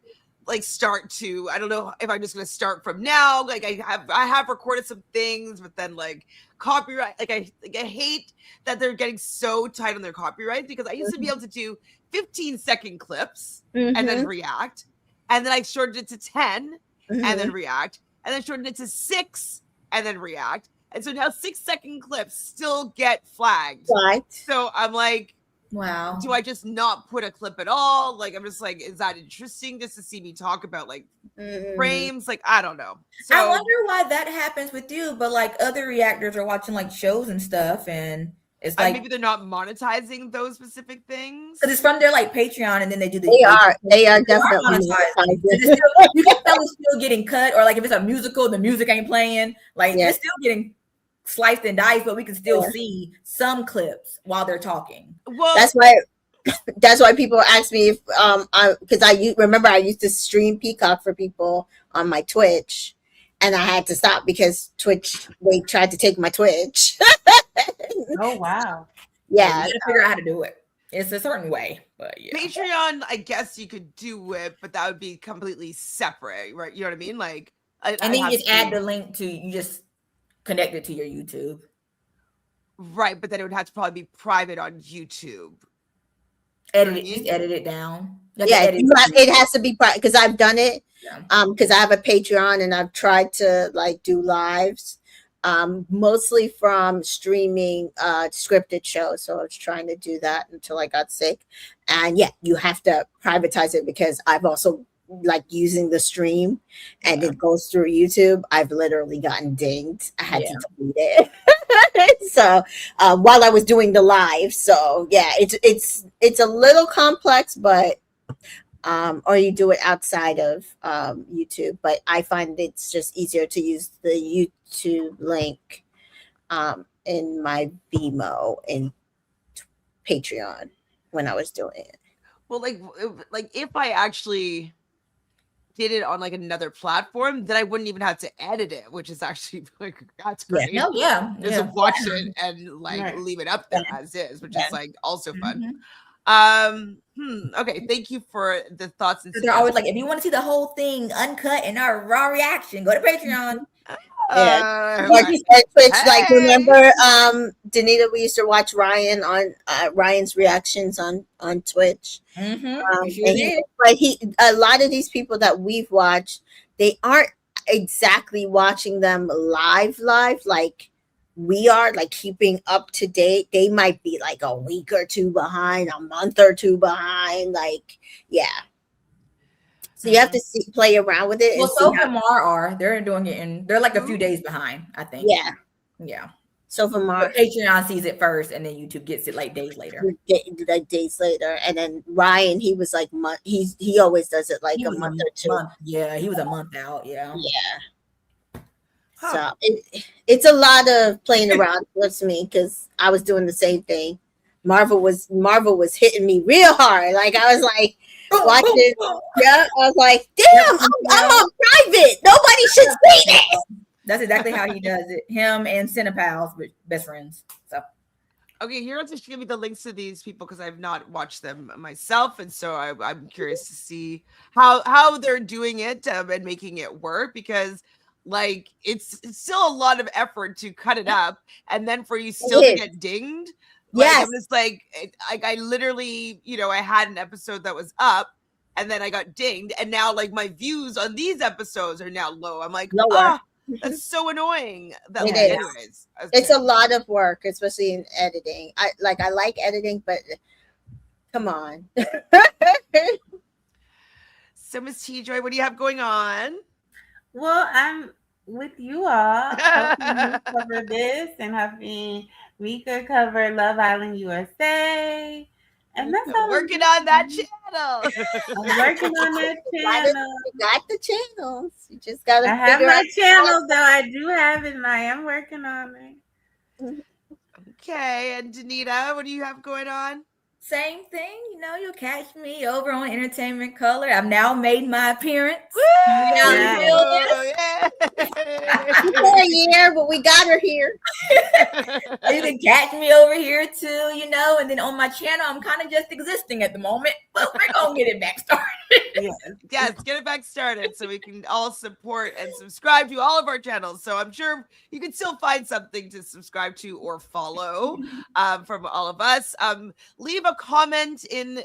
like start to, I don't know if I'm just gonna start from now. Like I have recorded some things, but then like copyright, I hate that they're getting so tight on their copyright, because I used to be able to do 15-second clips and then react, and then I shortened it to 10 and then react, and then shortened it to 6 and then react. And so now 6-second clips still get flagged. right. So I'm like, Wow. do I just not put a clip at all? Like, I'm just like, is that interesting just to see me talk about like frames? Like, I don't know. So I wonder why that happens with you, but like other reactors are watching like shows and stuff, and it's like maybe they're not monetizing those specific things. because it's from their like Patreon, and then they do the They are definitely monetized. monetizing. You can tell it's still getting cut, or like if it's a musical, the music ain't playing. Like Yeah. it's still getting sliced and diced, but we can still see some clips while they're talking. Well, That's why people ask me if because I remember I used to stream Peacock for people on my Twitch, and I had to stop because they tried to take my Twitch. oh wow. Yeah, You gotta figure out how to do it. It's a certain way, but yeah. Patreon, I guess you could do it, but that would be completely separate, right? You know what I mean? Like, And then you just add the link you just connect it to your YouTube. Right, but then it would have to probably be private on YouTube. Just edit it down. yeah. It has to be because I've done it. Yeah. Because I have a Patreon and I've tried to like do lives, mostly from streaming scripted shows. So I was trying to do that until I got sick. And yeah, you have to privatize it because I've also like using the stream and it goes through YouTube. I've literally gotten dinged. I had to delete it. So while I was doing the live. So yeah, it's a little complex, but or you do it outside of YouTube, but I find it's just easier to use the YouTube link in my Vimeo and Patreon when I was doing it. Well, like if I actually did it on like another platform, then I wouldn't even have to edit it, which is actually like that's Yeah. great. No, yeah. Just watch it and like Right. leave it up there as is, which is like also fun. Okay, thank you for the thoughts and They're always like, if you want to see the whole thing uncut and our raw reaction, go to Patreon. Yeah. Like you said, Twitch, like remember Danita, we used to watch Ryan on Ryan's reactions on Twitch. But a lot of these people that we've watched, they aren't exactly watching them live like we are, like keeping up to date. They might be like a week or two behind, a month or two behind, like yeah. So you have to play around with it. Well, Sophie and Mar are. They're doing it, and they're like a few days behind, I think. Yeah. Sophie and Mar. But Patreon sees it first, and then YouTube gets it like days later. Like days later, and then Ryan, he was like he always does it like a month or two. Yeah, he was a month out. Yeah. So it's a lot of playing around with me because I was doing the same thing. Marvel was hitting me real hard. Like I was like watching. Yeah, I was like, damn, I'm on private. Nobody should see this. That's exactly how he does it. Him and Cinepals, but best friends. So. Okay, here, just give me the links to these people because I've not watched them myself, and so I'm curious to see how they're doing it and making it work, because like it's still a lot of effort to cut it up, and then for you still to get dinged. Like, I'm just like I literally, I had an episode that was up, and then I got dinged, and now like my views on these episodes are now low. I'm like, that's so annoying. That It like, is. anyways, it's a lot of work, especially in editing. I like editing, but come on. So Miss T Joy, what do you have going on? Well, I'm with you all, helping you cover this and helping Mika cover Love Island USA. And that's all working on that channel. I'm working on that channel. You got the channels. You just gotta. I have my channel, though. I do have it, and I am working on it. Okay, and Danita, what do you have going on? Same thing, you'll catch me over on Entertainment Color. I've now made my appearance. For a year, but we got her here. You can catch me over here too, and then on my channel, I'm kind of just existing at the moment, but we're gonna get it back started. Yes, get it back started so we can all support and subscribe to all of our channels. So I'm sure you can still find something to subscribe to or follow from all of us. Leave a comment in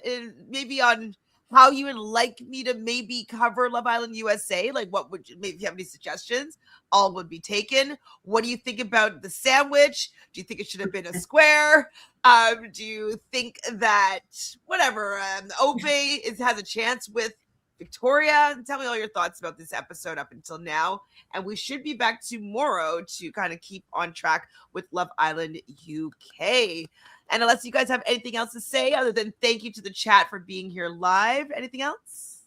maybe on how you would like me to maybe cover Love Island USA. Like, what would you, maybe if you have any suggestions, all would be taken. What do you think about the sandwich? Do you think it should have been a square? Do you think that whatever Ope has a chance with Victoria? Tell me all your thoughts about this episode up until now. And we should be back tomorrow to kind of keep on track with Love Island UK. And unless you guys have anything else to say other than thank you to the chat for being here live, anything else?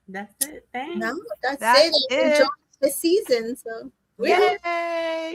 That's it. Thanks. No, that's it. Enjoy the season. So yay!